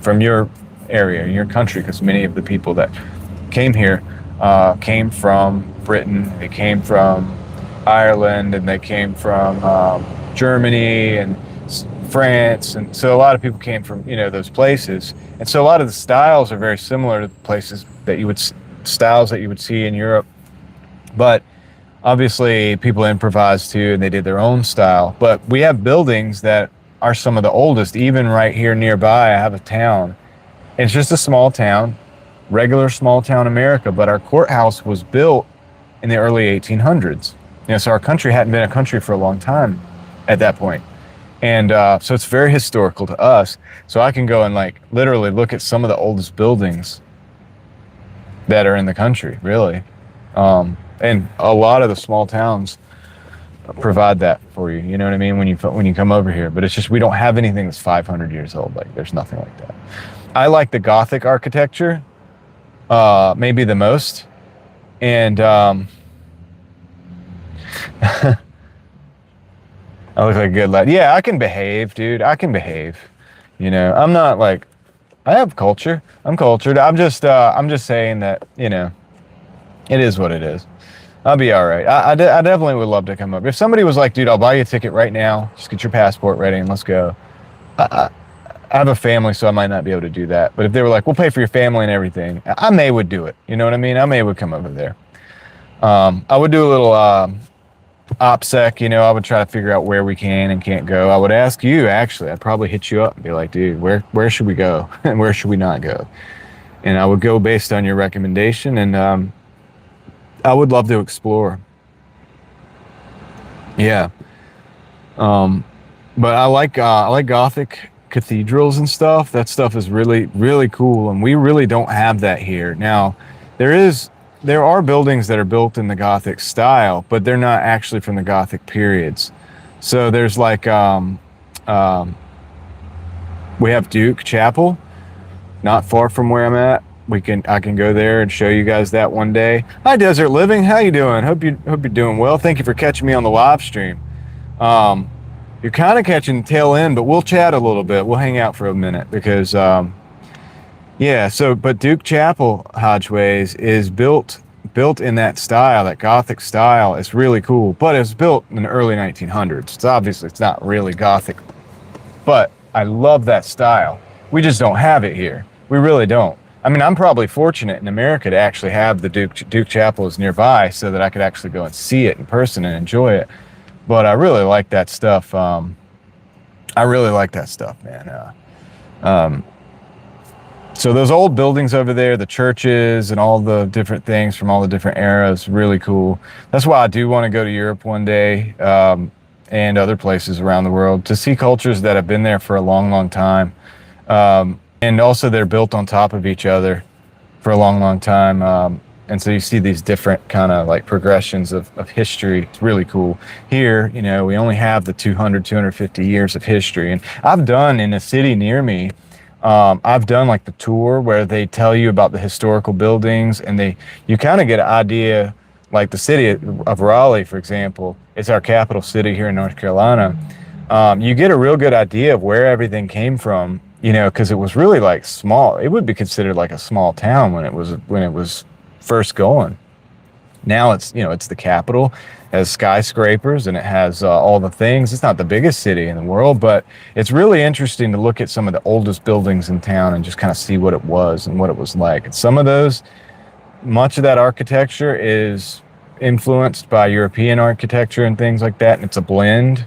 from your area, your country, because many of the people that came here came from Britain, they came from Ireland, and they came from Germany and France, and so a lot of people came from, you know, those places, and so a lot of the styles are very similar to places that you would see in Europe, but obviously people improvised too, and they did their own style. But we have buildings that are some of the oldest. Even right here nearby, I have a town. It's just a small town, regular small town America, but our courthouse was built in the early 1800s. You know, so our country hadn't been a country for a long time at that point. And so it's very historical to us. So I can go and like literally look at some of the oldest buildings that are in the country, really. And a lot of the small towns provide that for you. You know what I mean? When you come over here, but it's just, we don't have anything that's 500 years old. Like there's nothing like that. I like the Gothic architecture, maybe the most. And I look like a good lad. Yeah, I can behave, dude. I can behave. You know, I'm not like, I have culture. I'm cultured. I'm just saying that, you know, it is what it is. I'll be all right. I definitely would love to come up. If somebody was like, dude, I'll buy you a ticket right now. Just get your passport ready and let's go. I have a family, so I might not be able to do that. But if they were like, we'll pay for your family and everything, I would do it. You know what I mean? I would come over there. I would do a little OPSEC, you know. I would try to figure out where we can and can't go. I would ask you, actually. I'd probably hit you up and be like, dude, where should we go? And where should we not go? And I would go based on your recommendation, and I would love to explore. Yeah. But I like Gothic cathedrals and stuff. That stuff is really, really cool, and we really don't have that here. Now, there are buildings that are built in the Gothic style, but they're not actually from the Gothic periods. So there's like we have Duke Chapel, not far from where I'm at. I can go there and show you guys that one day. Hi, Desert Living. How you doing? Hope you're doing well. Thank you for catching me on the live stream. You're kind of catching the tail end, but we'll chat a little bit. We'll hang out for a minute because, yeah. So, but Duke Chapel, Hodgeways, is built in that style, that Gothic style. It's really cool, but it's built in the early 1900s. It's not really Gothic, but I love that style. We just don't have it here. We really don't. I mean, I'm probably fortunate in America to actually have the Duke Chapel is nearby so that I could actually go and see it in person and enjoy it. But I really like that stuff. I really like that stuff, man. So those old buildings over there, the churches and all the different things from all the different eras, really cool. That's why I do want to go to Europe one day, and other places around the world to see cultures that have been there for a long, long time. And also they're built on top of each other for a long, long time. And so you see these different kind of like progressions of history. It's really cool. Here, you know, we only have the 250 years of history. And I've done in a city near me, I've done like the tour where they tell you about the historical buildings, and you kind of get an idea, like the city of Raleigh, for example. It's our capital city here in North Carolina. You get a real good idea of where everything came from, you know, because it was really like small. It would be considered like a small town when it was first going. Now it's, you know, it's the capital, it has skyscrapers, and it has all the things. It's not the biggest city in the world, but it's really interesting to look at some of the oldest buildings in town and just kind of see what it was and what it was like. And some of those, much of that architecture is influenced by European architecture and things like that, and it's a blend.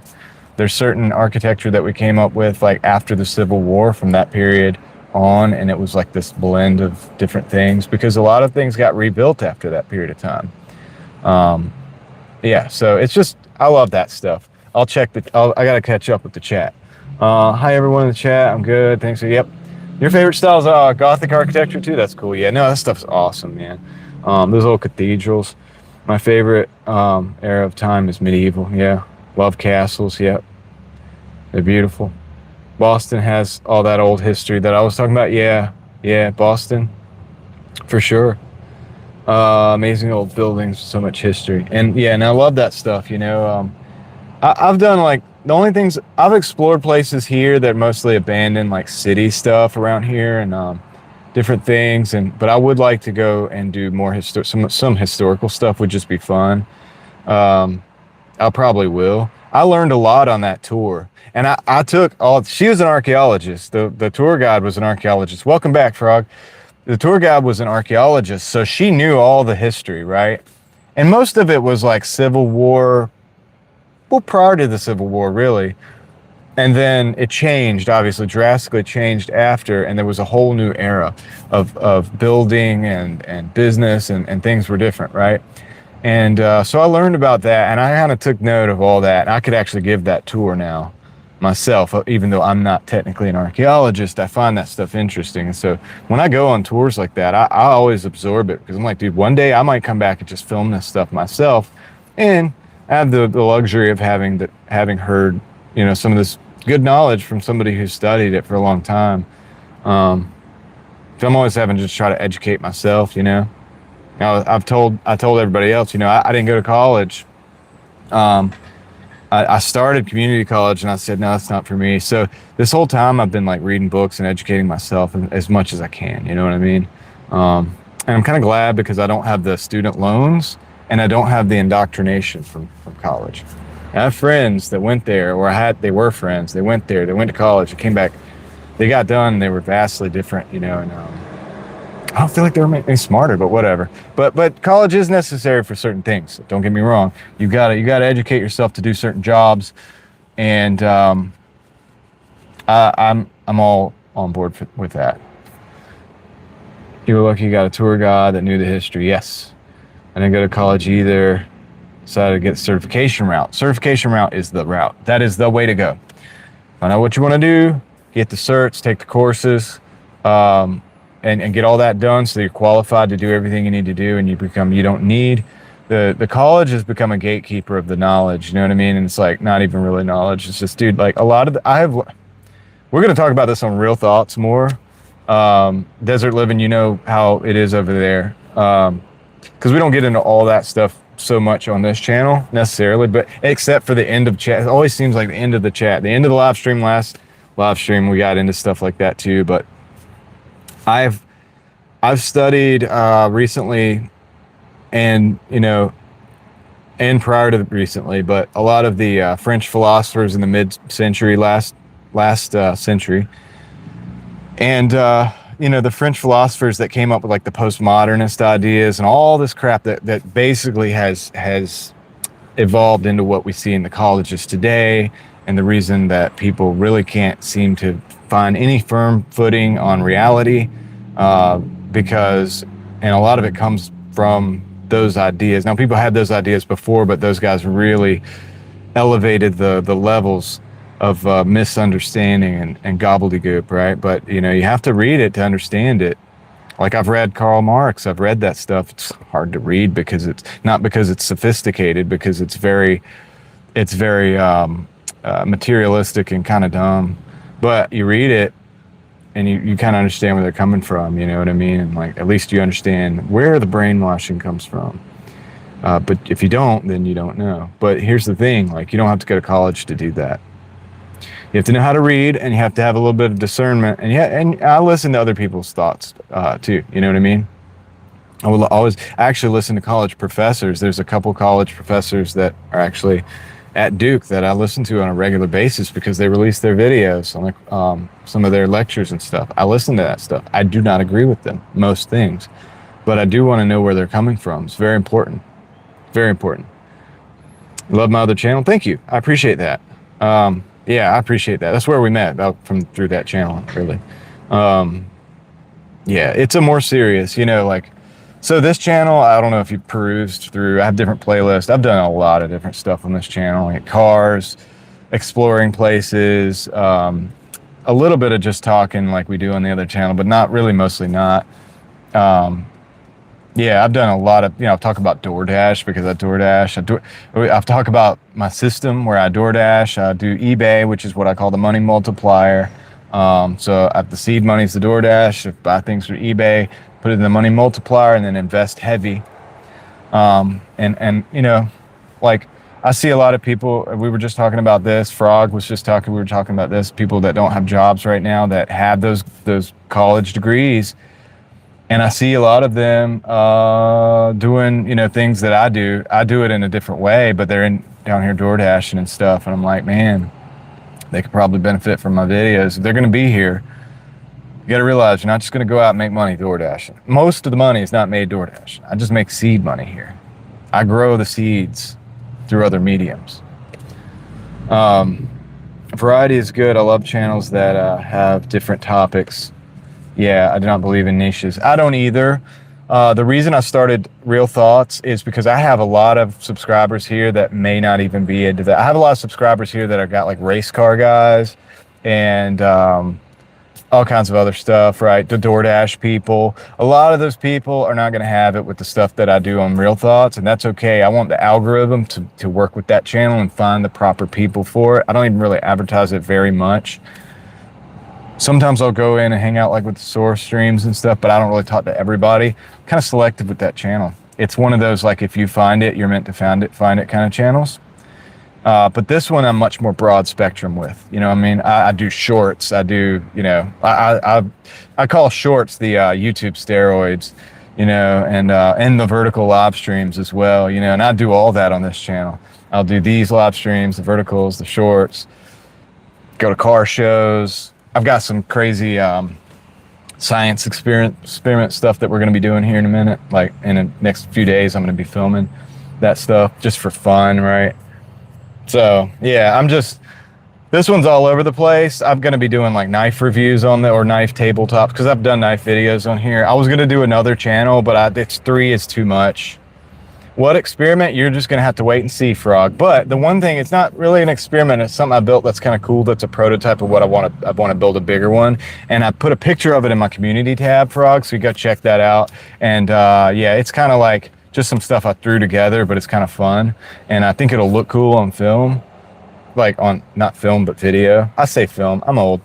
There's certain architecture that we came up with like after the Civil War from that period on, and it was like this blend of different things because a lot of things got rebuilt after that period of time. Yeah, so it's just, I love that stuff. I'll check I gotta catch up with the chat. Hi everyone in the chat, I'm good, thanks. Yep. Your favorite style is Gothic architecture too? That's cool. Yeah, no, that stuff's awesome, man. Those old cathedrals. My favorite era of time is medieval, yeah. Love castles, yep. They're beautiful. Boston has all that old history that I was talking about. Yeah, Boston, for sure. Amazing old buildings, so much history. And yeah, and I love that stuff, you know. I've done like, the only things, I've explored places here that are mostly abandoned, like city stuff around here and different things. But I would like to go and do more some historical stuff would just be fun. I probably will. I learned a lot on that tour. And I took she was an archaeologist. The tour guide was an archaeologist. Welcome back, Frog. The tour guide was an archaeologist, so she knew all the history, right? And most of it was like Civil War, well, prior to the Civil War, really. And then it changed, obviously, drastically changed after, and there was a whole new era of building and business, and things were different, right? And so I learned about that, and I kind of took note of all that. And I could actually give that tour now myself, even though I'm not technically an archaeologist. I find that stuff interesting. And so when I go on tours like that, I always absorb it because I'm like, dude, one day I might come back and just film this stuff myself. And I have the luxury of having heard, you know, some of this good knowledge from somebody who studied it for a long time. So I'm always having to just try to educate myself, you know. Now, I told everybody else, you know, I didn't go to college. I started community college and I said, no, that's not for me. So this whole time I've been like reading books and educating myself as much as I can, you know what I mean? And I'm kind of glad because I don't have the student loans and I don't have the indoctrination from college. I have friends that went there, or they were friends, they went there, they went to college, they came back, they got done, and they were vastly different, you know, and I don't feel like they were making me smarter, but whatever. But college is necessary for certain things. Don't get me wrong. You gotta educate yourself to do certain jobs, and I'm all on board with that. You were lucky you got a tour guide that knew the history. Yes, I didn't go to college either. Decided to get the certification route. Certification route is the route. That is the way to go. Find out what you want to do. Get the certs. Take the courses. And get all that done so you're qualified to do everything you need to do, and you don't need the college has become a gatekeeper of the knowledge, you know what I mean? And it's like not even really knowledge. It's just, dude, like a lot of we're going to talk about this on Real Thoughts more. Desert living, you know how it is over there. Because we don't get into all that stuff so much on this channel necessarily, but except for the end of chat. It always seems like the end of the chat, the end of the live stream, last live stream, we got into stuff like that too. But I've studied recently, and you know, and prior to recently, but a lot of the French philosophers in the mid-century, last century, and you know, the French philosophers that came up with like the postmodernist ideas and all this crap that basically has evolved into what we see in the colleges today, and the reason that people really can't seem to find any firm footing on reality, because, and a lot of it comes from those ideas. Now, people had those ideas before, but those guys really elevated the levels of misunderstanding and gobbledygook, right? But, you know, you have to read it to understand it. Like, I've read Karl Marx, I've read that stuff. It's hard to read because it's not because it's sophisticated, because it's very materialistic and kind of dumb. But you read it and you kind of understand where they're coming from, you know what I mean? And like, at least you understand where the brainwashing comes from. But if you don't, then you don't know. But here's the thing, like, you don't have to go to college to do that. You have to know how to read, and you have to have a little bit of discernment. And I listen to other people's thoughts too, you know what I mean? I will always actually listen to college professors. There's a couple college professors that are actually at Duke that I listen to on a regular basis because they release their videos on like some of their lectures and stuff. I listen to that stuff. I do not agree with them most things, but I do want to know where they're coming from. It's very important. Very important. Love my other channel. Thank you. I appreciate that. Yeah, I appreciate that. That's where we met, through that channel, really. Yeah, it's a more serious, like, so this channel, I don't know if you perused through, I have different playlists. I've done a lot of different stuff on this channel, like cars, exploring places, a little bit of just talking like we do on the other channel, but not really, mostly not. Yeah, I've done a lot of, I've talked about Doordash because I DoorDash. I've talked about my system where I DoorDash. I do eBay, which is what I call the money multiplier. So at the seed money is the DoorDash. If buy things through eBay, put it in the money multiplier, and then invest heavy. And like I see a lot of people. We were just talking about this. Frog was just talking. We were talking about this. People that don't have jobs right now that have those college degrees. And I see a lot of them doing, things that I do. I do it in a different way, but they're down here DoorDashing and stuff. And I'm like, man, they could probably benefit from my videos. If they're going to be here, you got to realize you're not just going to go out and make money DoorDashing. Most of the money is not made DoorDashing. I just make seed money here. I grow the seeds through other mediums. Variety is good. I love channels that have different topics. Yeah, I do not believe in niches. I don't either. The reason I started Real Thoughts is because I have a lot of subscribers here that may not even be into that. I have a lot of subscribers here that are got like race car guys and all kinds of other stuff, right? The DoorDash people. A lot of those people are not going to have it with the stuff that I do on Real Thoughts, and that's okay. I want the algorithm to work with that channel and find the proper people for it. I don't even really advertise it very much. Sometimes I'll go in and hang out like with the source streams and stuff, but I don't really talk to everybody. I'm kind of selective with that channel. It's one of those, like, if you find it, you're meant to find it kind of channels. But this one I'm much more broad spectrum with. You know what I mean? I do shorts. I do, I call shorts the YouTube steroids, and the vertical live streams as well, and I do all that on this channel. I'll do these live streams, the verticals, the shorts, go to car shows. I've got some crazy science experiment stuff that we're going to be doing here in a minute. Like in the next few days, I'm going to be filming that stuff just for fun, right? So yeah, this one's all over the place. I'm going to be doing like knife reviews or knife tabletops because I've done knife videos on here. I was going to do another channel, but it's 3 is too much. What experiment? You're just going to have to wait and see, Frog. But the one thing, it's not really an experiment. It's something I built that's kind of cool. That's a prototype of what I want to build a bigger one. And I put a picture of it in my community tab, Frog, so you got to check that out. And yeah, it's kind of like just some stuff I threw together, but it's kind of fun. And I think it'll look cool on film. Like on, not film, but video. I say film. I'm old.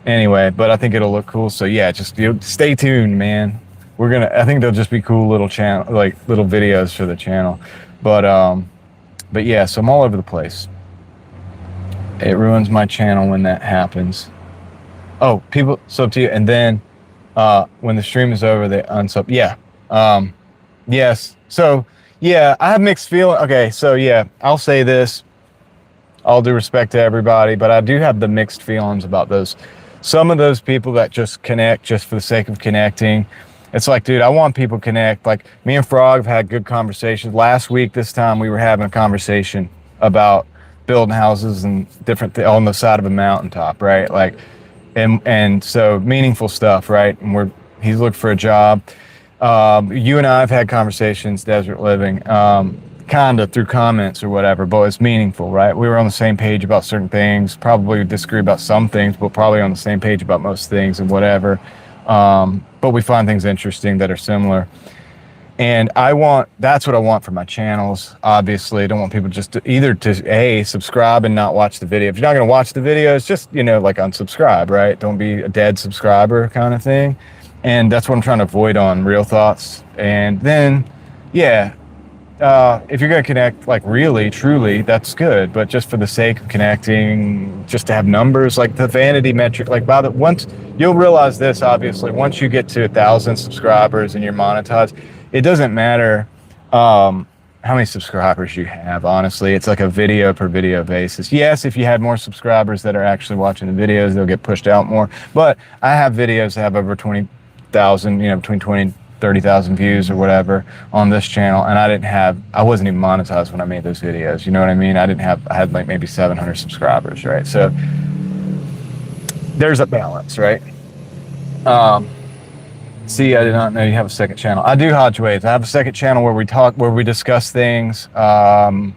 Anyway, but I think it'll look cool. So yeah, just stay tuned, man. I think they'll just be cool little channel, like little videos for the channel. But yeah, so I'm all over the place. It ruins my channel when that happens. Oh, people sub to you, and then when the stream is over, they unsub. Yeah. Yes. So yeah, I have mixed feelings. Okay, so yeah, I'll say this. All due respect to everybody, but I do have the mixed feelings about those. Some of those people that just connect just for the sake of connecting. It's like, dude, I want people to connect. Like me and Frog have had good conversations. Last week, this time, we were having a conversation about building houses and different things on the side of a mountaintop, right? Like, and so meaningful stuff, right? And he's looking for a job. You and I have had conversations, desert living, kind of through comments or whatever, but it's meaningful, right? We were on the same page about certain things, probably disagree about some things, but probably on the same page about most things and whatever. But we find things interesting that are similar. And that's what I want for my channels. Obviously, I don't want people just to subscribe and not watch the video. If you're not going to watch the videos, just, like unsubscribe, right? Don't be a dead subscriber kind of thing. And that's what I'm trying to avoid on Real Thoughts. And then, yeah, if you're going to connect, like really, truly, that's good. But just for the sake of connecting, just to have numbers, like the vanity metric, like by the once you'll realize this, obviously, once you get to 1,000 subscribers and you're monetized, it doesn't matter how many subscribers you have. Honestly, it's like a video per video basis. Yes, if you had more subscribers that are actually watching the videos, they'll get pushed out more. But I have videos that have over 20,000, between 20 and 30,000 views or whatever on this channel, and I wasn't even monetized when I made those videos. You know what I mean? I had like maybe 700 subscribers, right? So there's a balance, right? See, I did not know you have a second channel. I do Hodgeways. I have a second channel where we discuss things, all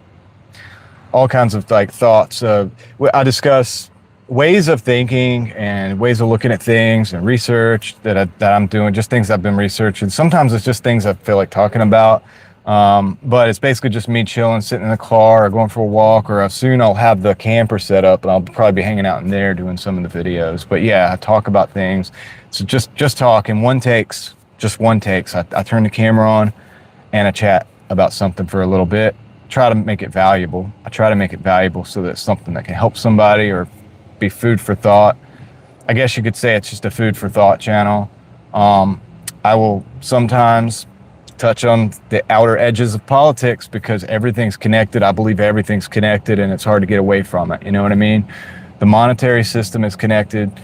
kinds of like thoughts. I discuss ways of thinking and ways of looking at things and research that I'm doing, just things I've been researching. Sometimes it's just things I feel like talking about. But it's basically just me chilling, sitting in the car or going for a walk, or soon I'll have the camper set up and I'll probably be hanging out in there doing some of the videos. But yeah, I talk about things. So just talk in one takes. I turn the camera on and I chat about something for a little bit. Try to make it valuable. I try to make it valuable so that it's something that can help somebody or be food for thought. I guess you could say it's just a food for thought channel. I will sometimes touch on the outer edges of politics because everything's connected. I believe everything's connected and it's hard to get away from it. You know what I mean? The monetary system is connected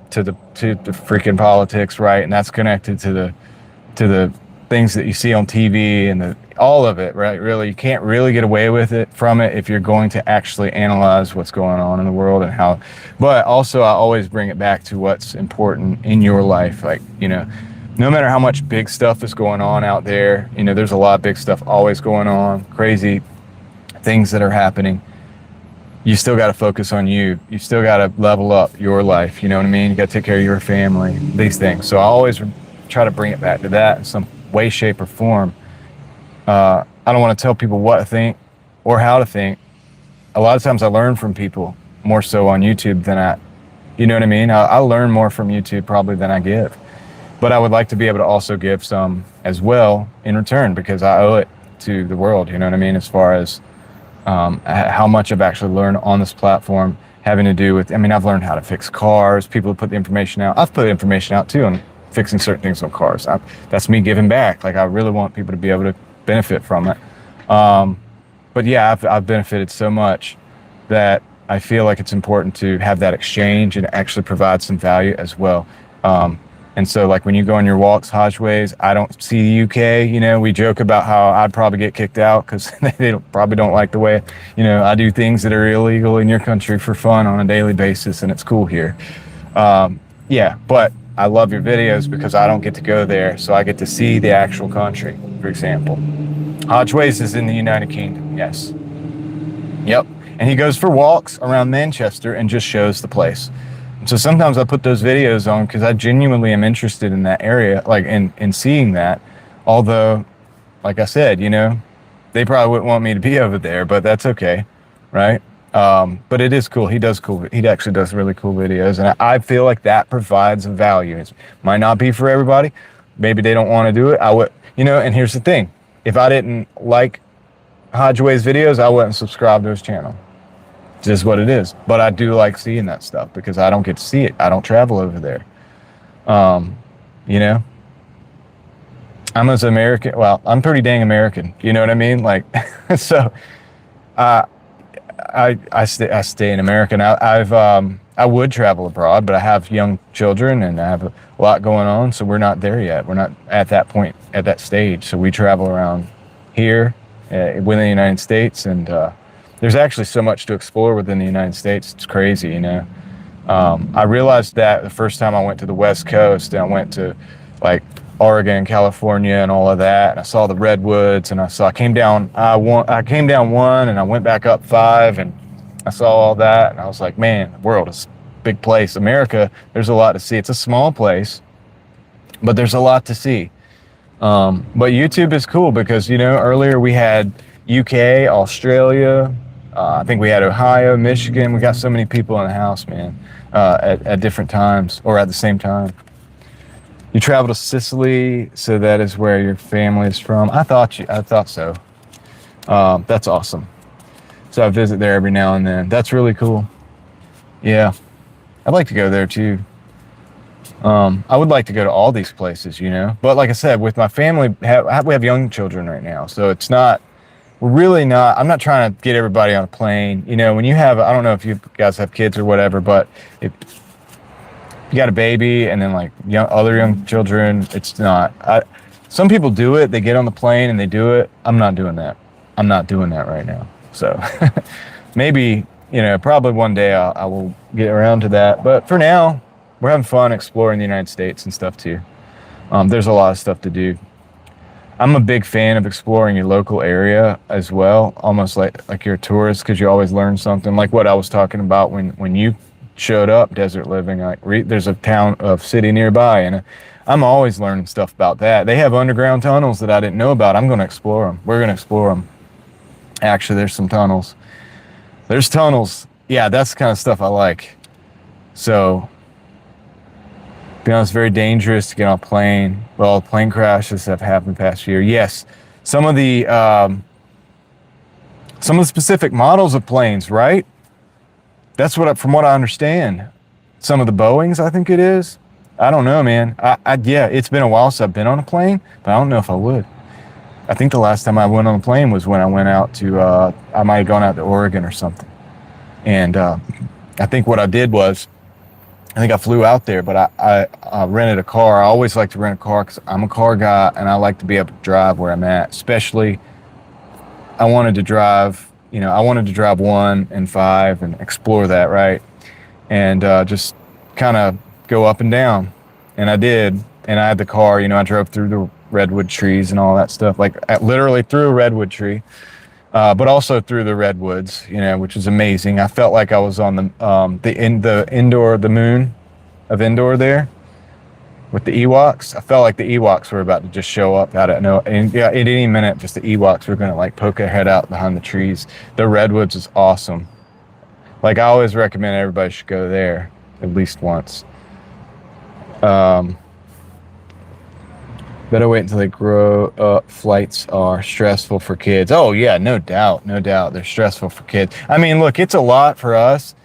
to the freaking politics, right? And that's connected to the things that you see on TV and all of it, right? Really, you can't really get away with it from it if you're going to actually analyze what's going on in the world and how. But also, I always bring it back to what's important in your life. Like, no matter how much big stuff is going on out there, there's a lot of big stuff always going on, crazy things that are happening. You still got to focus on you. You still got to level up your life. You know what I mean? You got to take care of your family, these things. So I always try to bring it back to that in some way, shape, or form. I don't want to tell people what to think or how to think. A lot of times I learn from people more so on YouTube than you know what I mean? I learn more from YouTube probably than I give. But I would like to be able to also give some as well in return because I owe it to the world, you know what I mean? As far as how much I've actually learned on this platform having to do with, I've learned how to fix cars. People have put the information out. I've put information out too on fixing certain things on cars. That's me giving back. Like I really want people to be able to benefit from it. But yeah, I've benefited so much that I feel like it's important to have that exchange and actually provide some value as well. And so like when you go on your walks, Hodgeways, I don't see the UK, we joke about how I'd probably get kicked out because they probably don't like the way, I do things that are illegal in your country for fun on a daily basis and it's cool here. Yeah, but I love your videos because I don't get to go there. So I get to see the actual country, for example. Hodgeways is in the United Kingdom, yes. Yep, and he goes for walks around Manchester and just shows the place. So sometimes I put those videos on because I genuinely am interested in that area, like in seeing that. Although, like I said, they probably wouldn't want me to be over there, but that's okay, right? But it is cool. He actually does really cool videos, and I feel like that provides a value. It might not be for everybody. Maybe they don't want to do it. I would, and here's the thing. If I didn't like Hodgeway's videos, I wouldn't subscribe to his channel. It's just what it is. But I do like seeing that stuff because I don't get to see it. I don't travel over there. I'm as American. Well, I'm pretty dang American. You know what I mean? Like, so I stay in America. I would travel abroad, but I have young children and I have a lot going on. So we're not there yet. We're not at that point, at that stage. So we travel around here within the United States, and there's actually so much to explore within the United States. It's crazy, I realized that the first time I went to the West Coast and I went to like Oregon, California, and all of that. And I saw the redwoods, and I came down. I came down 1, and I went back up 5, and I saw all that. And I was like, man, the world is a big place. America, there's a lot to see. It's a small place, but there's a lot to see. But YouTube is cool because earlier we had UK, Australia. I think we had Ohio, Michigan. We got so many people in the house, man, at different times or at the same time. You travel to Sicily, so that is where your family is from. I thought so. That's awesome. So I visit there every now and then. That's really cool. Yeah, I'd like to go there too. I would like to go to all these places, but like I said, with my family, we have young children right now, so we're really not, I'm not trying to get everybody on a plane. When you have, I don't know if you guys have kids or whatever, but if you got a baby and then like other young children, it's not, some people do it, they get on the plane and they do it. I'm not doing that. I'm not doing that right now. So maybe, probably one day I will get around to that. But for now, we're having fun exploring the United States and stuff too. There's a lot of stuff to do. I'm a big fan of exploring your local area as well, almost like you're a tourist, because you always learn something. Like what I was talking about when you showed up, desert living. There's a city nearby, and I'm always learning stuff about that. They have underground tunnels that I didn't know about. I'm going to explore them. We're going to explore them. Actually, there's some tunnels. There's tunnels. Yeah, that's the kind of stuff I like. So, to be honest, very dangerous to get on a plane. Well, plane crashes have happened the past year. Yes, some of the specific models of planes, right? That's from what I understand. Some of the Boeings, I think it is. I don't know, man. Yeah, it's been a while since I've been on a plane, but I don't know if I would. I think the last time I went on a plane was when I went out to, I might have gone out to Oregon or something. And I think what I did was, I think I flew out there, but I rented a car. I always like to rent a car because I'm a car guy and I like to be able to drive where I'm at. Especially, I wanted to drive 1 and 5 and explore that, right? And just kind of go up and down. And I did. And I had the car, I drove through the redwood trees and all that stuff, like literally through a redwood tree, but also through the redwoods, which is amazing. I felt like I was on the moon of Endor there with the Ewoks. I felt like the Ewoks were about to just show up out of nowhere. And yeah, at any minute, just the Ewoks were going to like poke their head out behind the trees. The redwoods is awesome. Like I always recommend everybody should go there at least once. Better wait until they grow up. Flights are stressful for kids. Oh yeah, no doubt. They're stressful for kids. I mean, look, it's a lot for us,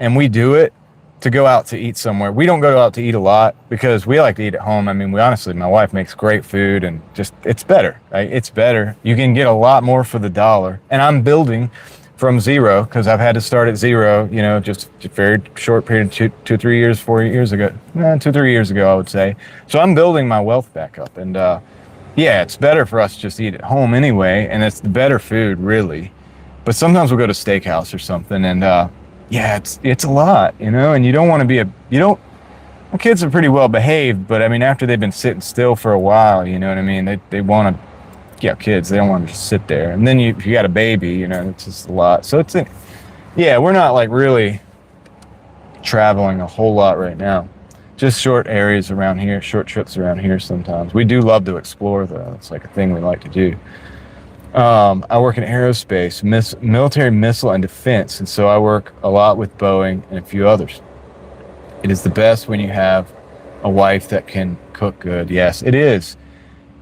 and we do it to go out to eat somewhere. We don't go out to eat a lot because we like to eat at home. I mean, my wife makes great food, and just, it's better, right? It's better. You can get a lot more for the dollar. And I'm building from zero because I've had to start at zero, just a very short period, 3 years, 4 years ago, 2-3 years ago, I would say. So I'm building my wealth back up. And yeah, it's better for us to just eat at home anyway. And it's the better food, really. But sometimes we'll go to steakhouse or something. And yeah, it's a lot, and you don't want to be my kids are pretty well behaved, but I mean, after they've been sitting still for a while, you know what I mean? They want to, kids, they don't want to just sit there. And then if you got a baby, it's just a lot. So we're not like really traveling a whole lot right now. Just short areas around here, short trips around here sometimes. We do love to explore though. It's like a thing we like to do. I work in aerospace, military missile and defense, and so I work a lot with Boeing and a few others. It is the best when you have a wife that can cook good. Yes, it is.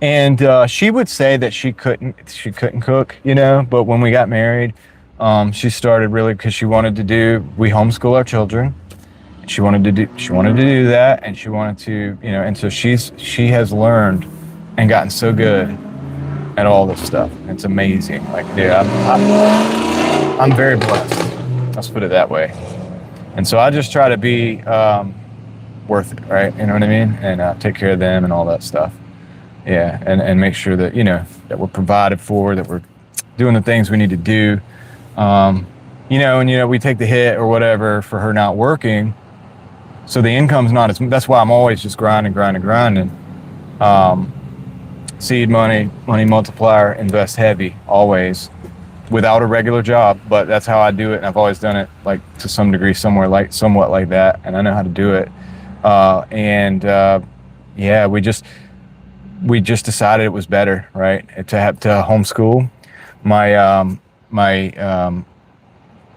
And she would say that she couldn't cook, but when we got married, she started really because we homeschool our children. She wanted to do that, and she wanted to, and so she has learned and gotten so good at all this stuff. It's amazing. Like, dude, I'm very blessed. Let's put it that way. And so I just try to be worth it, right? You know what I mean? And take care of them and all that stuff. Yeah, and make sure that, that we're provided for, that we're doing the things we need to do. And, we take the hit or whatever for her not working. So the income's not as, that's why I'm always just grinding. Seed money multiplier, invest heavy, always, without a regular job. But that's how I do it, and I've always done it like to some degree, somewhat like that, and I know how to do it. Yeah, we just decided it was better, right, to have to homeschool.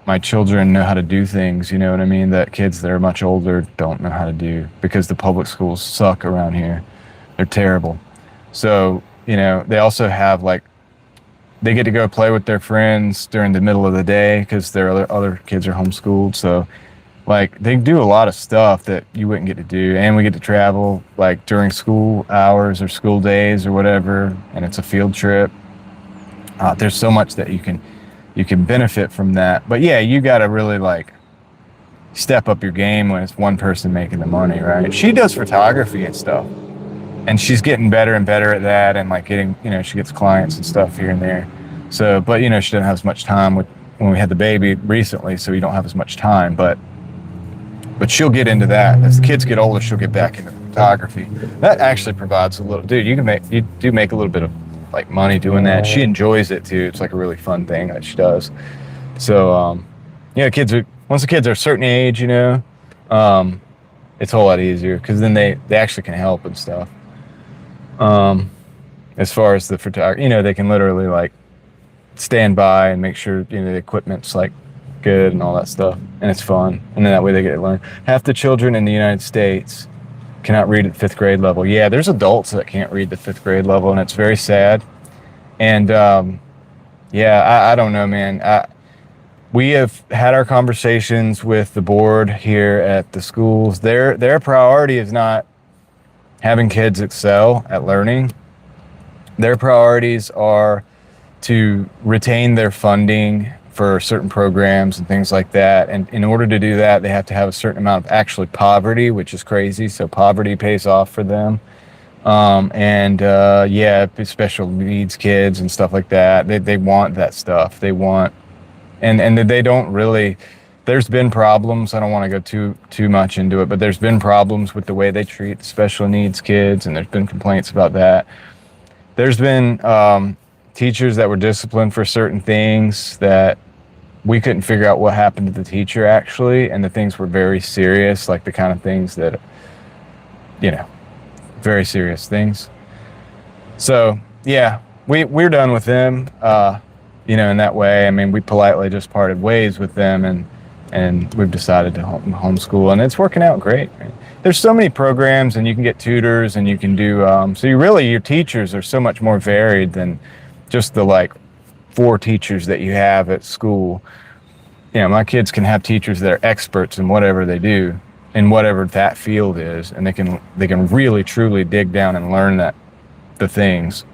My children know how to do things, you know what I mean, that kids that are much older don't know how to do because the public schools suck around here. They're terrible. So, you know, they also have like, they get to go play with their friends during the middle of the day because their other kids are homeschooled. So, like, they do a lot of stuff that you wouldn't get to do. And we get to travel like during school hours or school days or whatever. And it's a field trip. There's so much that you can benefit from that. But yeah, you got to really like step up your game when it's one person making the money, right? She does photography and stuff, and she's getting better and better at that, and like getting, you know, she gets clients and stuff here and there. So, but you know, she doesn't have as much time with when we had the baby recently, so we don't have as much time. But she'll get into that as the kids get older. She'll get back into photography. That actually provides a little. Dude, you do make a little bit of like money doing that. She enjoys it too. It's like a really fun thing that she does. So, yeah, once the kids are a certain age, you know, it's a whole lot easier because then they actually can help and stuff. As far as the photography, you know, they can literally like stand by and make sure, you know, the equipment's like good and all that stuff, and it's fun. And then that way they get to learn. Half the children in the United States cannot read at 5th grade level. Yeah, there's adults that can't read the 5th grade level, and it's very sad. And yeah, I don't know, man. We have had our conversations with the board here at the schools. Their priority is not having kids excel at learning. Their priorities are to retain their funding for certain programs and things like that. And in order to do that, they have to have a certain amount of actually poverty, which is crazy. So poverty pays off for them. Yeah, special needs kids and stuff like that. They want that stuff. They want, and they don't really, there's been problems. I don't want to go too much into it, but there's been problems with the way they treat the special needs kids. And there's been complaints about that. There's been, teachers that were disciplined for certain things that we couldn't figure out what happened to the teacher actually, and the things were very serious, like the kind of things that, you know, very serious things. So yeah, we're done with them, you know, in that way. I mean, we politely just parted ways with them, and we've decided to homeschool, and it's working out great. There's so many programs, and you can get tutors, and you can do, so your teachers are so much more varied than just the like 4 teachers that you have at school. You know, my kids can have teachers that are experts in whatever they do, in whatever that field is, and they can really truly dig down and learn the things.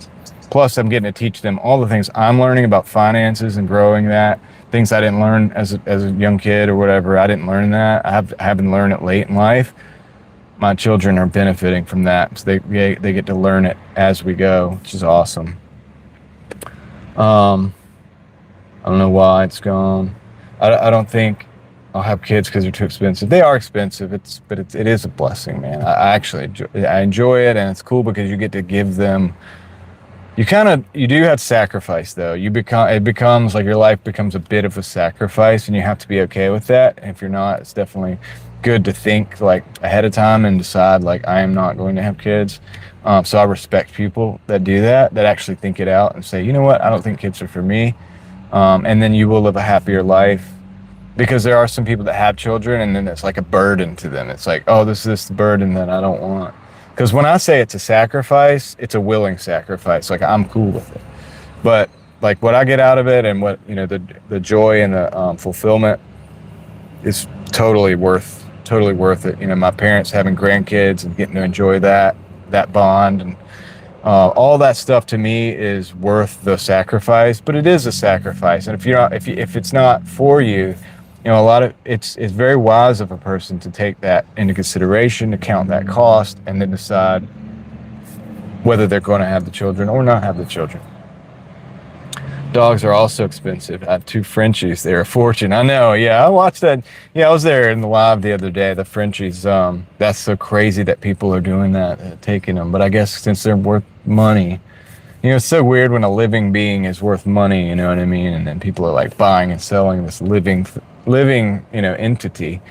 Plus, I'm getting to teach them all the things I'm learning about finances and growing that, things I didn't learn as a young kid or whatever. I didn't learn that. I haven't learned it late in life. My children are benefiting from that, so they get to learn it as we go, which is awesome. I don't know why it's gone. I don't think I'll have kids because they're too expensive. They are expensive. But it is a blessing, man. I actually enjoy it, and it's cool because you get to give them. You do have to sacrifice though. It becomes like your life becomes a bit of a sacrifice, and you have to be okay with that. And if you're not, it's definitely good to think like ahead of time and decide like I am not going to have kids. So I respect people that do that actually think it out and say, you know what, I don't think kids are for me. And then you will live a happier life, because there are some people that have children and then it's like a burden to them. It's like, oh, this is the burden that I don't want. Because when I say it's a sacrifice, it's a willing sacrifice. Like I'm cool with it. But like what I get out of it and what, you know, the joy and the fulfillment is totally worth it. You know, my parents having grandkids and getting to enjoy that bond and all that stuff to me is worth the sacrifice. But it is a sacrifice, and if it's not for you, you know, it's very wise of a person to take that into consideration, to count that cost, and then decide whether they're going to have the children or not have the children. Dogs are also expensive. I have 2 Frenchies. They're a fortune. I know. Yeah, I watched that. Yeah, I was there in the live the other day. The Frenchies. That's so crazy that people are doing that, taking them. But I guess since they're worth money, you know, it's so weird when a living being is worth money. You know what I mean? And then people are like buying and selling this living, you know, entity,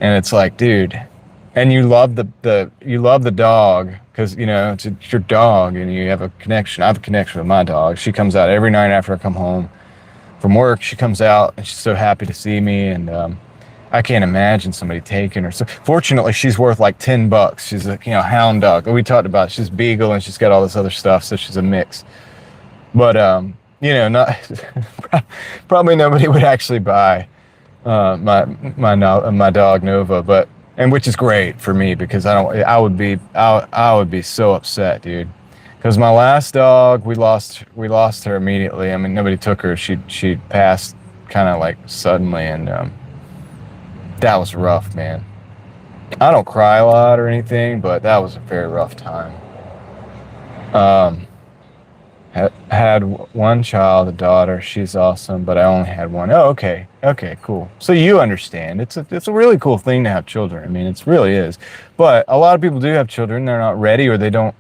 and it's like, dude. And you love the dog because, you know, it's your dog and you have a connection. I have a connection with my dog. She comes out every night after I come home from work. She comes out and she's so happy to see me. And I can't imagine somebody taking her. So fortunately, she's worth like $10. She's a hound dog. We talked about it. She's beagle and she's got all this other stuff, so she's a mix. But not probably nobody would actually buy my dog Nova, but which is great for me because I would be so upset, dude. Because my last dog, we lost her immediately. I mean, nobody took her. She passed kind of like suddenly, and that was rough, man. I don't cry a lot or anything, but that was a very rough time. Had one child, a daughter. She's awesome, but I only had one. Oh, okay, cool. So you understand. It's a really cool thing to have children. I mean, it really is. But a lot of people do have children. They're not ready, or they don't.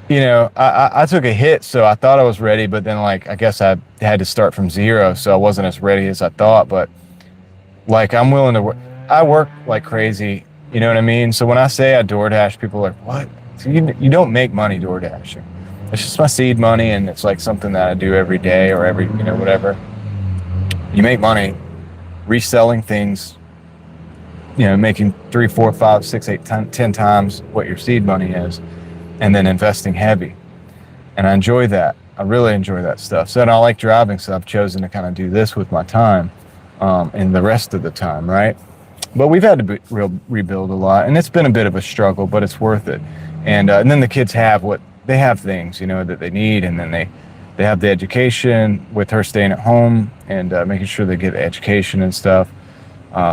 I took a hit, so I thought I was ready, but then I guess I had to start from zero, so I wasn't as ready as I thought. But I'm willing to work. I work like crazy. You know what I mean? So when I say I DoorDash, people are like, "What? So you don't make money DoorDashing?" It's just my seed money, and it's like something that I do every day or every whatever. You make money reselling things. Making 3, 4, 5, 6, 8, 10 times what your seed money is, and then investing heavy. And I enjoy that. I really enjoy that stuff. So, and I like driving, so I've chosen to kind of do this with my time, and the rest of the time, right? But we've had to rebuild a lot, and it's been a bit of a struggle, but it's worth it. And then the kids have things, that they need, and then they have the education with her staying at home and making sure they get the education and stuff.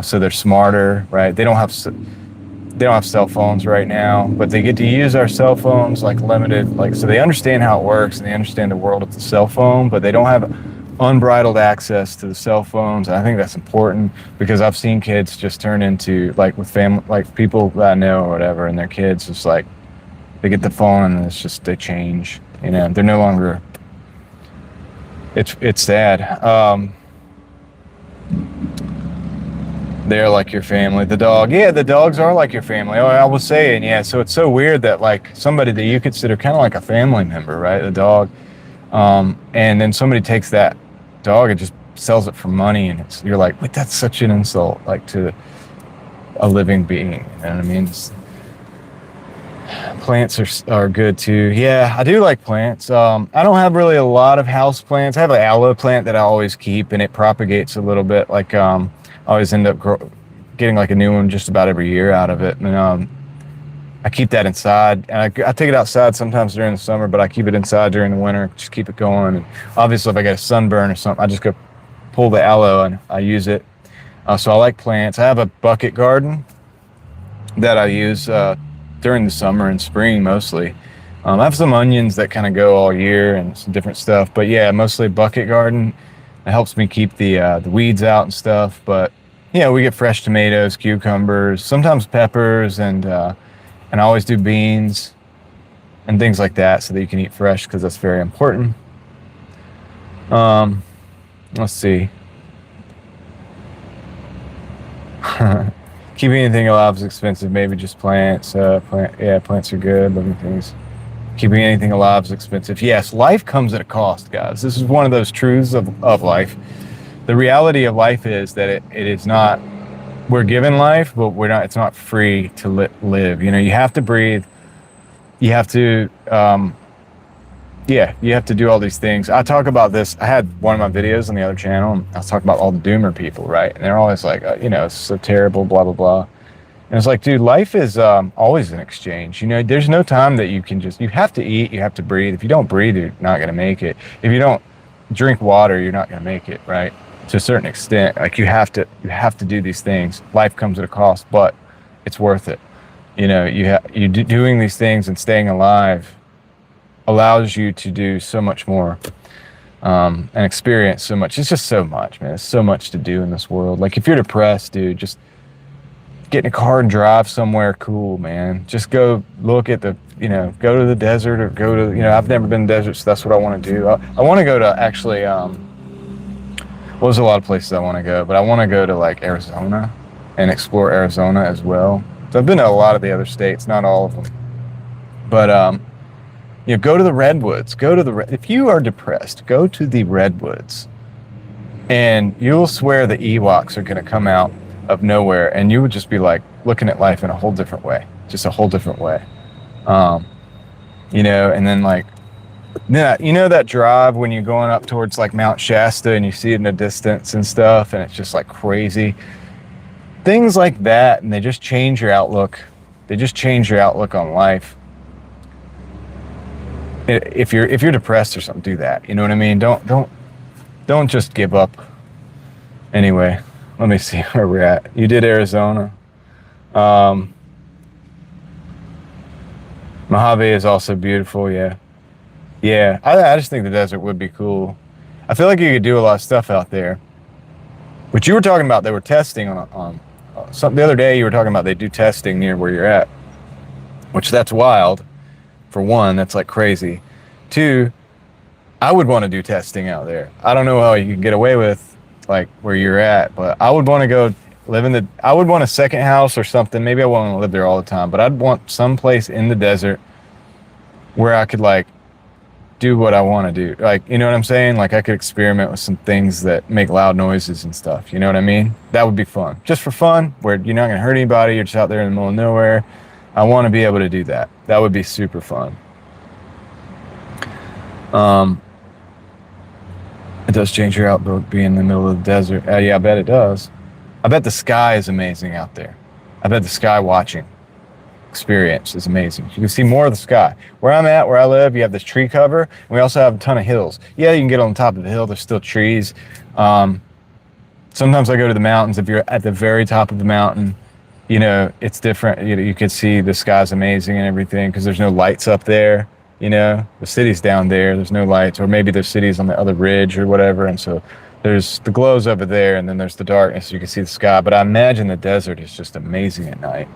So they're smarter, right? They don't have cell phones right now, but they get to use our cell phones limited, so they understand how it works and they understand the world of the cell phone, but they don't have unbridled access to the cell phones. And I think that's important because I've seen kids just turn into with family, people that I know or whatever, and their kids just they get the phone and it's just, they change, they're no longer, it's sad. They're like your family. The dogs are like your family. Oh, I was saying, yeah. So it's so weird that somebody that you consider kind of like a family member, right? The dog, and then somebody takes that dog and just sells it for money, and you're like, wait, that's such an insult, to a living being. You know what I mean? Plants are good too. Yeah, I do like plants. I don't have really a lot of house plants. I have an aloe plant that I always keep, and it propagates a little bit. I always end up getting a new one just about every year out of it. And I keep that inside, and I take it outside sometimes during the summer, but I keep it inside during the winter. Just keep it going. And obviously, if I get a sunburn or something, I just go pull the aloe and I use it. So I like plants. I have a bucket garden that I use during the summer and spring mostly. I have some onions that kind of go all year and some different stuff, but yeah, mostly bucket garden. It helps me keep the weeds out and stuff. But we get fresh tomatoes, cucumbers, sometimes peppers, and I always do beans and things like that so that you can eat fresh, because that's very important. Let's see. Keeping anything alive is expensive. Maybe just plants. Plants are good. Living things. Keeping anything alive is expensive. Yes, life comes at a cost, guys. This is one of those truths of life. The reality of life is that it is not. We're given life, but we're not. It's not free to live. You have to breathe. You have to. You have to do all these things. I talk about this. I had one of my videos on the other channel, and I was talking about all the doomer people, right? And they're always like, it's so terrible, blah, blah, blah. And it's like, dude, life is always an exchange. There's no time that you can you have to eat, you have to breathe. If you don't breathe, you're not going to make it. If you don't drink water, you're not going to make it, right? To a certain extent, you have to do these things. Life comes at a cost, but it's worth it. Doing these things and staying alive allows you to do so much more, and experience so much. It's just so much, man. There's so much to do in this world. If you're depressed, dude, just get in a car and drive somewhere cool, man. Just go look at go to the desert, or go to, I've never been to the desert, so that's what I want to do. I want to go to, actually, there's a lot of places I want to go, but I want to go to Arizona and explore Arizona as well. So I've been to a lot of the other states, not all of them, but go to the redwoods. If you are depressed, go to the redwoods And you'll swear the Ewoks are going to come out of nowhere, and you would just be like looking at life in a whole different way, just a whole different way. You know, and then like, yeah, you know that drive when you're going up towards like Mount Shasta and you see it in the distance and stuff, and it's just like crazy. Things like that, and they just change your outlook. They just change your outlook on life. If you're depressed or something, do that. You know what I mean? Don't just give up. Anyway, let me see where we're at. You did Arizona. Mojave is also beautiful. Yeah. Yeah, I just think the desert would be cool. I feel like you could do a lot of stuff out there. But you were talking about they were testing on something the other day. You were talking about they do testing near where you're at, which that's wild. For one, that's like crazy. Two, I would want to do testing out there. I don't know how you can get away with like where you're at, but I would want to go live I would want a second house or something. Maybe I won't live there all the time, but I'd want some place in the desert where I could like do what I want to do. Like, you know what I'm saying? Like I could experiment with some things that make loud noises and stuff. You know what I mean? That would be fun. Just for fun, where you're not going to hurt anybody. You're just out there in the middle of nowhere. I want to be able to do that. That would be super fun. It does change your outlook being in the middle of the desert. Yeah, I bet it does. I bet the sky is amazing out there. I bet the sky watching experience is amazing. You can see more of the sky. Where I'm at, where I live, you have this tree cover, and we also have a ton of hills. Yeah, you can get on top of the hill. There's still trees. Sometimes I go to the mountains. If you're at the very top of the mountain, you know, it's different. You know, you can see the sky's amazing and everything because there's no lights up there. You know, the city's down there. There's no lights, or maybe there's cities on the other ridge or whatever. And so there's the glows over there, and then there's the darkness. So you can see the sky. But I imagine the desert is just amazing at night.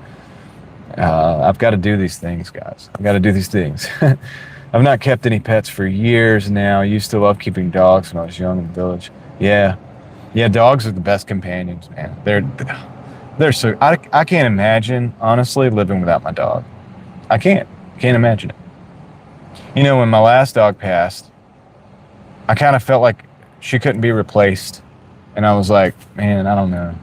I've got to do these things, guys. I've got to do these things. I've not kept any pets for years now. I used to love keeping dogs when I was young in the village. Yeah, dogs are the best companions, man. They're so. I can't imagine honestly living without my dog. I can't imagine it. You know, when my last dog passed, I kind of felt like she couldn't be replaced, and I was like, man, I don't know.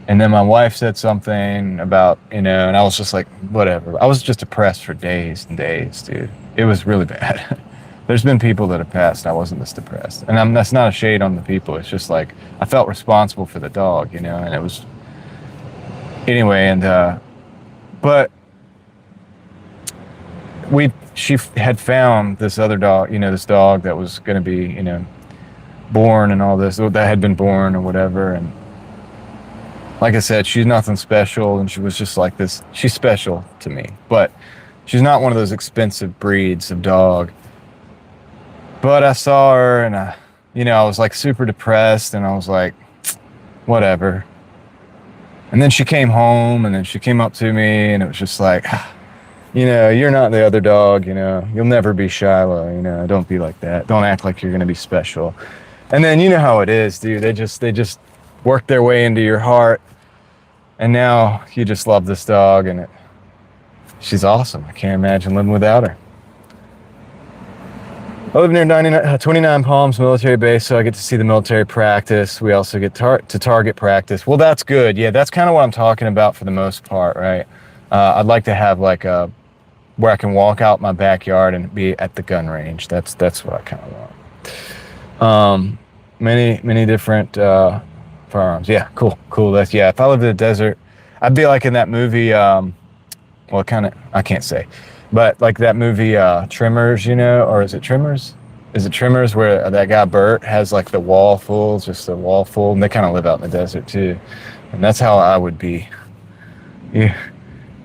And then my wife said something about, you know, and I was just like, whatever. I was just depressed for days and days, dude. It was really bad. There's been people that have passed. I wasn't this depressed. And that's not a shade on the people. It's just like, I felt responsible for the dog, you know, and it was, anyway. And, but she had found this other dog, you know, this dog that was going to be, you know, born and all this, that had been born or whatever. And like I said, she's nothing special, and she was just like this. She's special to me, but she's not one of those expensive breeds of dog. But I saw her, and I was like super depressed, and I was like, whatever. And then she came home, and then she came up to me, and it was just like, you know, you're not the other dog, you know, you'll never be Shiloh, you know, don't be like that. Don't act like you're going to be special. And then you know how it is, dude. They just work their way into your heart. And now you just love this dog, and she's awesome. I can't imagine living without her. I live near 29 Palms military base, so I get to see the military practice. We also get to target practice. Well, that's good. Yeah, that's kind of what I'm talking about for the most part, right? I'd like to have like where I can walk out my backyard and be at the gun range. That's what I kind of want. Many different firearms. Yeah, cool. If I lived in the desert, I'd be like in that movie. Well, I can't say, but like that movie Tremors, you know, or is it Tremors? Is it Tremors where that guy Bert has like the wall full, and they kind of live out in the desert too, and that's how I would be. You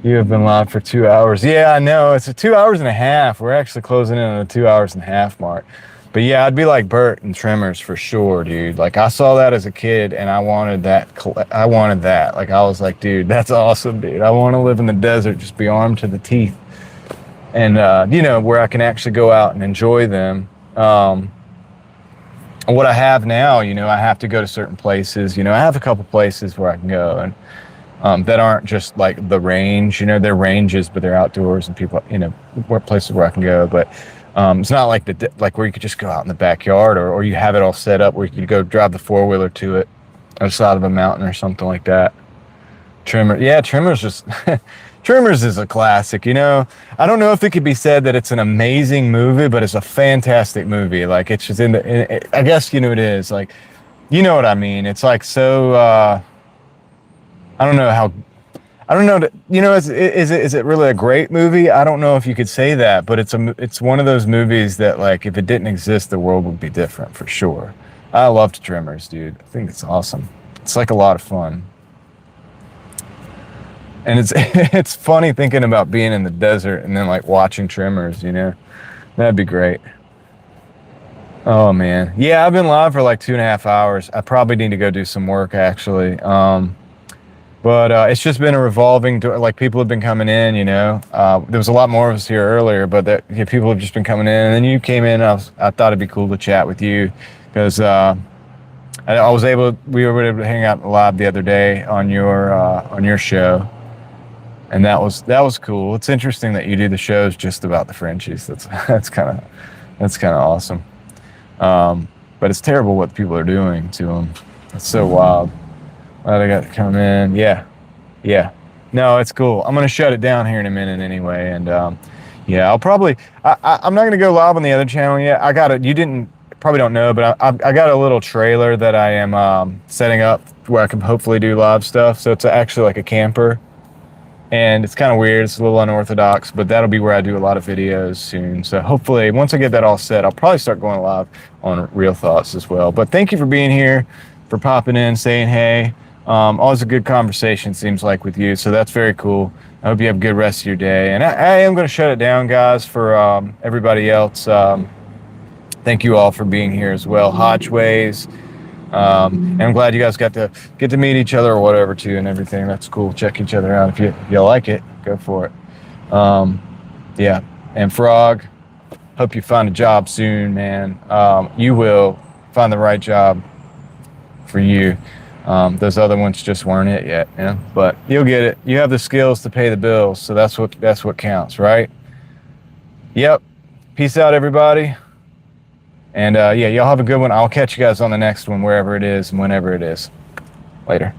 have been live for 2 hours. Yeah, I know. It's 2 hours and a half. We're actually closing in on the 2 hours and a half mark. But yeah, I'd be like Bert in Tremors for sure, dude. Like I saw that as a kid, and I wanted that. Like I was like, dude, that's awesome, dude. I want to live in the desert, just be armed to the teeth, and you know, where I can actually go out and enjoy them. What I have now, you know, I have to go to certain places. You know, I have a couple places where I can go, and that aren't just like the range. You know, they're ranges, but they're outdoors, and people, you know, places where I can go. But It's not like like where you could just go out in the backyard, or you have it all set up where you could go drive the four-wheeler to it on the side of a mountain or something like that. Trimmer, yeah, Tremors just Tremors is a classic. You know, I don't know if it could be said that it's an amazing movie, but it's a fantastic movie. Like it's just I guess you know it is. Like, you know what I mean? It's like so. I don't know how. I don't know. You know, is it really a great movie? I don't know if you could say that, but it's one of those movies that, like, if it didn't exist, the world would be different for sure. I loved Tremors, dude. I think it's awesome. It's like a lot of fun. And it's it's funny thinking about being in the desert and then like watching Tremors, you know? That'd be great. Oh man. Yeah, I've been live for like 2.5 hours. I probably need to go do some work actually. But it's just been a revolving door. Like people have been coming in, you know. There was a lot more of us here earlier, but yeah, people have just been coming in. And then you came in. I thought it'd be cool to chat with you because we were able to hang out live the other day on your show, and that was cool. It's interesting that you do the shows just about the Frenchies. That's kind of awesome. But it's terrible what people are doing to them. It's so wild. I got to come in. Yeah. No, it's cool. I'm gonna shut it down here in a minute anyway, and yeah, I'll probably. I'm not gonna go live on the other channel yet. I got it. You didn't probably don't know, but I got a little trailer that I am setting up where I can hopefully do live stuff. So it's actually like a camper, and it's kind of weird. It's a little unorthodox, but that'll be where I do a lot of videos soon. So hopefully, once I get that all set, I'll probably start going live on Real Thoughts as well. But thank you for being here, for popping in, saying hey. Always a good conversation, seems like, with you. So that's very cool. I hope you have a good rest of your day. And I am going to shut it down, guys, for everybody else. Thank you all for being here as well. Hodgeways. And I'm glad you guys get to meet each other or whatever, too, and everything. That's cool. Check each other out. If you like it, go for it. Yeah. And Frog, hope you find a job soon, man. You will find the right job for you. Those other ones just weren't it yet, you know? But you'll get it. You have the skills to pay the bills, so that's what counts, right? Yep. Peace out, everybody. And yeah, y'all have a good one. I'll catch you guys on the next one, wherever it is and whenever it is. Later.